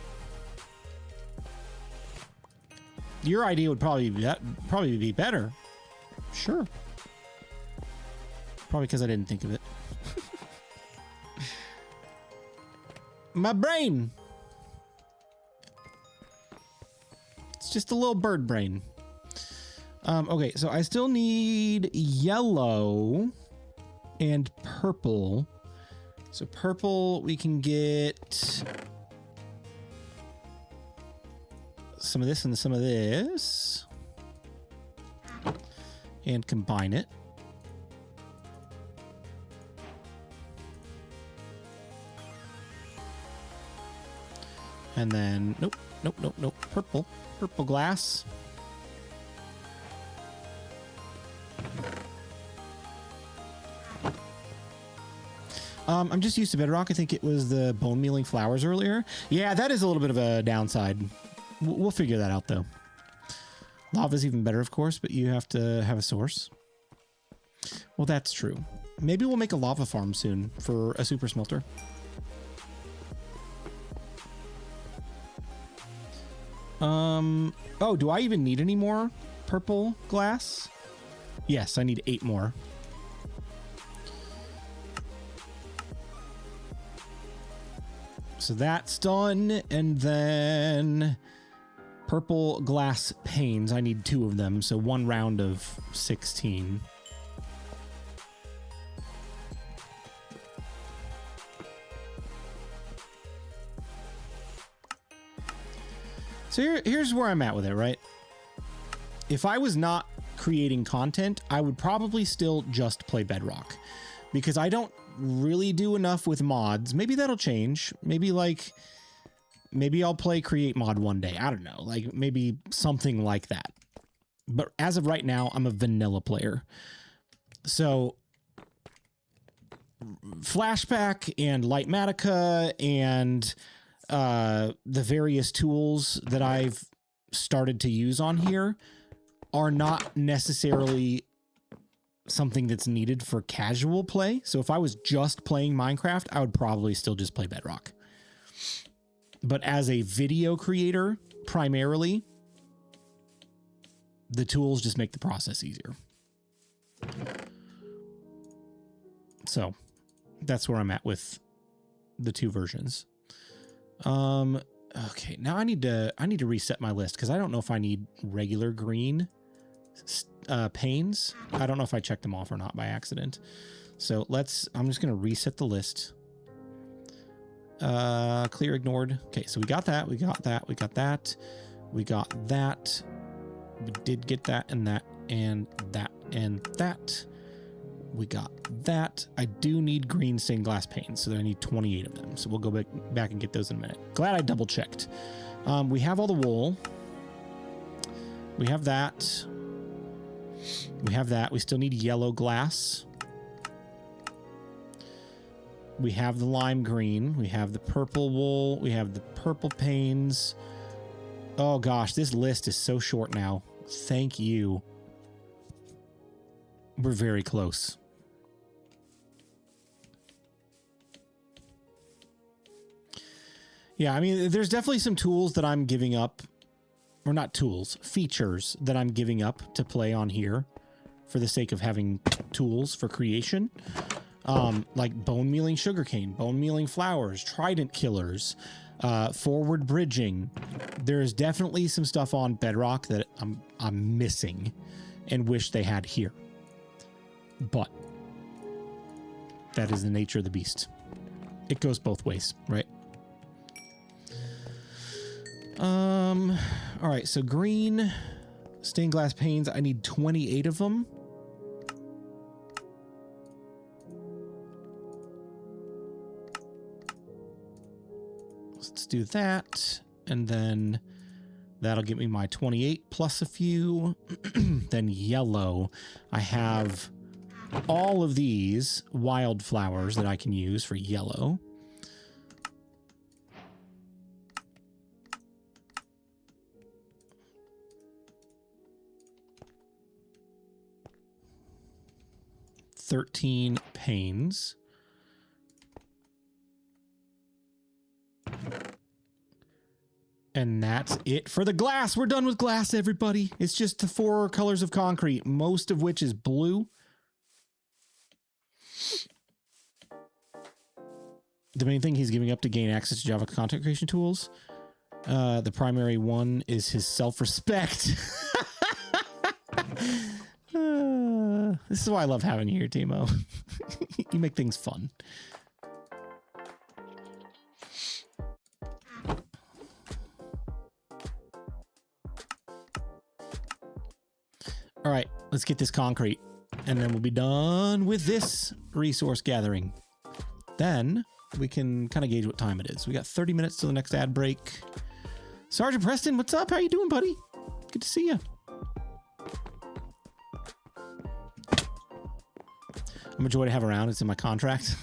your idea would probably be better. Sure. Probably because I didn't think of it. My brain. It's just a little bird brain. Okay, so I still need yellow and purple. So purple, we can get some of this and some of this and combine it. And then, nope. Purple glass. I'm just used to bedrock. I think it was the bone mealing flowers earlier. Yeah, that is a little bit of a downside. We'll figure that out, though. Lava's even better, of course, but you have to have a source. Well, that's true. Maybe we'll make a lava farm soon for a super smelter. Oh, do I even need any more purple glass? Yes, I need 8 more. So that's done, and then purple glass panes. I need 2 of them, so 1 round of 16. So here's where I'm at with it, right? If I was not creating content, I would probably still just play Bedrock, because I don't really do enough with mods. Maybe that'll change. Maybe I'll play create mod one day. I don't know, like maybe something like that. But as of right now, I'm a vanilla player. So Flashback and Lightmatica and the various tools that I've started to use on here are not necessarily something that's needed for casual play. So if I was just playing Minecraft, I would probably still just play Bedrock. But as a video creator, primarily, the tools just make the process easier. So that's where I'm at with the 2 versions. Okay, now I need to reset my list because I don't know if I need regular green panes. I don't know if I checked them off or not by accident. So I'm just going to reset the list. Clear ignored. Okay, so we got that. We got that. We got that. We got that. We did get that and that and that and that. We got that. I do need green stained glass panes, so I need 28 of them. So we'll go back and get those in a minute. Glad I double checked. We have all the wool. We have that. We have that. We still need yellow glass. We have the lime green. We have the purple wool. We have the purple panes. Oh gosh, this list is so short now. Thank you. We're very close. Yeah, I mean, there's definitely some tools that I'm giving up. Or not tools, features that I'm giving up to play on here for the sake of having tools for creation. Like bone mealing sugarcane, bone mealing flowers, trident killers, forward bridging. There's definitely some stuff on Bedrock that I'm missing and wish they had here. But that is the nature of the beast. It goes both ways, right? All right, so green stained glass panes. I need 28 of them. Let's do that. And then that'll get me my 28 plus a few. Then yellow. I have all of these wildflowers that I can use for yellow. $13 panes. And that's it for the glass. We're done with glass, everybody. It's just the 4 colors of concrete, most of which is blue. The main thing he's giving up to gain access to Java content creation tools. The primary one is his self-respect. This is why I love having you here, Timo. You make things fun. All right, let's get this concrete, and then we'll be done with this resource gathering. Then we can kind of gauge what time it is. We got 30 minutes till the next ad break. Sergeant Preston, what's up? How you doing, buddy? Good to see you. I'm a joy to have around. It's in my contract.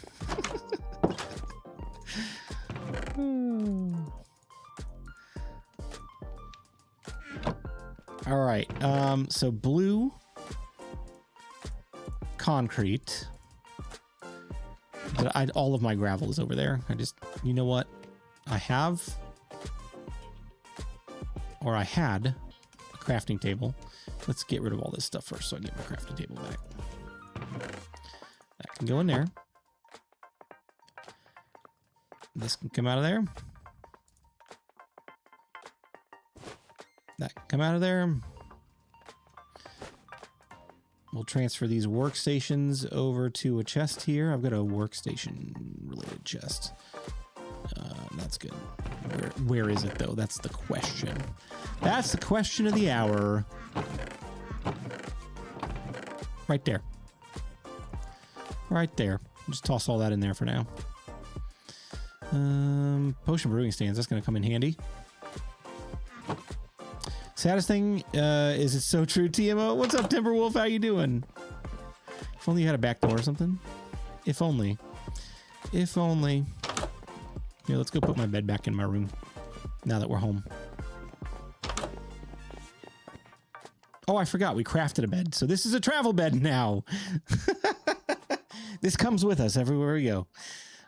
All right. So blue concrete. All of my gravel is over there. You know what? I had a crafting table. Let's get rid of all this stuff first so I can get my crafting table back. That can go in there. This can come out of there. That can come out of there. We'll transfer these workstations over to a chest here. I've got a workstation related chest. That's good. Where is it though? That's the question. That's the question of the hour. Right there. Right there. Just toss all that in there for now. Potion brewing stands. That's going to come in handy. Saddest thing is it's so true, TMO. What's up, Timberwolf? How you doing? If only you had a back door or something. If only. If only. Yeah, let's go put my bed back in my room now that we're home. Oh, I forgot. We crafted a bed. So this is a travel bed now. This comes with us everywhere we go.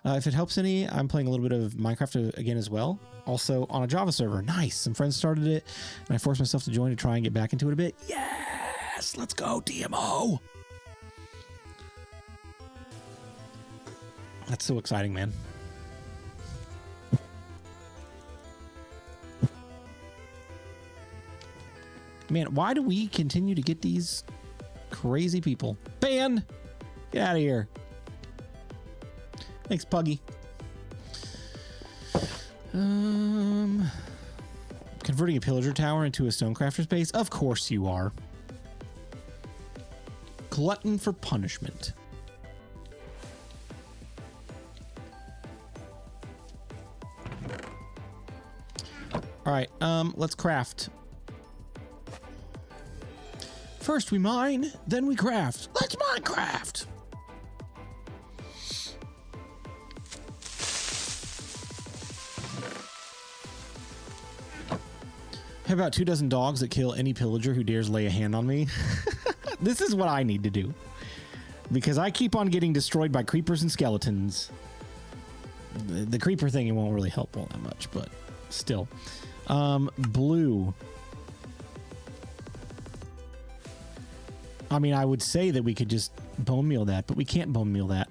If it helps any, I'm playing a little bit of Minecraft again as well. Also on a Java server. Nice. Some friends started it, and I forced myself to join to try and get back into it a bit. Yes! Let's go, DMO! That's so exciting, man. Man, why do we continue to get these crazy people? Ban! Get out of here. Thanks, Puggy. Converting a pillager tower into a stonecrafter's base? Of course you are. Glutton for punishment. All right, let's craft. First we mine, then we craft. Let's Minecraft. How about 24 dogs that kill any pillager who dares lay a hand on me? This is what I need to do. Because I keep on getting destroyed by creepers and skeletons. the creeper thing, it won't really help all that much, but still. Blue. I mean, I would say that we could just bone meal that, but we can't bone meal that.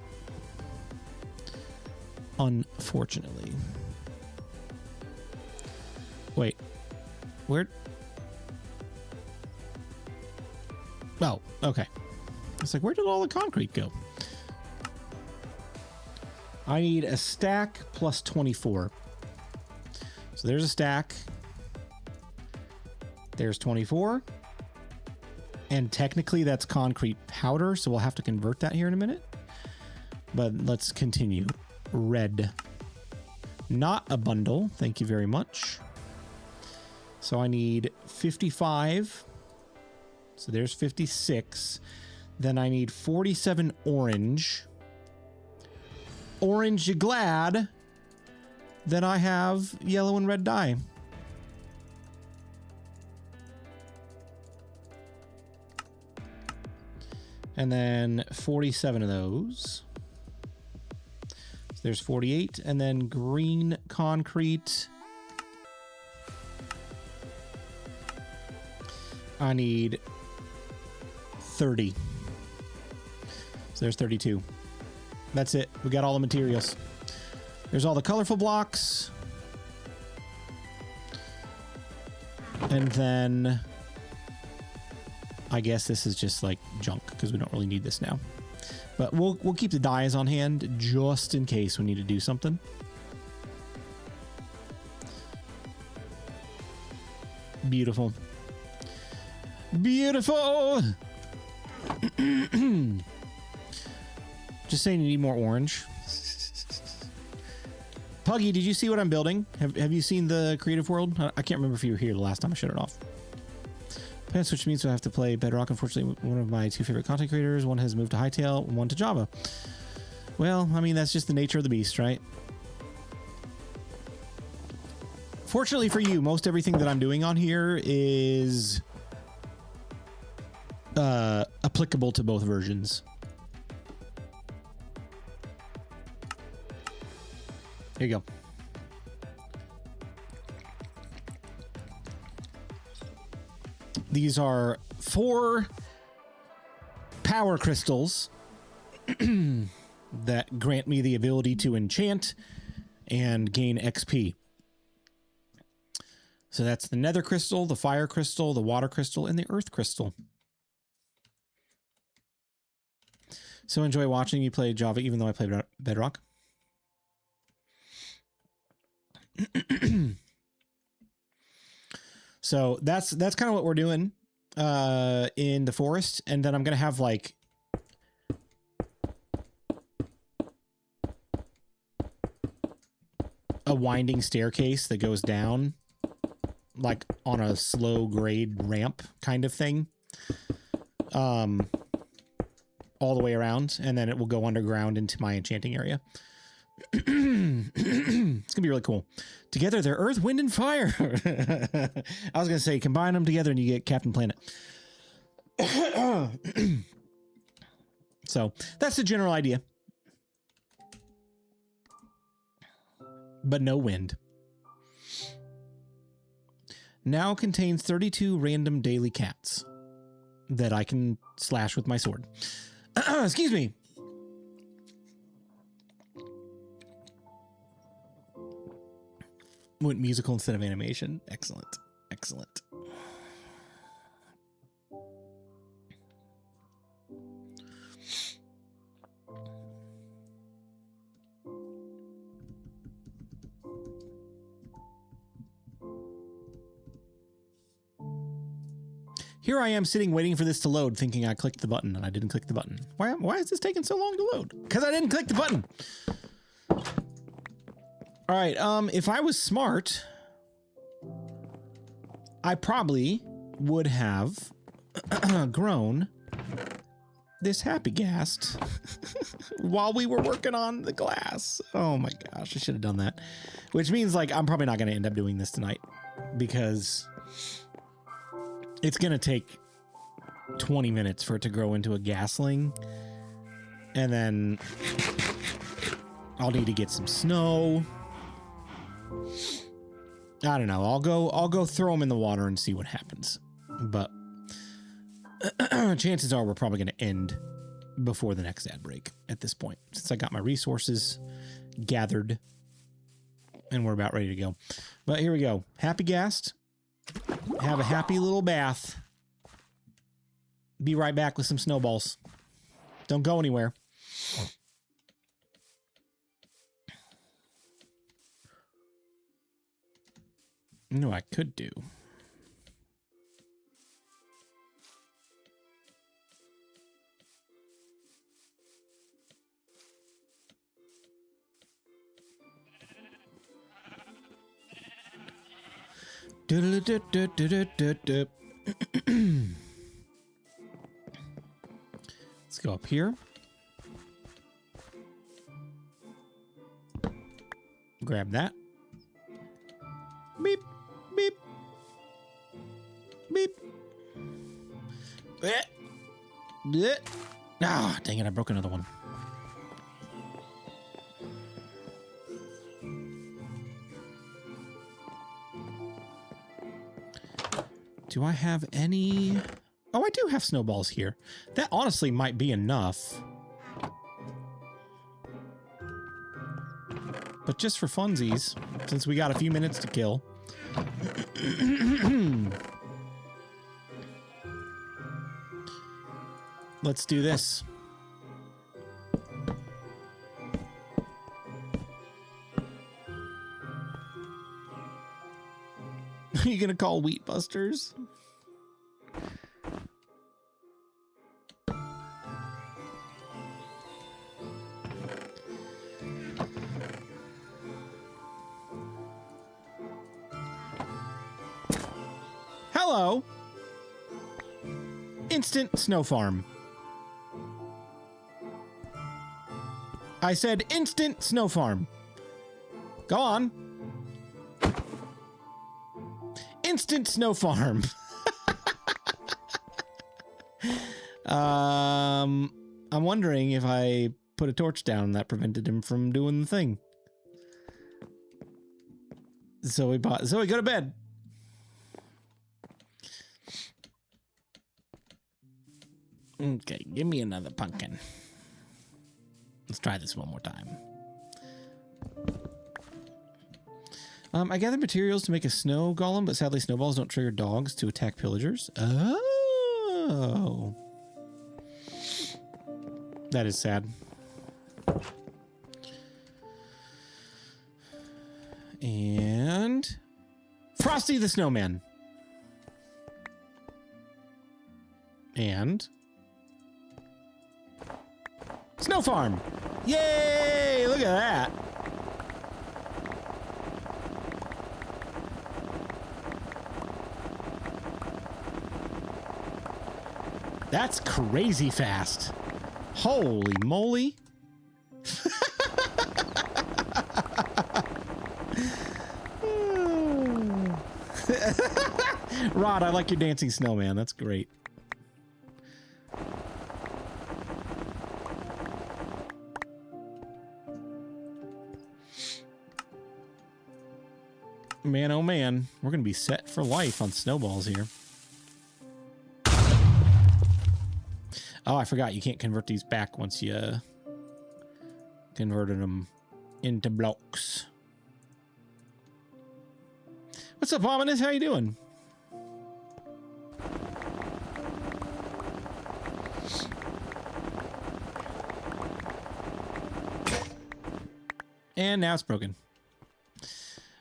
Unfortunately. Wait. Where? Oh, okay. It's like, where did all the concrete go? I need a stack plus 24. So there's a stack. There's 24. And technically that's concrete powder, so we'll have to convert that here in a minute. But let's continue. Red. Not a bundle. Thank you very much. So I need 55. So there's 56. Then I need 47 orange. Orange, you glad? Then I have yellow and red dye. And then 47 of those. So there's 48. And then green concrete. I need 30. So there's 32. That's it. We got all the materials. There's all the colorful blocks. And then I guess this is just like junk because we don't really need this now. But we'll keep the dyes on hand just in case we need to do something. Beautiful. Beautiful. Just saying you need more orange. Puggy, did you see what I'm building? Have you seen the creative world? I can't remember if you were here the last time I shut it off. Plan switch means I have to play Bedrock. Unfortunately, one of my two favorite content creators, one has moved to Hightail and one to Java. Well, I mean, that's just the nature of the beast, right? Fortunately for you, most everything that I'm doing on here is applicable to both versions. Here you go. These are 4 power crystals that grant me the ability to enchant and gain XP. So that's the nether crystal, the fire crystal, the water crystal, and the earth crystal. So enjoy watching you play Java, even though I played Bedrock. So that's kind of what we're doing in the forest, and then I'm gonna have like a winding staircase that goes down like on a slow grade ramp kind of thing, all the way around, and then it will go underground into my enchanting area. It's gonna be really cool. Together they're earth, wind, and fire. I was gonna say combine them together and you get Captain Planet. So that's the general idea, but no wind. Now contains 32 random daily cats that I can slash with my sword. Excuse me. Went musical instead of animation. Excellent. Excellent. Here I am sitting waiting for this to load, thinking I clicked the button and I didn't click the button. Why is this taking so long to load? Because I didn't click the button. All right, if I was smart, I probably would have grown this happy ghast while we were working on the glass. Oh my gosh, I should have done that. Which means like I'm probably not going to end up doing this tonight because it's going to take 20 minutes for it to grow into a gasling. And then I'll need to get some snow. I don't know. I'll go throw them in the water and see what happens. But chances are we're probably going to end before the next ad break at this point, since I got my resources gathered and we're about ready to go. But here we go. Happy gassed. Have a happy little bath. Be right back with some snowballs. Don't go anywhere. You know what I could do? Let's go up here. Grab that. Beep, beep, beep. Ah, dang it, I broke another one. Do I have any? Oh, I do have snowballs here. That honestly might be enough. But just for funsies, since we got a few minutes to kill. Let's do this. Are you gonna call Wheat Busters? Hello. Instant snow farm. I said instant snow farm. Go on. Instant snow farm. I'm wondering if I put a torch down that prevented him from doing the thing. Zoe, go to bed. Okay, give me another pumpkin. Let's try this one more time. I gathered materials to make a snow golem, but sadly snowballs don't trigger dogs to attack pillagers. Oh. That is sad. And Frosty the Snowman. And Snow Farm. Yay! Look at that. That's crazy fast. Holy moly. Rod, I like your dancing snowman. That's great. Man, oh man, we're going to be set for life on snowballs here. Oh, I forgot. You can't convert these back once you converted them into blocks. What's up, Ominous? How you doing? And now it's broken.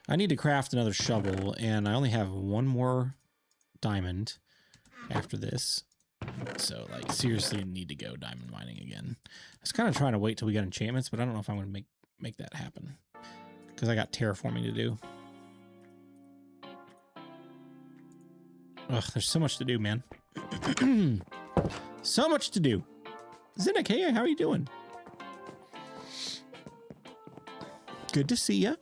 I need to craft another shovel, and I only have one more diamond after this. So, like, seriously need to go diamond mining again. I was kind of trying to wait till we got enchantments, but I don't know if I'm going to make that happen. Because I got terraforming to do. Ugh, there's so much to do, man. So much to do. Zinakea, how are you doing? Good to see ya.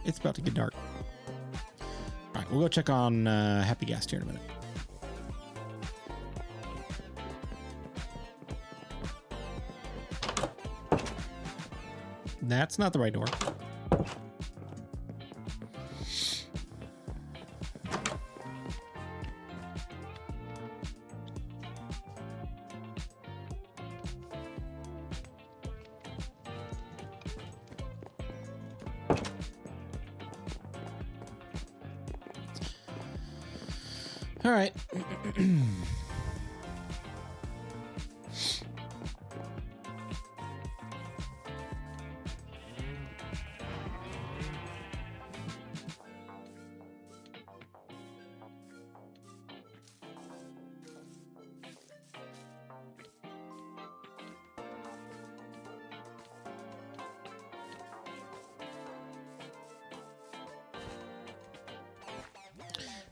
It's about to get dark. All right, we'll go check on Happy Gas here in a minute. That's not the right door. All right.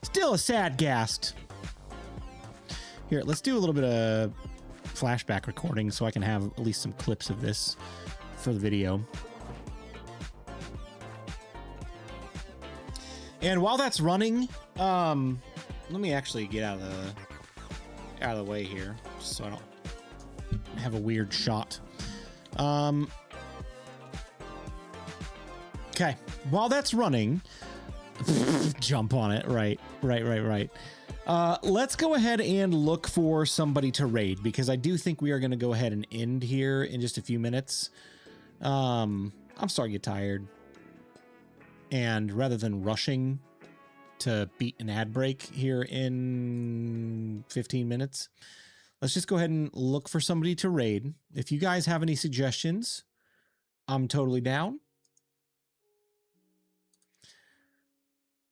Still a sad ghast. Here, let's do a little bit of flashback recording so I can have at least some clips of this for the video. And while that's running, let me actually get out of the way here, just so I don't have a weird shot. Okay, while that's running, jump on it. Right. Let's go ahead and look for somebody to raid, because I do think we are going to go ahead and end here in just a few minutes. I'm starting to get tired. And rather than rushing to beat an ad break here in 15 minutes, let's just go ahead and look for somebody to raid. If you guys have any suggestions, I'm totally down.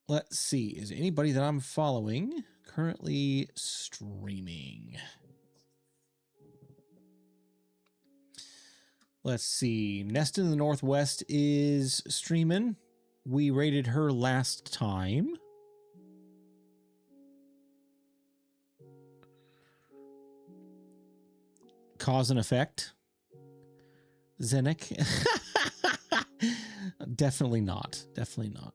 Let's see. Is anybody that I'm following currently streaming? Let's see. Nest in the Northwest is streaming. We rated her last time. Cause and Effect. Zenek. Definitely not. Definitely not.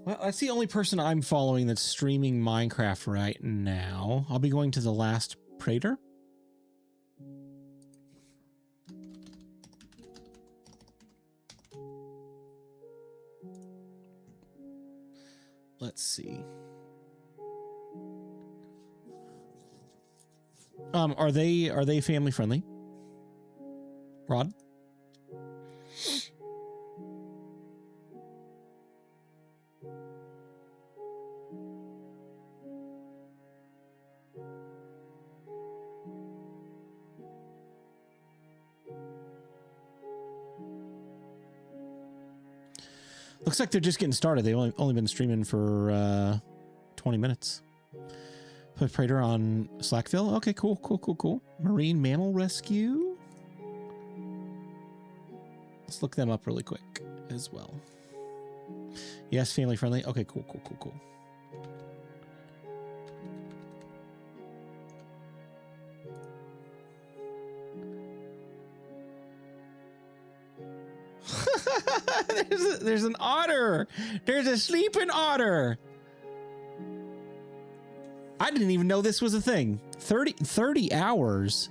Well, that's the only person I'm following that's streaming Minecraft right now. I'll be going to the last Praetor. Let's see. Are they family friendly? Rod? Looks like they're just getting started. They've only been streaming for 20 minutes. Put Praetor on Slackville. Okay, cool. Marine Mammal Rescue. Let's look them up really quick as well. Yes, family friendly. Okay, cool. There's an otter. There's a sleeping otter. I didn't even know this was a thing. 30 hours.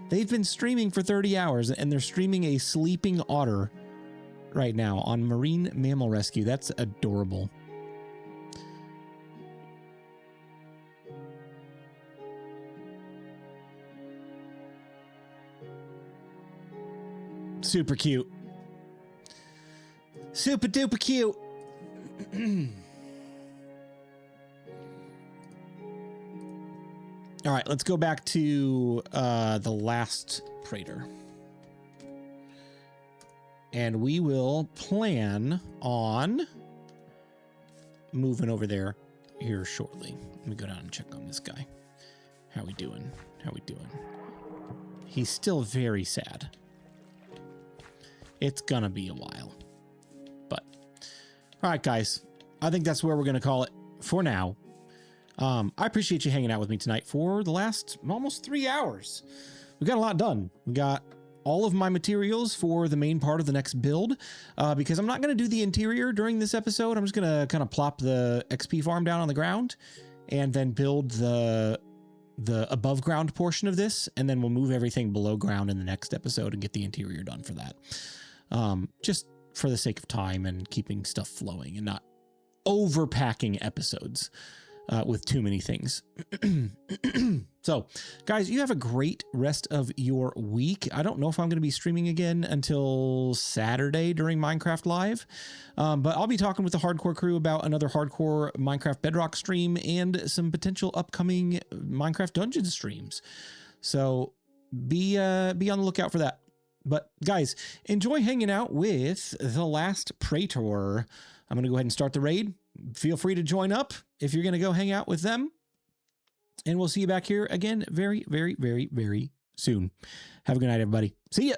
They've been streaming for 30 hours, and they're streaming a sleeping otter right now on Marine Mammal Rescue. That's adorable. Super cute. Super duper cute. All right, let's go back to the last Praetor. And we will plan on moving over there here shortly. Let me go down and check on this guy. How we doing? He's still very sad. It's gonna be a while. But, all right, guys. I think that's where we're gonna call it for now. I appreciate you hanging out with me tonight for the last almost 3 hours. We got a lot done. We got all of my materials for the main part of the next build because I'm not going to do the interior during this episode. I'm just going to kind of plop the XP farm down on the ground and then build the above ground portion of this. And then we'll move everything below ground in the next episode and get the interior done for that. Just for the sake of time and keeping stuff flowing and not overpacking episodes with too many things. So, guys, you have a great rest of your week. I don't know if I'm going to be streaming again until Saturday during Minecraft Live, but I'll be talking with the hardcore crew about another hardcore Minecraft Bedrock stream and some potential upcoming Minecraft Dungeons streams. So be on the lookout for that. But guys, enjoy hanging out with the last Praetor. I'm going to go ahead and start the raid. Feel free to join up if you're going to go hang out with them. And we'll see you back here again very, very, very, very soon. Have a good night, everybody. See ya.